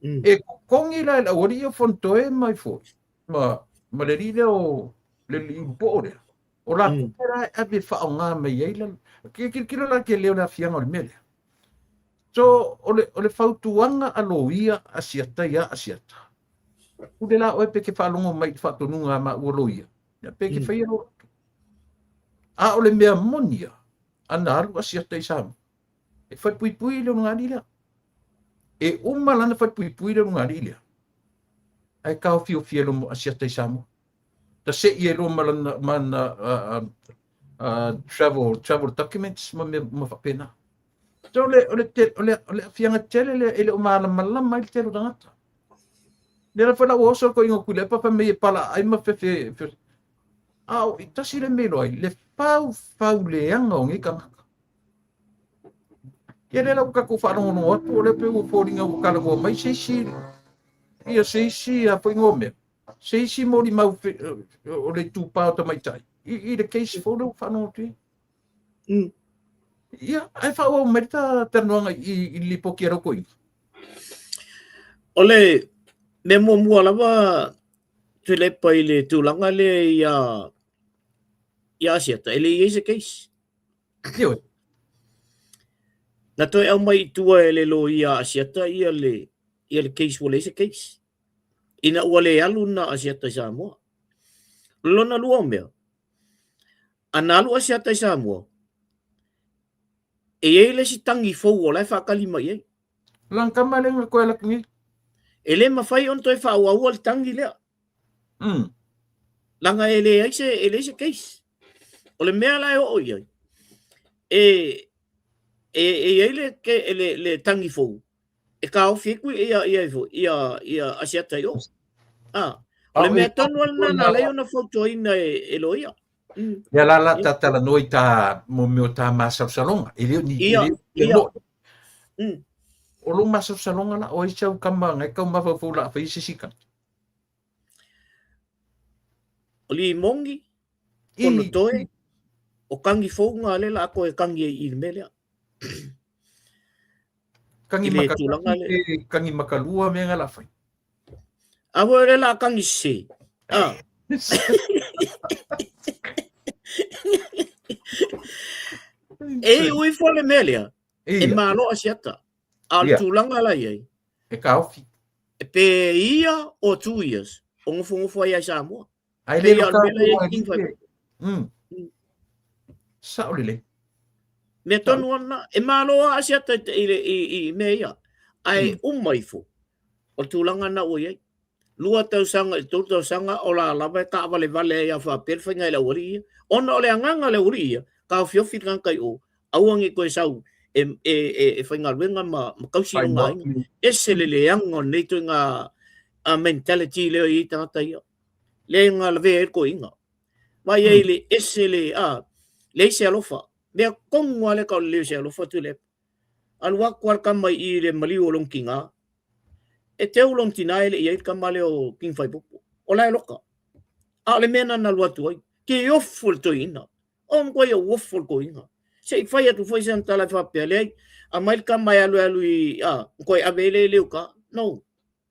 E kokongi lai la ori ia fontoe mai fo. Ma le rile o le limpo ore. O la kupera abe whaonga mai ei la. Kira la ke leo na fianga o le mele. So, ole whautuanga aloia asiata ia asiata. Ude la oe peke whalongo mai whatonunga ma ualoia. Ia peke whairo. A ole mea monia. Ana alu asiata I Samoa. E whai pui leo ngā rilea. E umalana whai pui leo ngā rilea. Ai kao fio lo asiata I Samoa. Ta se I lo mana travel documents ma whapena. So ole fianga tele ele o mala mai tele tangata. Nera fala o so ko ingo kule pa me pala ai ma fe. Au itasi le melo ai le pau le anga ngi kanga. Ele la ka ko fa no no le pe o foringa o kala ko mai sei ia sei a foi ngome. Sei mori mau o le tu pa to mai tai. I the case for no fa no ti. Ia, ai whao merita ternoanga I lipo ki aroko I. Ole, me mua lawa te le pai le tūlanga le ia asiata, ele I se case. Ioi. Na toi au mai tua ele lo ia asiata ia le case wale se case. Ina wale alu na asiata Samoa. Lona lua mea. Ana alu asiata Samoa. E ele si tangi fou o lai whakali mai ei. Lang kamalenga koe la kingi. Ele mawhai on toi whaua le tangi lea. Langa ele se case. O le mea lai o iai. E le tangi fou. E ka o fiku ia asiata yo. O le mea tonu na lei ona foto ina e loia. Ya la tala noi ta mo meo ta masa salonga. Ele ni lo. O lo masa salonga la o isa kama ngai ka ma fa la fa isi sika. O li mongi. Kono toe. O kangi fou nga le la ko e kangi i mele. Kangi makalua me nga la fai. Avo le la kangi se. E ui fole melia. E malo asiata. Al tulanga la iei. E ka ofi. E pe ia o 2 years. O ngofo ia Samoa. Ai le lo ka. Sa o le. Me tonu ana e malo asiata i me ia. Ai umaifu. O tulanga na o iei. Lua tau sanga i tau sanga o la lava ka vale ia fa perfenga la uri. Ona ole anganga le uri. Ka fiofi kai o. Auangi koe sau. E whainga ruenga ma kausi o ngā inga. E se le leanga nei tu ngā mentality leo i tangata ia. Le ngā lawe e ko inga. Mai e le e se le se alofa. Mea kongua le ka le se alofa tu le. Alua kuarka mai i le mali o long kinga. E te ulong tina ele i ka male o king fai popo. O lai loka. A le mena na lua tuai. Ke oful to ina. O mkwa ia oful ko inga. Se fai atu foi santala fa pele a mai ka mai alu i ko abele leu ka no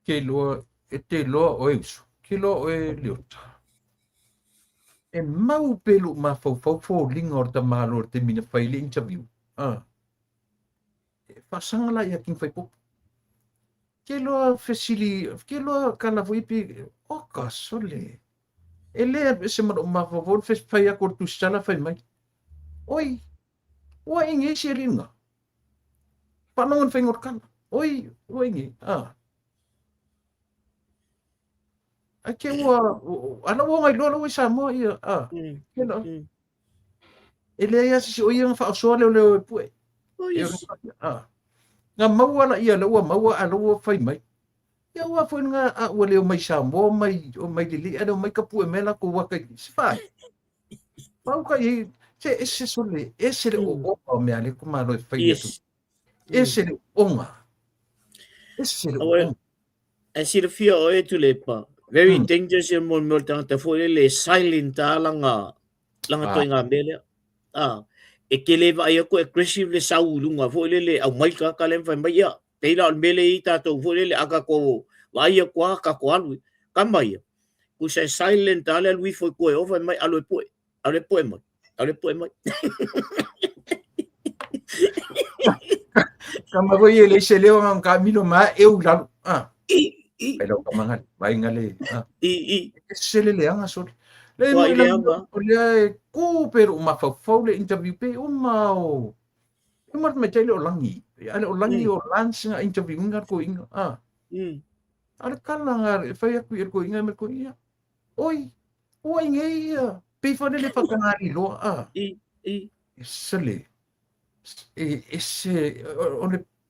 ke lo te lo o isso ke lo e liota e mau pelu ma fo lingor ta malo te mina fai le interview e pasanga ia king fai pop ke lo facili ke lo kala voi pi o ka sole ele se ma fo fes fai a cortu sala fai mai oi wa ingi siringa panongon fengor kan oi wa ingi ake wa ana wa ngai lo sa mo ia kelo ele ia si o ia fa so le pu nga mau ala ia lo mau alo fai mai ia wa foi nga wa le mai sa mo mai o mai li ana mai ka pu mela ko wa kai sfa pau kai ese sole ese o me ale ko malo fai tu ese onga ese onga ese le fia o e tu le pa very dangerous e mo tanga foi le silent langa to nga mele e ke le vai ko aggressive le saulunga foi le au mai ka le fai mai ia te la mele i ta to foi le aka ko vai ko ka ko alu ka mai ku se silent ale lui foi ko o fai mai alo po mai ale po mai kama go ye le seleo ngam kamino ma eu la pero kama ngal vai ngale sele le anga so le le ku pero ma fa le interview pe o mau e mat me tele o langi ale o langi o lance nga interview ngar ko inga ale kala ngar fa ya ku ko inga me ko ia oi ngai pe fa le fa kanari lo sele ese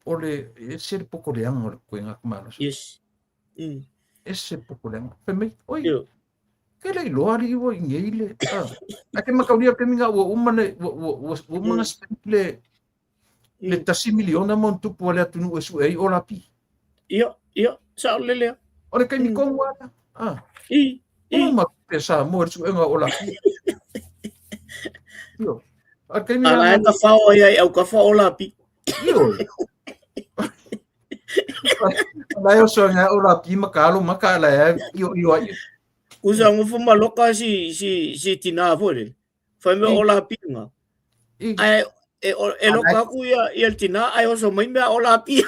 ole ese poco de amo ko inga kumalo yes ese poco de amo pe me oi ke le lo ari wo ngai le ake makaulia ke minga wo umane wo mga le tasi miliona mon tu po le atunu esu ei ola pi ia sa le ore kai mi konwa ma pesa mo su enga ola pi yo ake mi ala ka fa o ia au ka fa ola pi yo Lai o so nga ora pi makalo makala yo usa ngo fuma loka si tina fole fa me ola pi nga ai e loka ku ia tina ai oso mai mea ola pia.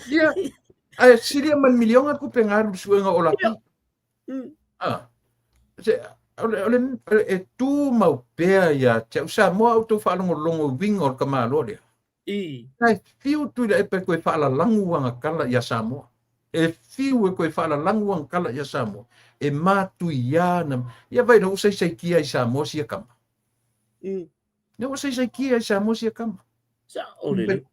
Ia, ai siria man milion aku pengaruh suenga ola pi. Ole e tu mau pea ia te usa mo auto whaalongo longo wingo o kamalo lea. Kai fiu tu e pe koe whaala languanga kala ia Samoa. E fiu e koe whaala languanga kala ia Samoa. E mātu ia na. Ia vai na usai sai kia i Samoa sia kama. Na usai sai kia i Samoa sia kama. Sa ole.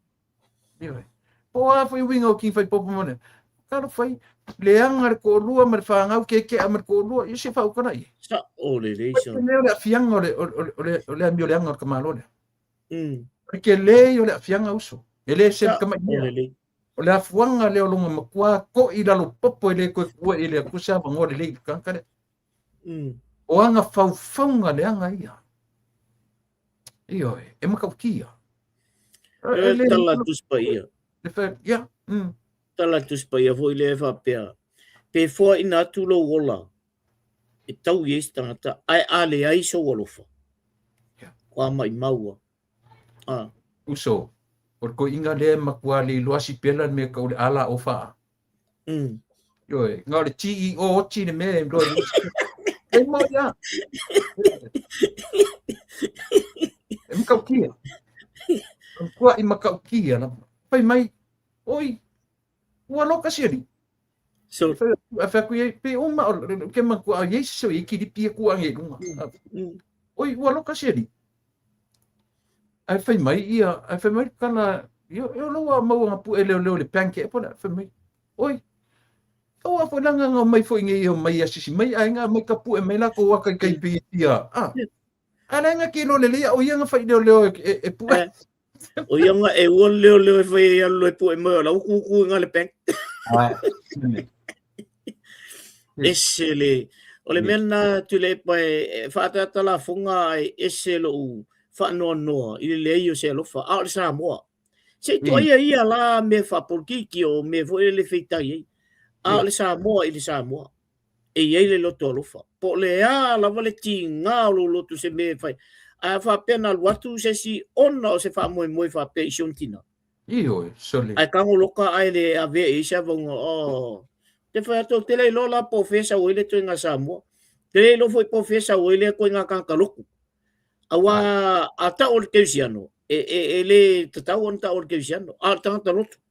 Po a foi wingo ki fai popo mone. Kalo fai leanga ko lua mar whangau ke amar ko lua i se whau kana i. Sa ole le Pai so. leo le afianga ole ambio leanga o kamalo lea. Ke le ole afianga uso. Ele se kama ia. Ole afuanga leo longa makua ko i lalo popo ele koe kua ele akusa ngore le kankare. O anga faufaunga leanga ia. Iyo e makaukia. Tala tuspa ia. Ya. Tala tuspa ia foi le fa pea. Pe fo ina tulo wola. E tau yes tangata ai ale ai so wolofa. Kwa mai maua. Uso. Por ko inga le makua le luasi pela me ka ule ala ofa. Yo e ngau le CEO o chine me ndo. E mo ya. E makaukia. Kwa i makaukia na. Pai mai. Oi. Ua loka siari. So fa ku pe uma ke man ku a yeso i ki di ku ange lunga. Oi ua loka siari. Ai fai mai ia, ai fai mai kana yo loa mau nga pu ele le panke po na fai mai. Oi. O a fo langa nga mai fo nge yo mai asisi mai ai nga mai ka pu e mai la ko wa kai pi ia. Ana nga ki lo le o ia nga fai le e pu. O ia nga e o le fai ia lo pu e mai la ku nga le pen. Esele ole mena tu le pai fa ta la funga ai eselo fa no i le io se lo fa a sa mo se to ia la me fa porki ki o me vo le feita i a le sa mo e ia le lo to lo fa po le a la vole tinga lo tu se me fai a fa pena lo tu se si ona se fa mo fa pe siontina io sole ai ka ngo loka ai le ave e sa vongo te fa to te le lo la profesa o le to nga sa mo te le lo foi profesa o le ko nga ka loku awa ata o keusiano e le tatau on ta o keusiano a tanta lotu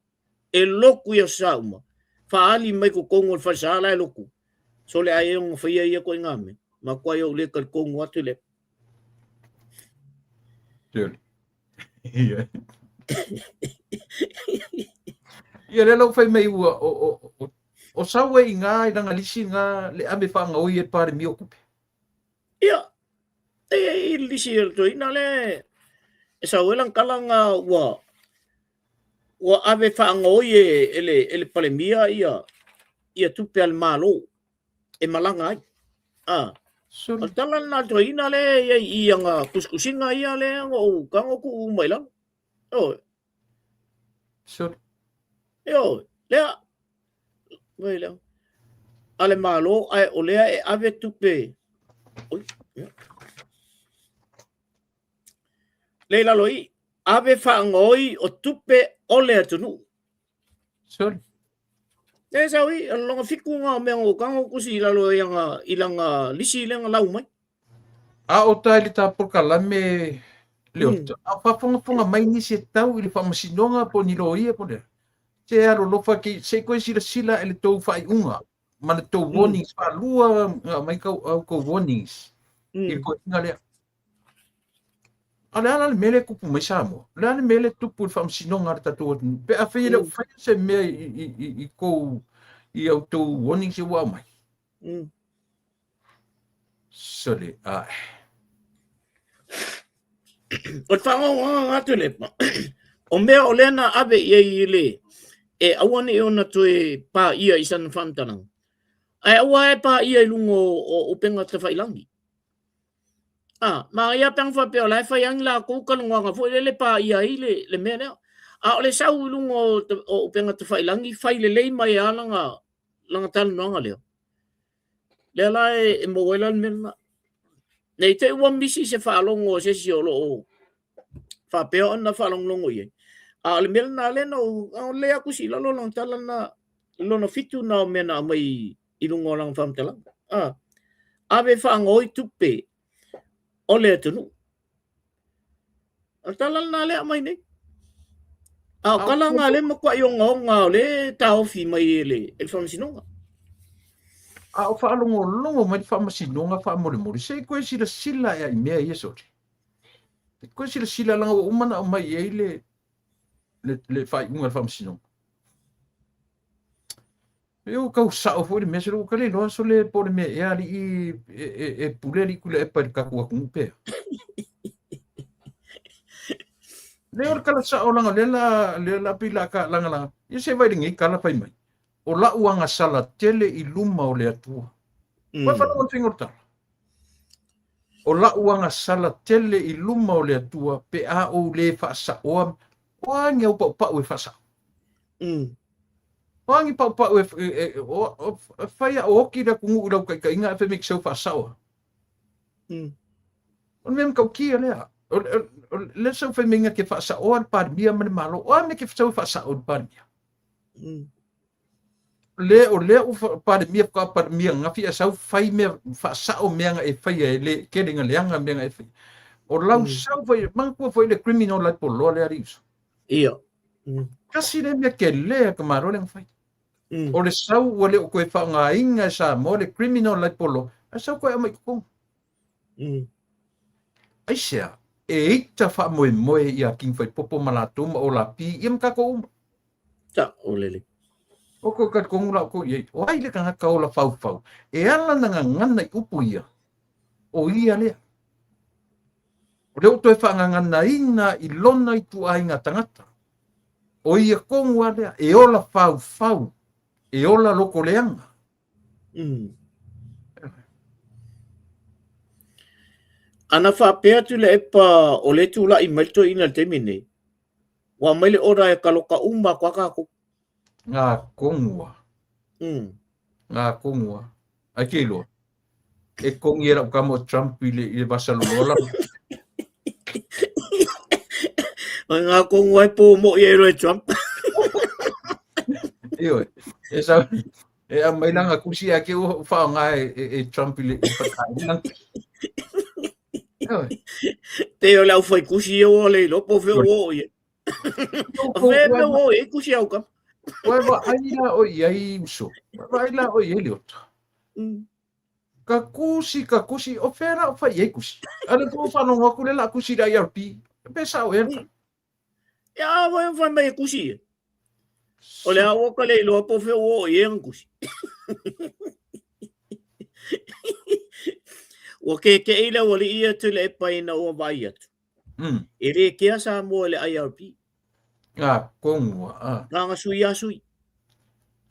e loku ia sauma fa ali mai ko kongo fa sala e loku so le ai on fa ia ko ngame ma ko ia le ka kongo atu le ia le lo fai mai o sawe inga i nga lisi nga le ame fa nga o ie pare mi okupe ia e lisi to ina le esa welang kalanga wa ave fa ngoye ele palemia ia tupe al malo e malanga so talan na to ina le ia nga kuskusinga ia le o kango ku mai lang so yo le mai lang ale malo ai olea e ave tupe leila loi ave whaangoi o tupe ole atunu. Sorry. E sawi, longa fiku nga mea o kango kusi ilalo ilanga lisi ilenga lau mai. A o tai li ta porkala me leo. A whafonga mai ni se tau ili whamasinonga po ni lo ia po le. Se aro lofa ki se koe sila ele tau whai unga. Mana tau warnings pa lua mai kau warnings. Ili koe inga lea. Ala mele kupu mai samo. Ala mele tupu whamsinonga rata tō. Pe a whaile o whaile se mea i kou i au tō warning se wā mai. Sole, O whango ngatu lepa. O mea o lena ave ia i le. E awane e ona toe pā ia i san whantanang. Ai awa e pā ia i lungo o penga te whailangi. Ma ia pang fa pe la fa yang la ko kan nga fo le pa ia ile le mena a le sau lungo o penga te fai langi fai le mai ala nga tan no nga le la e mo wela mena Nei te ua misi se whaalongo se si olo o. Whapea ona whaalongo i. A le mele na le no lea kusi lalo lang tala na lona fitu na o mena mai ilungo lang whamtala. Ave whaangoi tupe o lea tunu. Tala na lea mai nei. Kala nga le makwa yung nga le tao fi mai le el whamsinonga. O whaalongo mai whamasinonga whaamore se koe sila e ai mea ia sori. Koe sila langa o umana o mai ei le whai unga whamasinonga. Eu kau sao foi me sero kale no so le por me e ali e puleri kule e par ka ku ku pe. Le or kala sao langa le la pila ka langa. I se vai ringi kala pai mai. O la uanga sala tele I luma o le atua. Wa fa no tingorta. O la uanga sala tele I luma o le atua pe a o le fa sa o nga pa o fa sa. Wangi pa o faya o ki da kungu lau ka inga fe mix so fa sawa. On mem ka ki ale. Le so fe minga ke fa sa o par bia man malo. O me ke so fa sa o par bia. Le o par bia ka par bia nga fi sa fai me fa sa o me nga e fai le ke dinga le nga me nga e fai. O lau sa foi man ko foi le criminal la por lo le aris. Ia. Kasi le me ke le ka maro le fai. O le sau o le o koe whainga sa mo le criminal lai polo, a sau koe amai kong. Ai sea, e ita wha moe I a king whai popo malatuma o la pi, iam kako uma. Ta, o lele. O koe kat kongu lau koe iei, o ai le ka haka o la whau. E ala nga ngana I upu ia, o ia lea. O leo toi whaangangana ina I lona I tu ainga tangata. O ia kongu alea, e ola whau. E ola loko leanga. Ana whapea tu le epa o le tu la I maito ina te mine. Wa maile ora e kaloka uma kwa kako. Ngā kongua. Ai ke loa. E kongi era o kamo Trump I le Barcelona. Ngā kongua e po mo I ero e Trump. Ioi. E sa e a mai langa kusi a ke o whao ngā e Trump I le pakai. Te o lau whai kusi o le lopo wheo o ia. A whea o e kusi au kam. Wai wa aila o iai uso. Wai aila o iai leota. Ka kusi, o whera o whai iai kusi. Ana tō whanonga kule la kusi da IRP. Pesa o ea. Ia, wai mai kusi. O le awa ka le lopo wheo o ia kusi. O ke ila wali ia tu le pai na o vai atu. E re kia sa mo le IRP. Kongua. Nga sui.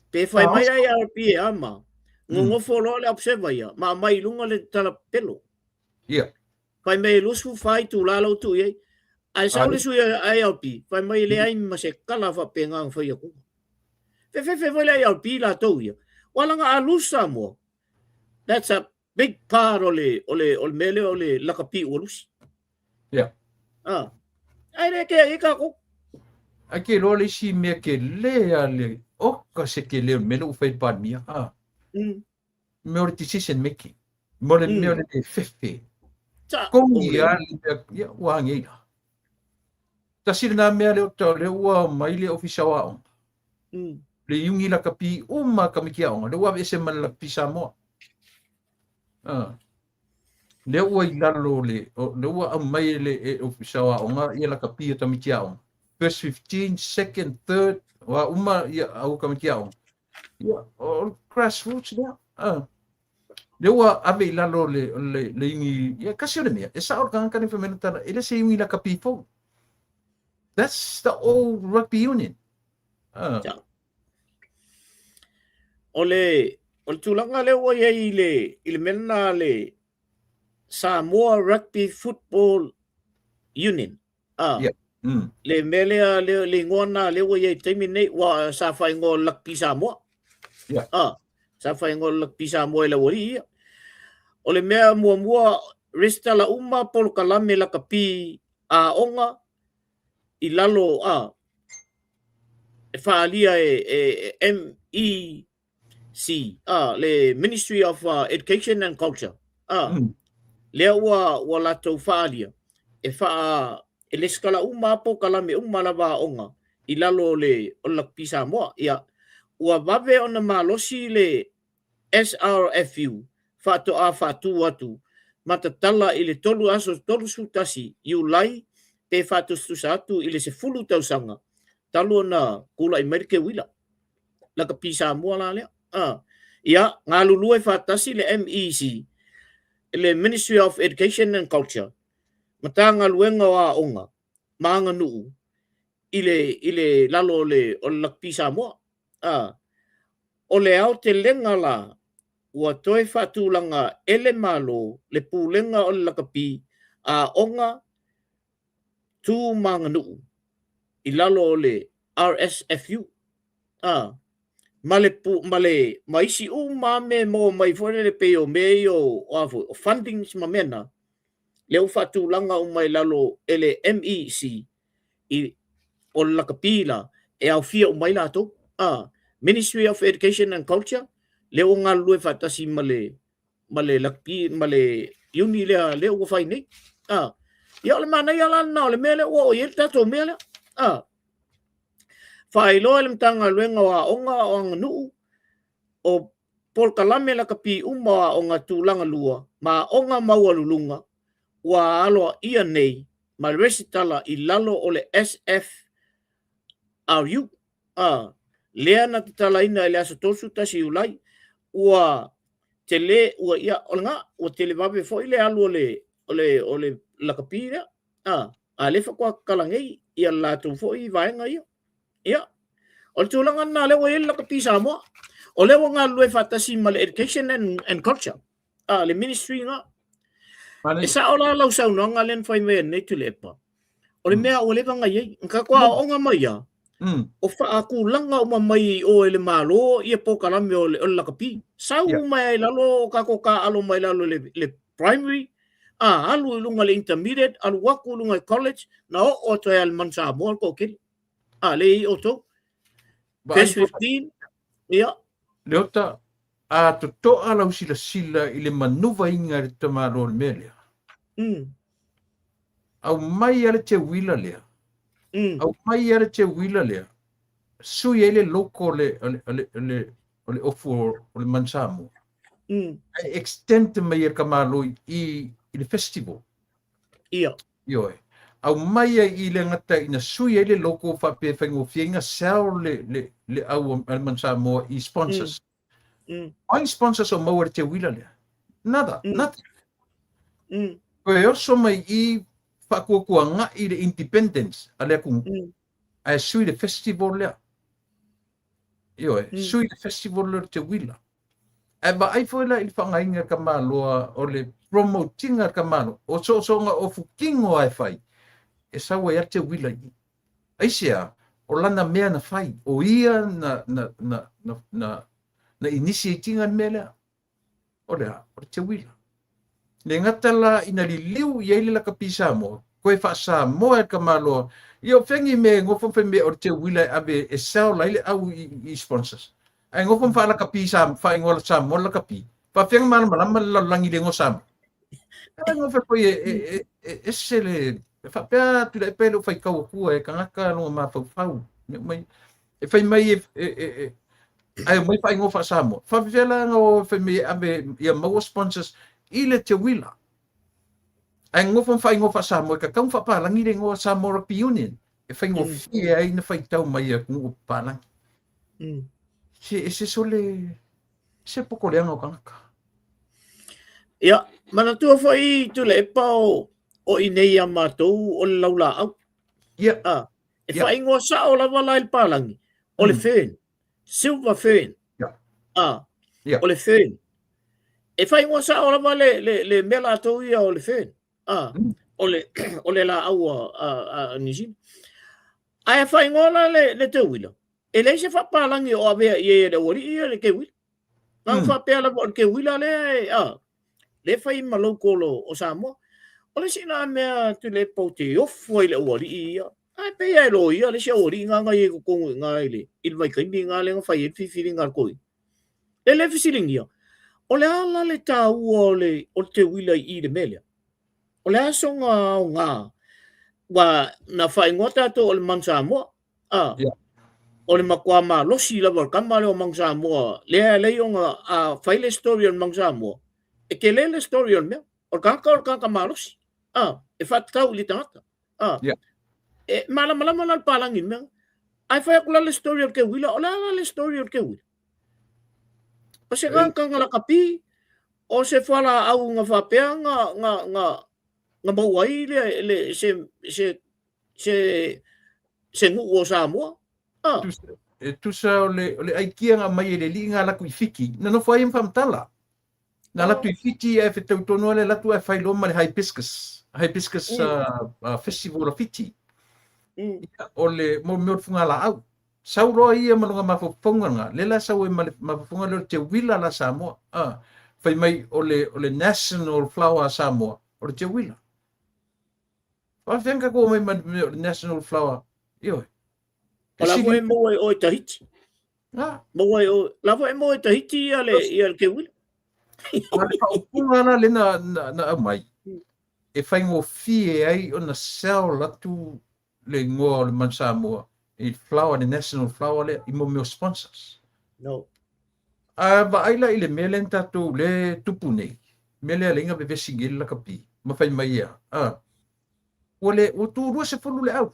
Pe fai mai IRP e ama. Ngongo folo le observa ia. Ma mai lunga le tala pelo. Ia. Fai mai lusu fai tu lalo tu ia. Ai sa le sui IRP. Fai mai le ai ma se kala fa pengang fai aku. Fe vai le IRP la tau ia. Wala nga alusa mo. That's a big part ole mele ole lakapi olusi. Yeah. Ai re ke ka ko. Ai ke lo le si me ke le ale o ka se ke le me lo fai pa mia. Me o decision making. Mo le me o le fefe. Kong ia ya wa ngi. Ta sina me le o to le wa mai le official a. Le yungi lakapi uma kamikia on. Le wa ese mal la pisa mo. Le ua I lalo le ua mai le official a onga ia la kapia tamikia on. First 15, second, third, wa uma ia au kamikia on. Ia all grassroots there. Le ua ave lalo le ingi ia kasi le mea. E sa or kanga ni femenata ele se ingi la kapifo. That's the old rugby union. Ole tulanga le ua ia ile mena le Samoa Rugby Football Union. Le mele le ngona le ua ia taimi nei wa sa fai ngo lakpi Samoa. Sa fai ngo lakpi Samoa le wari ia. Ole mea mua restala uma polo kalame la kapi a onga I lalo e whaalia MEC le Ministry of Education and Culture lea ua latou whaalia e le skala uma po kalame uma lava onga I lalo le o la pisa moa ia ua vave ona malosi le SRFU whatu atu matatala I le tolu aso tolu sutasi iulai pe whatu atu I le se fulu tausanga talo na kula I merike wila laka pisa moa la lea ia ngā lulu e whatasi le MEC le Ministry of Education and Culture mata ngā luenga wa onga maanga nuu ile lalo le o laka pisa moa o le au te lenga la ua toe whatulanga ele malo le pūlenga o le lakapi onga tū maanga nuu I lalo le RSFU male maisi me mo mai fore le peo me o fundings ma mena le u whatulanga mai lalo ele MEC I o le lakapi la e au fia mai lato Ministry of Education and Culture le o ngā lue whatasi male lakpi male uni le o whai nei ia le mana ia la na le mele o ia tato mele whai loa le mtanga luenga wa onga o anga nuu o pol kalame la kapi uma o ngā tūlanga lua ma onga maua lulunga wa aloa ia nei ma resitala I lalo o le SFRU lea na tala ina le aso tosu tasi ulai ua tele ua ia olanga ua tele vape foi le alu ole lakapira a le fa kwa kalangei ia la tu foi vaenga ia o tulanga na le ua lakapi Samoa o le nga lue fatasi mal education and culture le ministry nga esa ola lau sau nga len fai me nei tu lepa o le mea o le vanga ye nka kwa onga mai o whaaku langa o mai o ele malo ia po kalame o lakapi sau mai lalo kako ka alo mai lalo le primary alu lunga le intermediate alu waku lunga college na o to al mansa mo ko kil le o to page 15 ia leota to ala sila I le manuva inga le tamaro le mele au mai ale te wila lea au mai ale te wila lea sui ele loko le ofu o le mansamo extend mai e kamalo I le festival ia ioe au mai I le ngata ina sui ele loko fa pe fengo fienga sao le au al mansamo I sponsors ai sponsors o mau te wila lea nada koe oso mai I whakuakua I le independence ale kung ai sui le festival lea ioe sui le festival le te wila ai ba ai foi la I whangainga ka maloa o le promotinga ka malo o so nga o fukingo ai fai e sawa ia te wila I ai sea o lana mea na fai o ia na initiatinga mele o te wila le ngata la ina li liu ia ili la kapisa mo koe whaasa moa ka maloa Io whengi me ngofo me o te wila abe e sao laile au I sponsors. Ai ngofo whala kapi sam, wha ingola sam, mola kapi. Pa whengi mana malama langi le ngo sam. Ai ngofo koe e sele, wha pia tula e pele o whai kaua kua e kangaka longa ma fau. E whai mai ai mai whai ngofa samo. Wha whiwela ngo whai me abe ia maua sponsors ile te wila. Ai ngofo whai ngofa samo e ka kau whapalangi le ngoa samo Rugby Union. E whai ngofia ai na whai tau mai a kungu palang. Se sole, se poko leanga o kanaka. Ia, mana tua whai tule e pao o inei a mātou o le laula au. Ia. E whai ngoa sa o la wala il palangi. O le fern. Silver fern. Ia. O le fern. E whai ngoa sa o la wala le mela atou ia o le fern. O le la au a nizin. Ai whai ngoa le te wila. E le se whapalangi o avea i e le ori i le ke wila. Nā whapea la o ke wila le le fai malo kolo o Samoa. O le sina mea tu le pau te ofo i le uari ia. Ai pe ai lo ia le sia ori nga ngai ko kongu nga ile. Il vai kaini nga le fai e fifiri nga koi. Le fisiling ia. O le ala le tau o le o te wila i le melia. O le aso nga o nga. Wa na fai ngota to o le man Samoa. Yeah. O le makua ma losi lava kama le o mang Samoa. Le o nga fai le story o mang Samoa. E ke le story o mea. O kaka ma losi. E whatau li tangata. Yeah. E malama la palangin mea. Ai fai akula le story o ke wila. O le story o ke wila. O se kaka la kapi. O se whala au nga whapea nga mauai le se ngu o Samoa. Tusa o le aikia nga mai le li nga laku i fiki. Na no fai mfamtala. Na latu i fiti e whetau tono le latu e whai loma le Hibiscus Festival of Fiti. O le mo funga la au. Sau roa ia malunga mafafunga nga. Lela sau e mafafunga le te wila la Samoa. Whai mai o le National Flower Samoa. O le te wila. Whawhenga ko mai o le National Flower. Ioi. O lavo e moe o Tahiti. Lavo e moe Tahiti ia le ke wila. Wale whaupunga na le na mai. E whaingo fie ai o na sell latu le ngoa le man Samoa. I flower, the national flower le, i mo meo sponsors. No. Ba aila i le mele tatou le tupu nei. Mele a lenga bebe singil la kapi. Ma whai mai ia. O tūrua se fulu le au.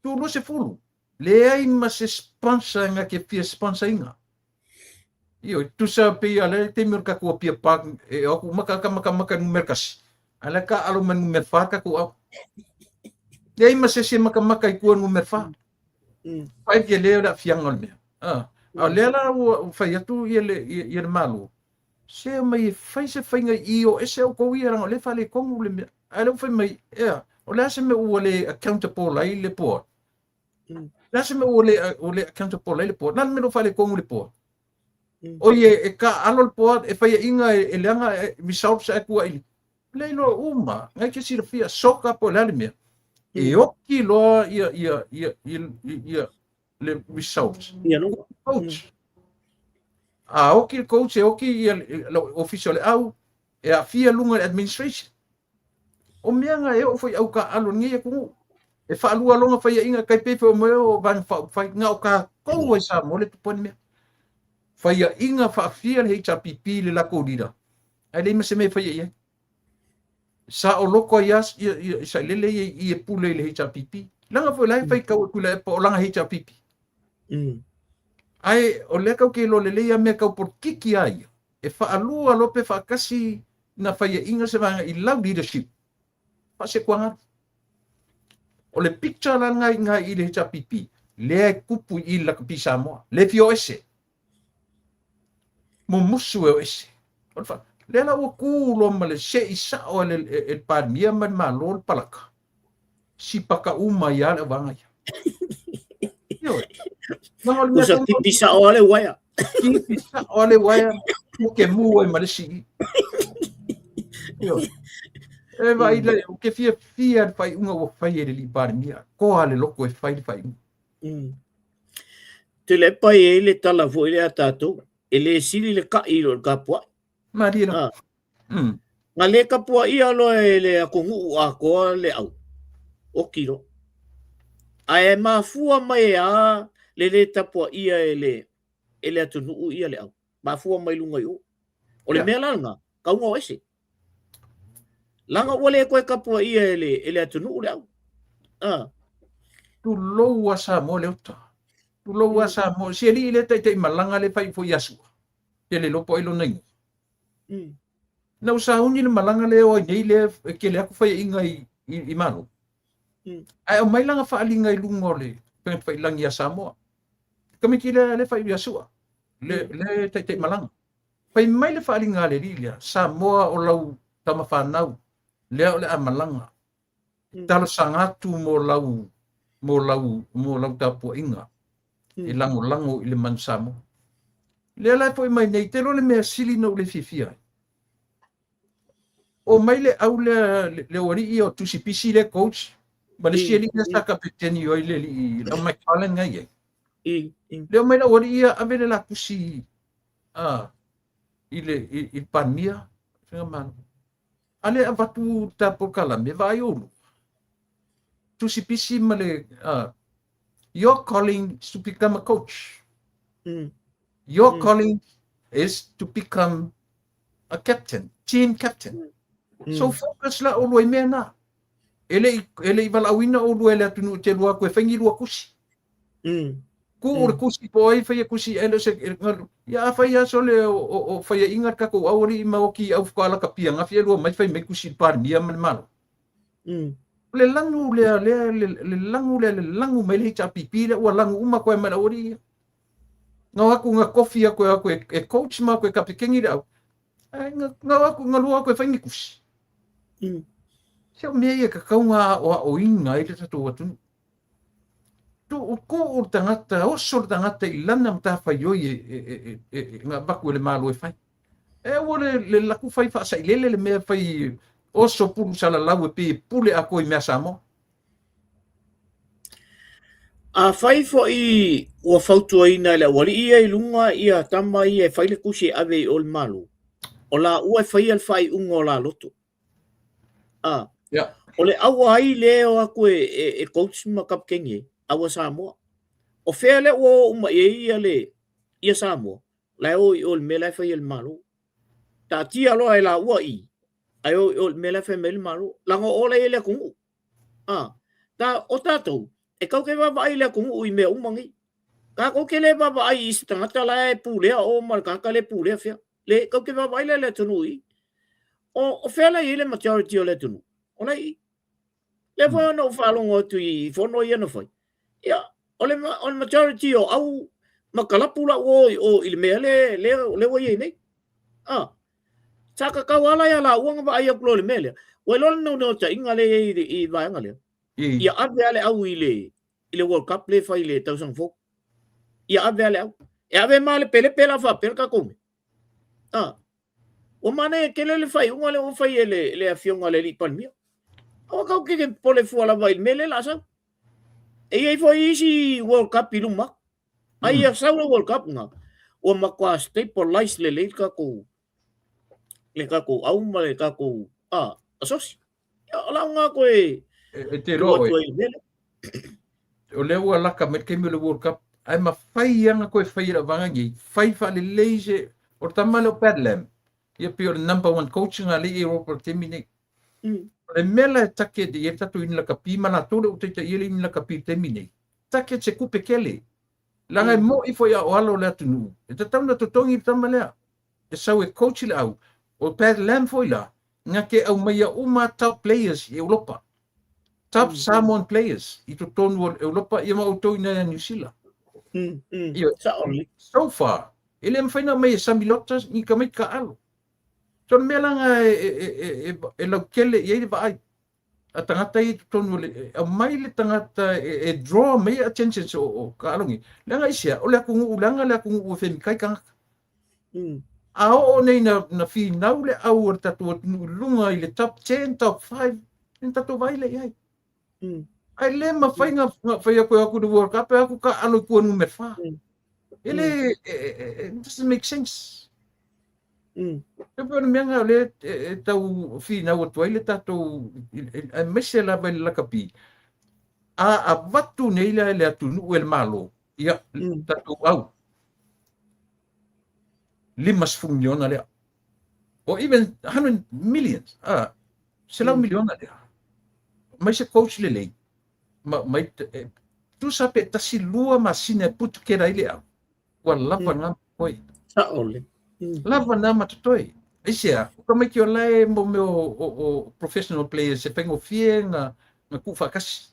Tūrua se fulu. Le ai ma se sponsor nga ke pia sponsor inga. Io, tu sa pe ale te mir ka ko pia pak e aku maka merkas. Ala ka alo man merfa ka ko. Dei ma se maka i ko merfa. Pai ke le da fiangol me. Le la o fai atu ye malu. Se mai fai se fai nga io ese o ko ia le fa le kongu le. Ala fai mai o la se me o le accountable lai le po. La se me o le accountable lai le po. Nan me no fa le kongu le po. Oye, e ka alol po e fai inga e leanga results sa kua ili. Leilo uma, ngai ke sira fia soka po lale mea. E oki loa ia le results. Ia no. Coach. Oki coach e oki ia official au e a fia lunga administration. O mea nga e o fai au ka alo ngia kungu. E fa alua longa fai inga kai pepe o meo van fai nga o ka kou e sa mole tuponi mea. Fai inga whaafia le HRPP le lako lida. Ai le se me fai ia. Sa o loko ias sa lele i e pule le HRPP. Langa foi lai fai kau kula e po langa HRPP. Ai o le kau ke lo lele ia me kau por kiki ai. E whaalua lope whaakasi na fai inga se vanga i lau leadership. Pa se kuanga. O le picture la ngai i le HRPP. Le kupu i la kapi Samoa. Le fio ese. Mo musu e ese. Le la o kulo ma le se isa o le palmia man malol palaka. Si paka uma ia le vanga ia. Yo. Usa tipisa o le waya. Tipisa o le waya. O ke mua i malesi. Yo. E vai le o ke fia fai unga o fai e le palmia. Ko ale loko e fai. Te le pai e le tala vo le atato. Ele sili le ka ilo le kapua. Marina. Nga le kapua ia lo e le akungu a koa le au. O kiro. A e mafua mai a le tapua ia e le atunu ia le au. Mafua mai lunga i o. O le mea langa. Kaunga o ese. Langa o le koe kapua ia e le atunu le au. Tu loua sa mo le uta. Tu loua sa mo. Si eli le tai malanga le fai fo yasu. Ele lopo ilo nei. Na usa uni le malanga le o nei le ke le aku fai inga i mano. Ai o mai langa fa alinga i lungo le pe fai langi ya Samoa. Kami kila le fai yasu. Le tai malanga. Fai mai le fa alinga le lilia Samoa o lau tama fa nau. Le o le malanga. Talo sangatu mo lau tapu inga. I lango i le mansamo. Le ala foi mai nei te lo le mea sili no le fifia. o mai le au le ori I o tusi pisi le coach ma le sia li sa kapiteni o le li o mai kalen ngai le mai le ori ia ave le la kusi il pania senga man ale avatu tapo kala me vai ulu tusi pisi ma le your calling is to become a coach. Your calling is to become a captain, team captain. So focus la ulu me na. Ele iwala awina ulu ele atunu te lua koe whengi lua kusi. Ku ure kusi po ai whaia kusi ele se ia whaia so le o whaia ingat kako awari ima o ki au whakaala ka pia ngawhia lua mai whai me kusi pari mia man malo. Le langu le langu mai le ta pipi le ua langu uma koe mana ori. Ngau aku nga kofi ako e coach ma koe kapikengi le au. Ngau aku nga lua koe whaingi kusi. Seo mea ia ka kaunga o inga i te tatu atunu. Tu ko o tangata, o sol tangata I lana mta whaioi ngā baku le malo e whai. O le laku whai whaasa I lele le mea whai oso pulu sala lau e pe pule a koe mea samo. A whai fo I ua whautua ina le wali ia I lunga ia tama ia e whaile kusi ave I ol malu. O la ua e whai al whai unga o la loto. O le awa ai leo aku e coach ma kapkengi awa Samoa. O whea le ua uma ia le ia Samoa. Lai o I ol me lai whai al malu. Ta tia loa e la ua I. Ai o me la fe mel malu lango ola ele kungu ta o tatou e kau ke va vai le kungu I me umangi ka ko ke le va vai stanga la e pule o mal ka le pule fe le kau ke va vai le tunu I o fe la ile majority o le tunu ona I le fo no falongo tu I fo no ia no foi ya o le majority o au makala pula o ile me le o ye nei Saka kawala ya la uang ba ayak lo le mele. Welon no ta ingale I va ngale. Ya ave ale au ile World Cup le fa ile tau sang fo. Ya ave ale au. Ya ave male pele fa per ka come. O mane ke le fai ungale o fai le afion ale li palmia. O ka ke pole fu ala vai mele la sa. E ai foi isi World Cup I luma. Ai ya sa World Cup nga. O makwa staple lice le ka ko. Le kako au ma le kako asosi ala nga ko e te ro o le ua laka me ke me le World Cup ai ma fai anga ko e fai la vangi fai fa le leise o tamalo padlam ia pio number 1 coaching ali e ro por termine le mela take de ia tatu in la kapi mana tole o te ia in la kapi termine take se kupe kele langa mo I foi o alo le tunu e tatu na totongi tamale e sau e coach le au o Pat Lam foi lá nga ke au mai uma top players I Europa top Samoan players I to tonu Europa I ma auto ina New Zealand so far ele me faina mai samilotas ni ka mai ka alo so me langa e lo kele ye vai a tangata I to tonu au mai le tangata e draw mai attention so ka alongi langa isia o le ku ulanga le ku u fe kai ka o nei na fi nau le au o tatu lunga I le top 10, top 5, in tatu vai le ai. Ai le ma whainga whai aku the World Cup, aku ka alo kua numer 5. Ele, it doesn't make sense. E pōna meanga le tau fi nau atu ai le tatu, a mese la vai la kapi. A watu nei le atu nu el malo. Ia, tatu au. 5 miliona lea. Or even 100 millions. Selau miliona lea. Mai se coach le lei. Mai tu sape tasi lua masine putu kera lea. Wa lava ngam koi. Saole. Lava na matutoi. Isia, ka mai ki o lai mo me o professional players se pengo fie nga kufa kasi.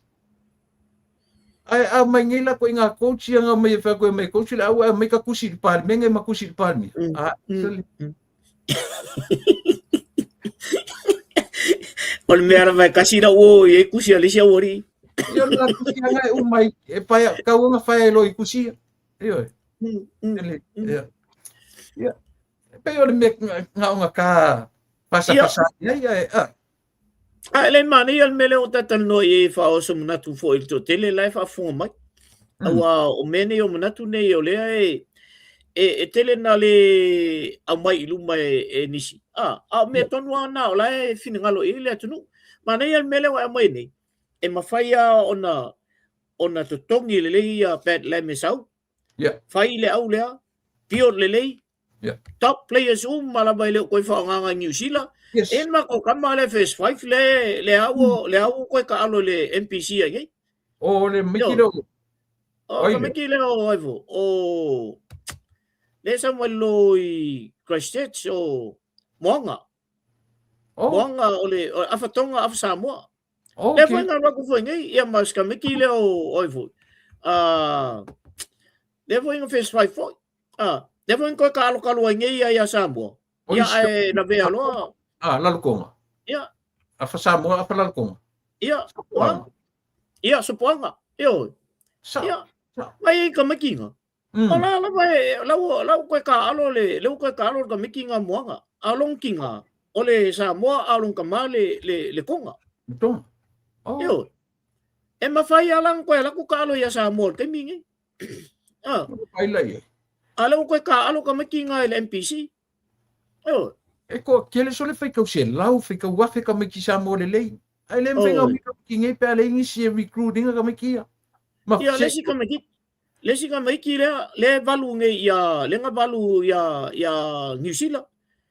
Ai mai ngila ko inga coach nga mai fa ko mai coach la au mai ka kusi par menga ma kusi par mi ol mera vai kasi na o e kusi ali sia ori yo la kusi nga o mai e pa ka o nga fa lo I kusi yo ya pe yo me nga ka Pasa ia Ele mani al mele o tatan no e fa o so manatu fo il to tele lai fa fo mai. Awa o mene o manatu nei o lea e tele na le a mai ilu mai e nisi. A me tonu ana o lai fini ngalo i le atunu. Mani al mele o a mai nei. E mawhaia ona to tongi le lei a pet le me sau. Whai le au lea. Pio le lei. Top players malaba le koe whaonganga New Zealand. En mako kama le first 5 le au koe ka alo le NPC ai. O le mikilo. Ka mikilo aivo. O le Samuel Loi Christchurch o Moanga. Moanga o le afatonga af Samoa. Le foi nga ko foi ngai ia mas ka mikilo aivo. Le foi nga first 5 foi. Le foi ko ka alo ngai ia Samoa. Ia e na vea loa. Lalukonga. Ia. Afa Samoa afa lalukonga. Ia. Ia Sopoanga. Ia. Ia. Mai ka makinga. Ola la vai la ko ka alo le ko ka alo ka makinga moanga. Along kinga. Ole Samoa along ka male le konga. Betul. Ia. E mafai alang ko la ko ka alo ya Samoa ke mingi. Ai lai. Alo ko ka alo ka makinga le NPC. Ia. E ko kele sole fai kau se lau fai kau wafe ka miki Samoa le lei. Ai le mwenga wika ki ngai pe ale ingi si recruiting ka miki ia. Ia lesi ka miki. Lesi ka miki le valu ngai ia le nga valu ia New Zealand.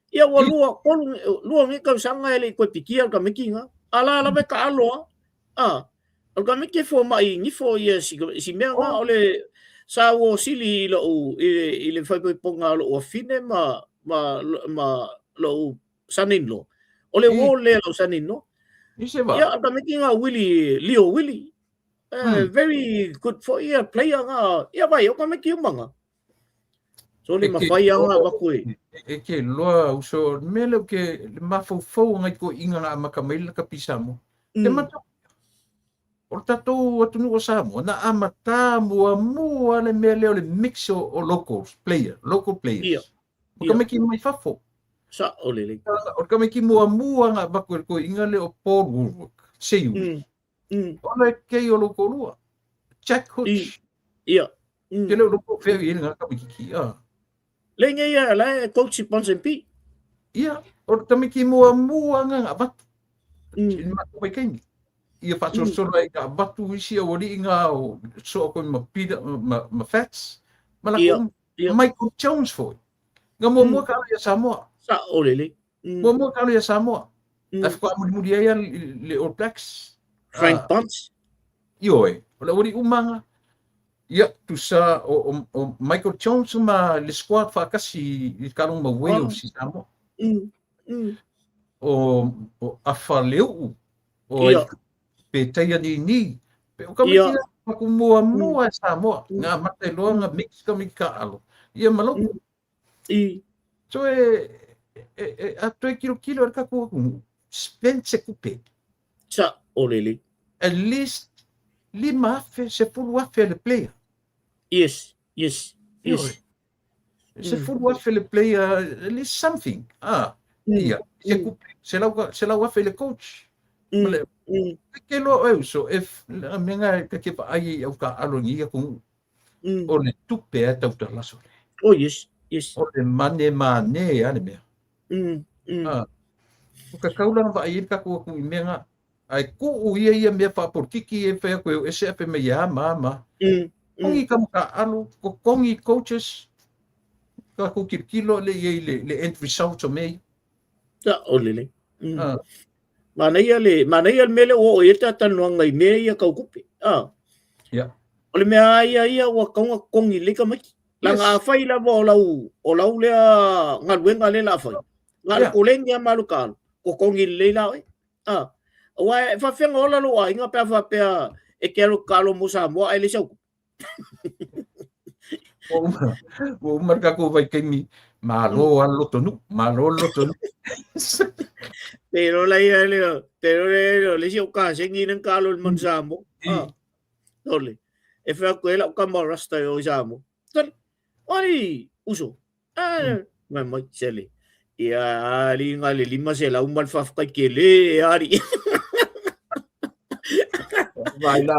Ia wa lua ngai ka sanga ele ko pikia ka miki nga. Ala be ka alo. Ka miki fo mai ni fo ia si mea nga ole sa wo sili lo ile fai ponga lo fine ma lo sanin lo. Ole wo le lo sanin no. Ia ka miki nga Leo Willie. Very good for ia player nga. Ia vai o ka miki manga. So le mafai nga bakui. E ke loa uso mele ke mafofo ngai ko inga nga makamela ka pisamo. Te mata. O tatou atunu o Samoa na amata mua le mele o le mix o local players. O ka miki mai fafo. Sa ole. O ka miki mua nga bakui ko inga le o Paul Woolwork. Sei. Ole kei o loko lua. Jack Hutch. Ia. Ke leo loko wheri nga ka miki ki. Le ngai ia la coach Ponsempi. Ia. O ka miki mua nga batu. Ini matu pai kaini. Ia whasosora i ka batu isi a wari inga o so koe ma fats. Malako Michael Jones foi. Nga mua ka ia Samoa. Sa ole. Mua ka ia Samoa. Afko amuri ia le All Blacks. Frank Bunce. Ioi. Ola wari umanga. Ia, tu sa o Michael Jones ma le squad whakasi i karong ma Wales si Samoa. O Awhaleu. O pe teia ni. Pe o ka miki maku mua Samoa. Ngā mate loa ngā mix ka miki ka alo. Ia maloko. So a toi kilo ka kua Spencer Kupe. Sa olele. At least 5 afe, 10 afe le player. Yes. Se 10 afe le player, at least something. Ia. Se lau afe le coach. Ke lo eu so if menga ke pa ai au ka alo ni ku o le tupe ata uta laso. Oh yes. O le mane ane me. O ka kaula va ai ka ku menga ai ku ia me fa por kiki e fa ko ese ape me ya mama. Kongi kam ka alo ko kongi coaches ka ku kilo le end result o me. Ta olele. Manai al mele o eta tanu ngai me ia kau kupi. Ole me ia wa konga kongi le ka maki. La nga fai la o lau le ngaluenga le la fai. Ngal kulenga malukan ko kongi le la. Wa fa fenga ola lo ai nga pa fa pe e kero kalo musa mo ai le sau. O marka ko vai kemi malo tonu. Pero le si o ka sengi nang kalo man sa mo. Dole. E fa ko ela ka mo rasta yo sa mo. Ai uso. Mai sele. Ia ali ngale lima se lau mal fafkai kele ari. Vai lá,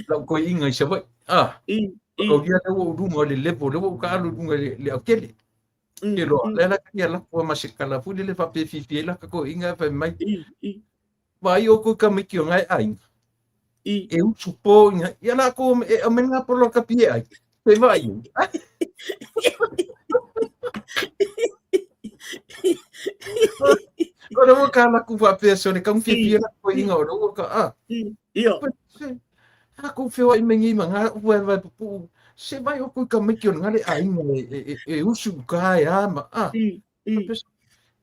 lau ko inga i savai. Ko dia te o runga le lepo, le o ka alu runga le akele. Ke lo, le la kia la ko masikala fu le fa pe fifi la ko inga fa mai. Vai o ko ka miki o ngai ai. E u supo inga, ia la ko e amenga polo ka pie ai. Pe vai. Ora o ka la ku fa pe so le ka fifi la ko inga o ka Ia. Ako feo ai mengi manga vai pu se vai o ku ka miki o ngale ai e usu ka ya ma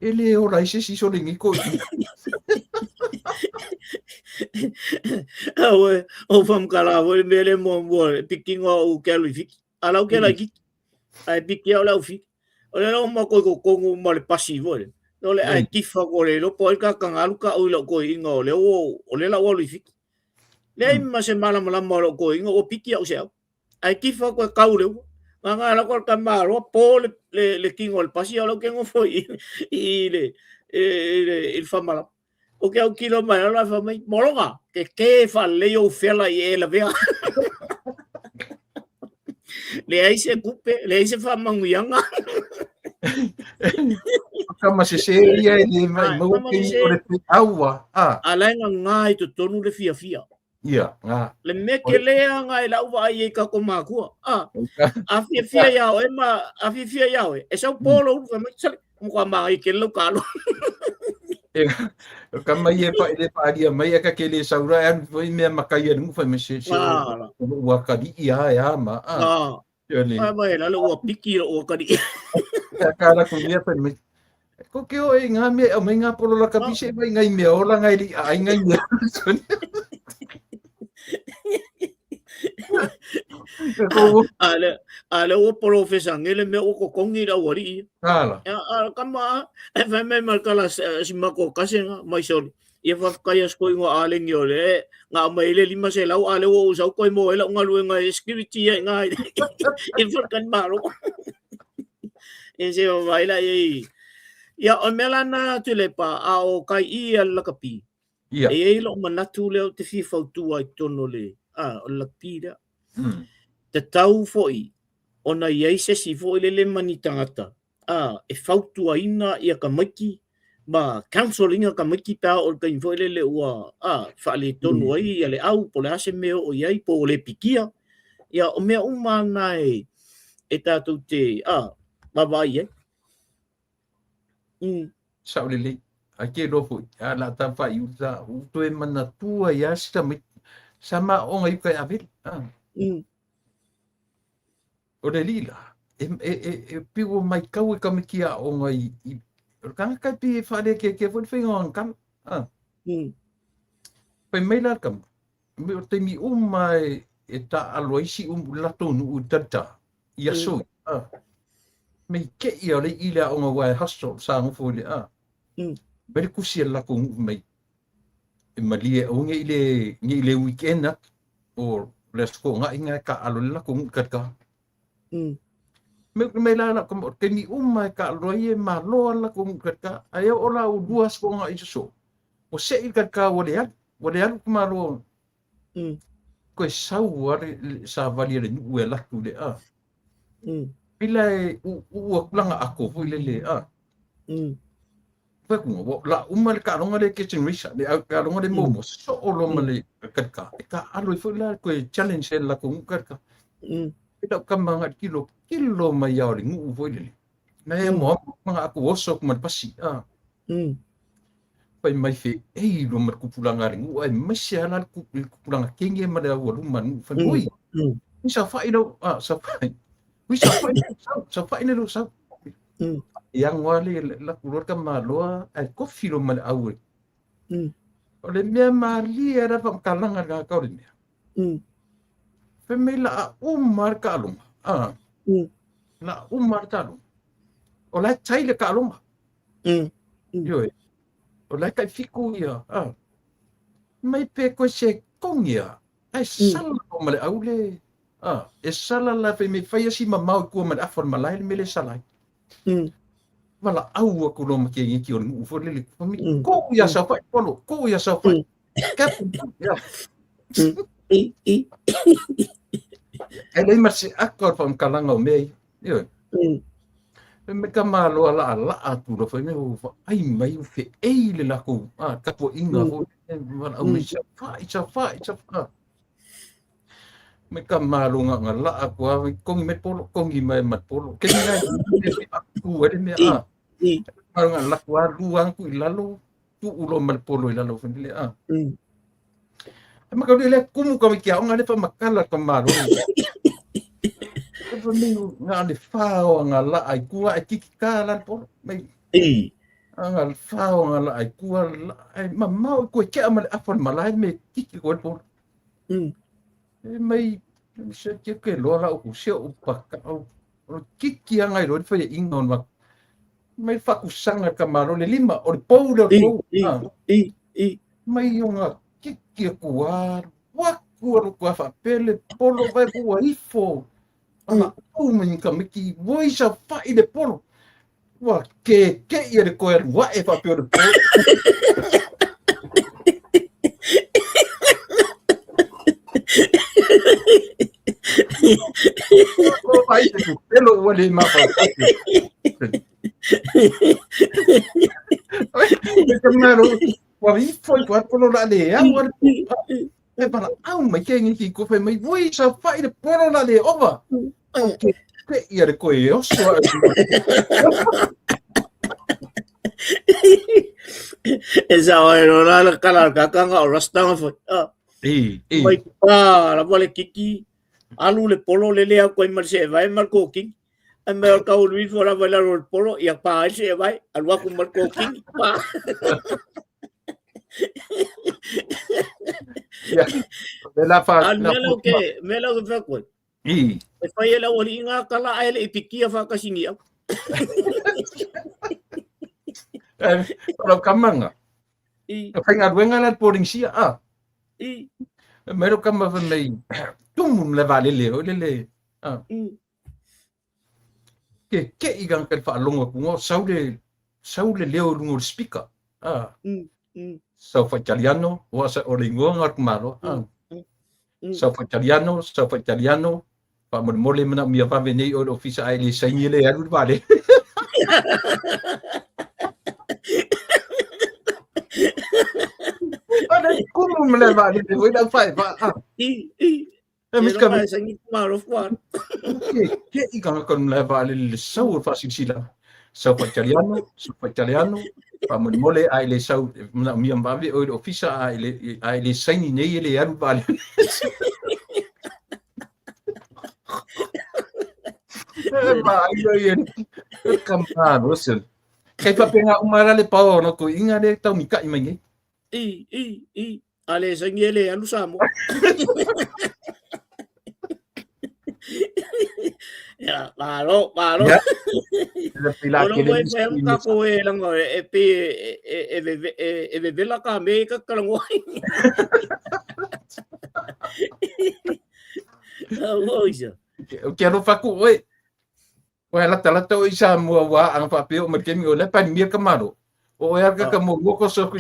ele o raise si so lingi ko Awe o fam kala wo mele mo picking o kelu fik ala o kela ki ai piki o la fik o le mo ko mo le pasivo no le ai kifa ko le lo po ka kangalu ka o lo ko ingo le o le la o lu fik le ma se mala mala mo lo ko ingo o piki o se ai kifa ko ka u le nga la ko ka malo po le kingo el pasio lo que ngo foi le il fa mala o que o kilo mai la fa mai moronga que fa le o fela e la vea le ai se kupe le ai se fa manguianga kama se ia le mai mo ke o le aua ala ngai to tonu le fia ia le me ke le ngai la wa ai ka ko ma ku a fia ya o ma a fia ya o e sa polo fa mai sa mo ma ai ke lo kalo kama ia pa ile pa dia mai ka ke le saura an foi me makai nu fa me se wa ka di ia ma mai la lo piki o ka di cara ko ia pa me ko ke o nga me o nga polo la ka pise mai ngai me o la ngai di ai ngai me ale o profesa ngele me o ko kongi ra wari ala kama fa me markala simako kasenga mai soli ia fa kaya sko ngo ale ngiole nga mai le lima se lau ale o usau ko mo ela nga luenga security nga inforkan maro ese o baila ia o melana tulepa a o kai ia la kapi e lo manatu le te fi fautu ai tono le o la pira te tau foi ona ia se si foi le mani tangata e fautu aina ia ka maki ba counseling ka maki pa o ka info le ua fa le tonu ai ia le au po le ase me o ia po le pikia ia o me uma nai e tatu te ba vai sa le ake lo foi ala ta fa yusa u to e manatua ia sama o ngai ka abil o le lila e piwo mai kau e kamikia o ngai kanga kai pi fa le ke fo fingo an kam pe mai la kam me o te mi mai e ta aloisi lato nu tata ia so me ke ia le ila o ngai hustle sa ngo fo le bere kusia la ko mai e malie o ngai le weekend o le sko ngai ka alo la ko ka me la ko ke ni mai ka roie ma lo la ko ka ai o la o duas ko ngai so o se i ka o le ko ma lo ko sau sa valia le u la tu le pila u planga ako foi le pa ko la le ka longa le kitchen risa le ka longa le momo so o lo male ka alo foi la ko challenge la ko ka ita kamanga kilo mai au ngu foi le na e mo mga ako oso ko man pasi pai mai fe lo mar kupulanga ngu ai masya la kupulanga kenge ma da wo man fa boy ni sa fa ino sa fa wi sa fa ino sa yang wale la kulor ka malo ai ko filo mal au ole me mali era pa kalanga ka ka ole Femela umar kalung. Na umar kalung. Ola chai le kalung. Yo. Ola kai fiku ya. Mai pe ko se kongia. Ai sala ko male aule. E sala la fe me fai si mamau ko man afon malai me le salai. wala au ko no ke ngi ki on fo le ko ya sa fa polo ko ya sa fa ka ya ele mas akor fam kalanga me yo me kamalo ala atu lo fa me ai mai fe ele la ko ka po inga ho wala au sa fa me kamalo nga la ako kong me polo kong i mai mat polo ke ngai aku ade me nga la kwa luang ku ilalo tu ulo mal polo ilalo fendile ma ka dile kumu ka kia nga le fa makala kamalo ko me nga le fao nga la ai ku ai kikala polo mai nga fao nga la ai ku ai mamma ko ke amal afon malai me kiki ko polo mai se ke lo la ku se o pa o kiki nga ro fa ingon ma mai fakusanga kamaro le lima o poulo mai nga kiki kuar waku ko fa pele polo vai ku ifo ana o men kamiki voisa fa ide polo wa ke ia ko er wa e fa pelo polo ko vai de pelo wale ma fa kamaro wa ifo ko polo la de wa e para au mai ke ngi ko fe mai voisa fa ide polo la de ova ke ia ko e oso esa ora la kala kakanga rasta fo mai la vale kiki alu le polo le ko mai se vai mal ko king a me ka u lui fora vai la polo ia pa se vai alwa ku mal ko king pa la fa me lo que fa ko e fa ia la wali nga kala ai le pikia fa ka singi Kalau kamanga. Fa nga wenga la poding sia Mero kama fa mai. Tum le vale le. Ke igang kan fa longa ku ngo saude leo lungo speaker. Sau fa italiano wa sa oringo ngat malo. Sau fa italiano pa mole mena mia fa veni o office ai le segnile ya du vale. Como me levar ali depois da fai mas kami sangi maro fwa ke ikan kon levar ali sau fácil sila sau italiano pa mole ai le sau na mi ambavi o office ai le saini nei le aru vale Vai kamano sel kai pa penga umara le pao no ko inga le tau mika imangi ale sangele anu samo ya paro ya pila ke le ka ko e lang e pe e la ka me ka lang wai o quero facu oi la o isa mo wa ang papel o merkemi o le pa ni ka maro o er ka mo ko so ku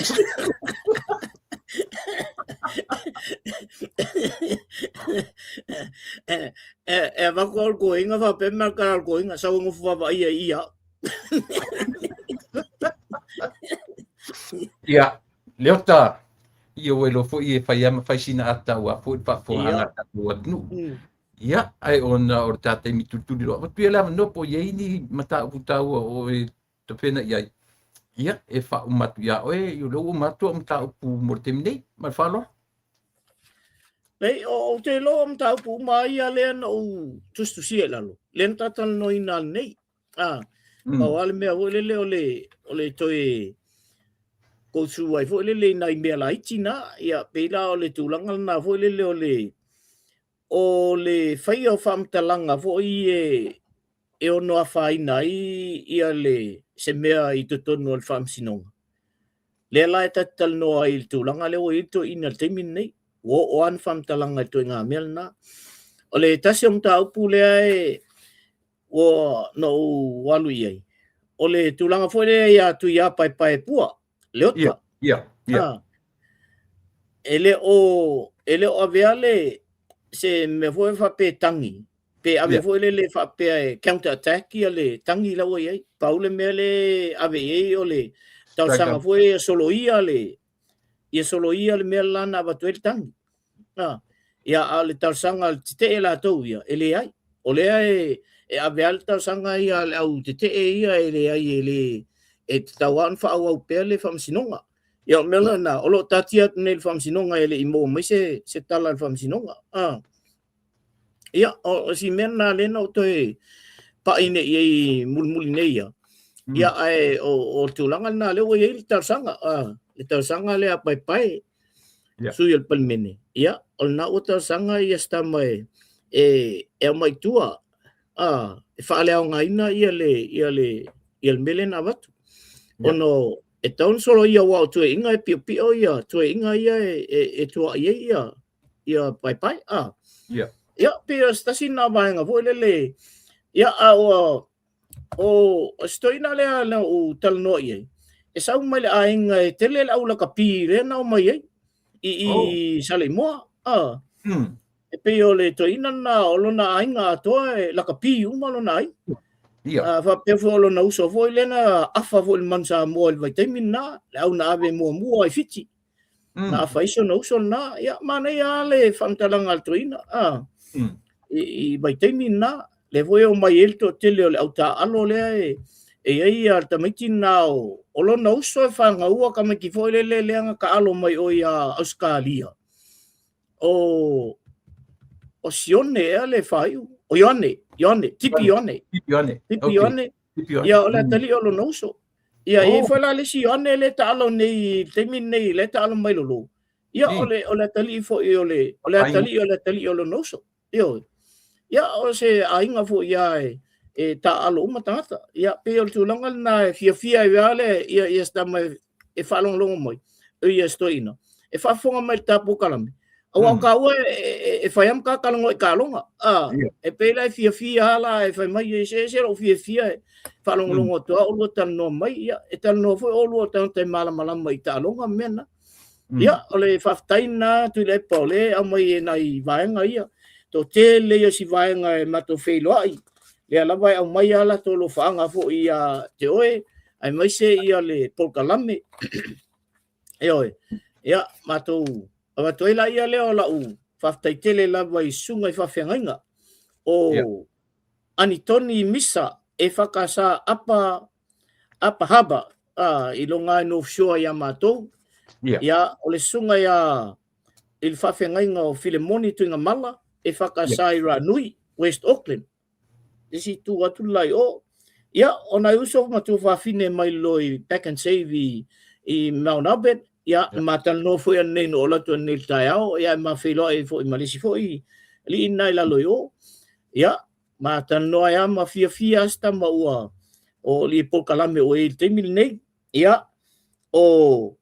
va ko inga va pe marcar ko inga sa ngo fa va ia ya leota io lo fo e fai sina ata wa fo pa fo ana wa nu ya ai ona o tate mi tutu lo pa pela no po ye ni mata puta o te pena ya e fa umatu ya o io lo umatu mata pu mortemni ma fa lo Nei o te lo mta pu mai ale no tustu si elalo lenta tan no inal nei wale me ole toi ko su wai fo le nai me la itina ya pela ole tulangal na fo le ole fai o fam talanga fo e ono afai nai ia le se mea i to no al fam sinong le la tatal no ai tulanga le o ito inal temin nei o an fam talanga to nga melna ole tasiom ta upule ai o no walu ye ole tulanga foi le ia tu ia pai pua le ota ele o aveale se me foi fa pe tangi pe ave foi le fa pe counter attack ia le tangi la wai paule mele ave e ole tau sanga foi solo ia le me lana ba tuel tangi ia ale tau sanga te la to ia ele ai ole ai ave alta sanga ia au te ia ele ai ele e tawan fa au pele fam sinonga ia melana olo tatia nel fam sinonga ele imo mai se tala fam sinonga ia o si mena le no to pa ine i mulmuli nei ia ai o tulanga na le we il tar sanga le pai sui el palmene ia o na o tar sanga ia sta mai e mai tua e fa le nga ina ia le mele na watu ono e taun solo ia wa tu inga e pio ia tu inga ia e tu ia pai ia pio sta sina vanga vo le ia o stoina le ala o talno ia e sa mai le ainga e tele la ula kapire na mai i sale mo e pio le to ina na olona ainga to la kapi uma lo nai fa pe fo lo na uso foi lena afa vo mansa mo vai termina la una ave mo ai fiti na fa iso no uso na ia mana ia le fantalanga altoina i vai termina le voi o mai elto tele le auta alo le e ia alta miti na o lo na uso fa nga ua ka me ki foi le anga ka alo mai o ia Australia o sione le fai o Ione tipi Ione ia o le tali o lo no uso ia e foi la le Ione le talo nei temin nei le talo mai lo ia o le tali fo o le tali o lo no uso ia o se ainga fo ia e ta alo matata ia pe o tulanga na fia vale ia sta mai e falong longo moi ia stoina e fa fonga mai tapu kalame au ka e faiam ka kalongo ka longa e pe la fia la e fai mai se o fia falong longo to o lo tan no mai ia e tan no fo o lo tan te mala mai ta longa mena ia ole faftaina tu le pole a mai nai vaenga ia to tele ia si vaenga e mato feilo ai le ala vai au mai ala to lo fanga fo ia te oe ai mai se ia le polkalame ia mato ava toila ia leo la u faftai tele la vai sunga i fafengainga o anitoni misa e fakasa apa haba i longa no shore ia mato ia ole sunga ia il fafengainga o Filemoni tuinga mala e fakasa i Ranui West Auckland isi tu atu lai ia ona uso matu fafine mai loi back and save i Mount Albert ia matal no foi nei no la to nei taiao ia ma filo e foi malisi foi li nai la loyo ia matal no ia ma fia sta ma ua o li polkalame o e temil nei ia o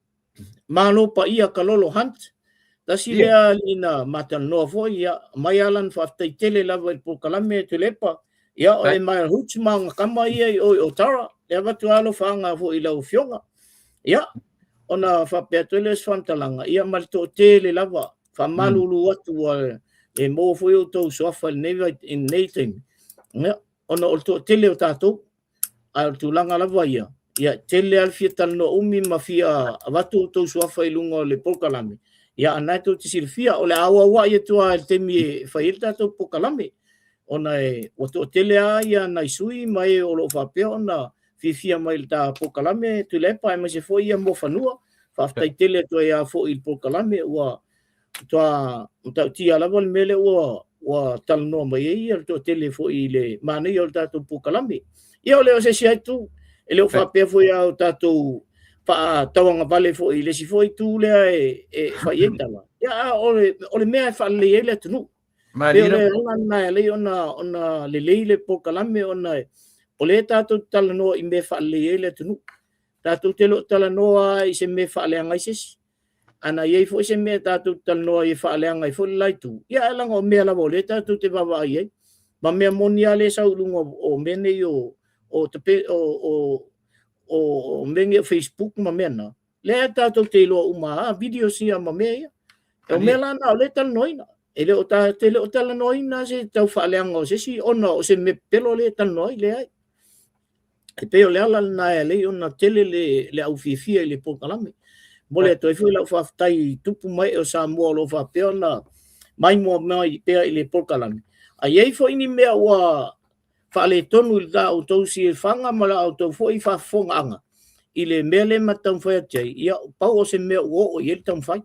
malo pa ia kalolo hunt tasi lea lina matal no foi ia mai alan fa tele la polkalame tulepa ia o e mai hutsma kama ia o tara ia watu alo fanga fo i lau fionga ia ona fa peteles fantalanga ia malto tele lava fa malulu atu e mo foi o to sofa neva in nating ona o to tele o tato al tulanga lava ia tele al fital no umi mafia watu to sofa ilungo le polkalame ia anato tisilfia o le awa ia to al temi fa ilta to polkalame ona e o to tele ia na sui mai o lo fa pe ona fifia mai ta polkalame tu lepa e se foi ia mo fanua faftai tele to ia fo il polkalame wa toa ta tia la vol mele wa tal no mai ia to tele fo ile mane yo ta to polkalame ia le o se sia tu ele o fa pe fo ia ta to fa tawanga vale fo ile si foi tu le e fa yenda ia o le me fa le ele tu Marina ona le ona le polkalame ona o le tatu talanoa i me whaale le tunu. Tatu telo talanoa i se me whaale angai sesi. Ana iei fo se me tatu talanoa i whaale angai fo laitu. Ia langa o mea lawa le tatu te wawa ai ei. Ma mea moni ale sa ulunga o mene i o o te o menge Facebook ma mena le tatou te lo uma video sia ma mea e mela na le tal noina ele o ta tele o tal noina se tau faleanga se si ona o se me pelo le tal noi le ai e pe o le ala na le ona tele le au fifia le pokalame mole to fu la fa tai tupu mai o sa mo lo fa pe ona mai mo mai pe le pokalame ai ai fo ini mea wa fa le tonu da o to si fanga mala o to fo I fa fonga ile mele matam fa tai ia pa o se me o ye tam fa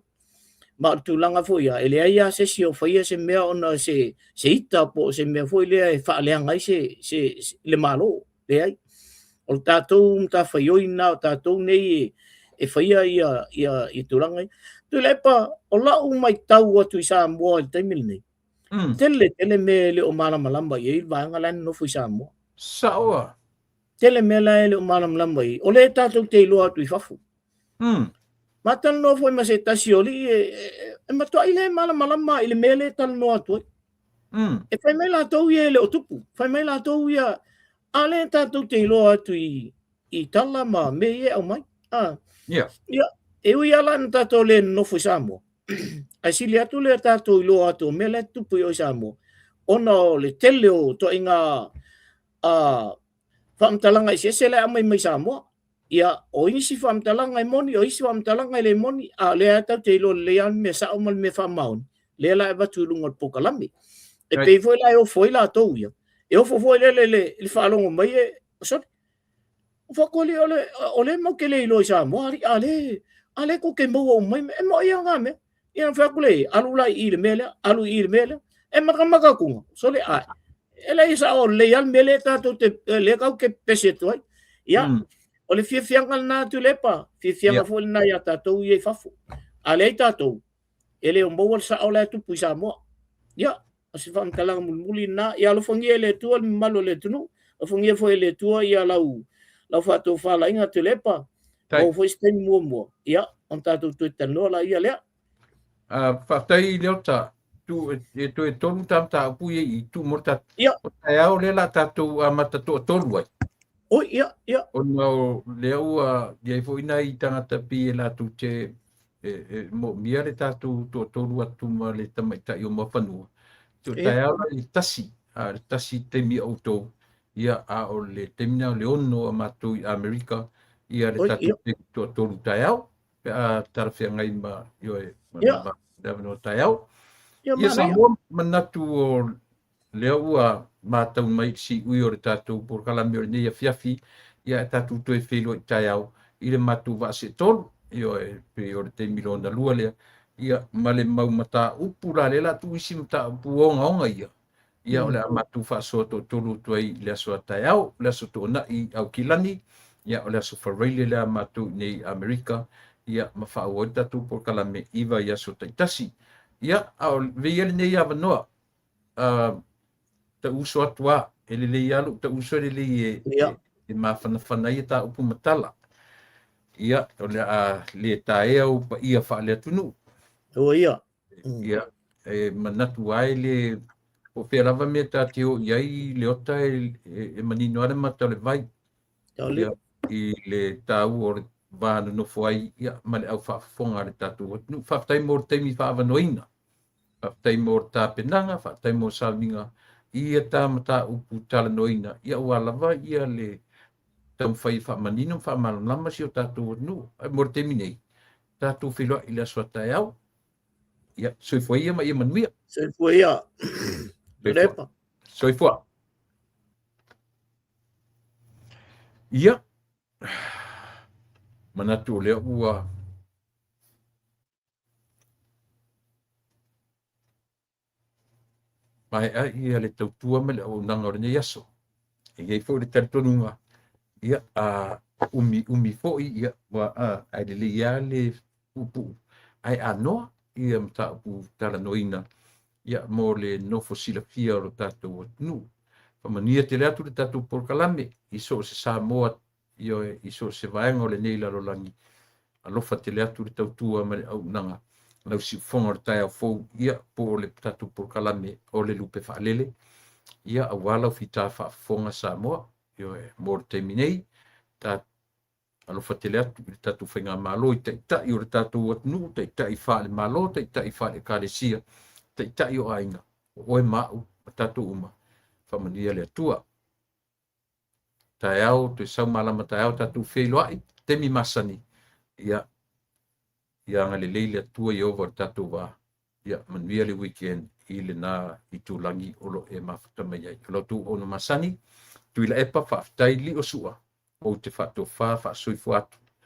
ma tu langa fo ia ele ia se si o fa ia se me ona se ita po se me fo ile fa le ngai se le malo le ai o tatou ta fa yo ina tatou nei e fa ia I tu langa tu le pa o la u mai tau o tu sa mo te mil nei tele me le o mala malamba ye va ngalan no fu sa mo sawa tele me la le o mala malamba o le tatou te lo atu I fafu matan no foi mas eta sioli e mato ile mala malama ile mele tal no atu e fai me la to ye le otupu fai me la to ya ale tatou te lo atu I tala ma me ye au mai ya e ui ala tatou le no fu sa mo ai si le atu le tatou lo atu me le tupu yo sa mo ona le tele o to inga famtalanga se le mai sa mo ia o isi famtalanga moni o isi famtalanga le moni a le ata te lo le an me sa o mal me fa maun le la va tu lungo pokalami e pe foi la o foi la to ia e o foi le fa longo mai so o ko le ole mo ke le lo sa mo ale ko ke mo o mai e mo ia nga me ia fa ko le alu la I le mele e maka ku so le a ele isa o le al mele ta to te le ka ke pese to ia o le fiafianga na tu lepa fiafianga fo na ia tatou I fafu ale tatou ele o mo sa o le tu puisa mo ia o se fam kala muli na ia lo fongi ele tu al malo le tunu o fongi fo ele tu ia lau fa to fa la inga tu lepa o fo sten mo ia on tatou tu tano la ia le fa tai leota tu e tonu tam ta pu I tu morta ia e au le la tatou mata to tolu ai o ia o no leu ia fo ina I tangata pi la tu te mo mia le tatu to tolu atu ma le tamaita I o mafanu tu tai au le tasi te mi auto ia a o le temina le ono a matu I Amerika ia le tatu te to tolu tai au a tarafia ngai ma yo ma no tai au ia sa mo manatu o leu matau mai si ui o le tatu por kalami o nei fiafi ia tatu to e felo tai au I le matu va se tolu io pe o te milona lua le ia male mau mata upura le la tu isi mata puonga onga ia ole matu fa so to tolu to I le so tai au le so to na I au kilani ia ole so farele le matu nei Amerika ia ma fa o tatu por kalame iva ia so tasi ia au veile nei ava no ta uso atua ele le ialu ta uso le e mafana ia ta upu matala ia ole le tae au pa ia fa le tunu o ia manatu ai le o pe lava me ta tio iai le ota e manino ana mata le vai ia I le tau o va no foi ia male au fa fonga le tatu nu fa tai mo te mi fa vanoina fa tai mo ta penanga fa tai mo salminga ia ta mata upu tala noina ia wala va ia le tam fai fa manino fa mal lama si o tatu nu mo te mi nei tatu filo ila so tai au ia so foi ia ma ia manuia so foi ia lepa so foi ia manatu le ua mai ia le tautua me le o nanga o ne yaso e gai fo le tartonunga ia umi fo ia wa ai le ia le upu ai anoa ia mta upu tala noina ia mo le nofo sila fia o tatou nu famania te le atu le tatou por kalame iso se Samoa io iso se vaenga o le nei lalolangi alofa te le atu le tautua ma le au nanga lau si fonga tai au fou ia po le tatou por kalame o le lupe faalele ia awala fita fa fonga Samoa Io e mor te minei, ta alo fatele atu, tatu whainga malo, i tai o re tatu atnu, tai whaale malo, tai whaale kāresia, tai o ainga, oe mau, tatu uma, whamania le atua. Tai au, te sau malama tai au, tatu wheloai, te mi masani, ia ngale leile atua i over tatu wa, ia manuia le weekend, i le nā i tūlangi olo e mawhatama iai. Alo tu ono masani, tuila epa whaftai li o sua, o te whato wha, wha suifu atu.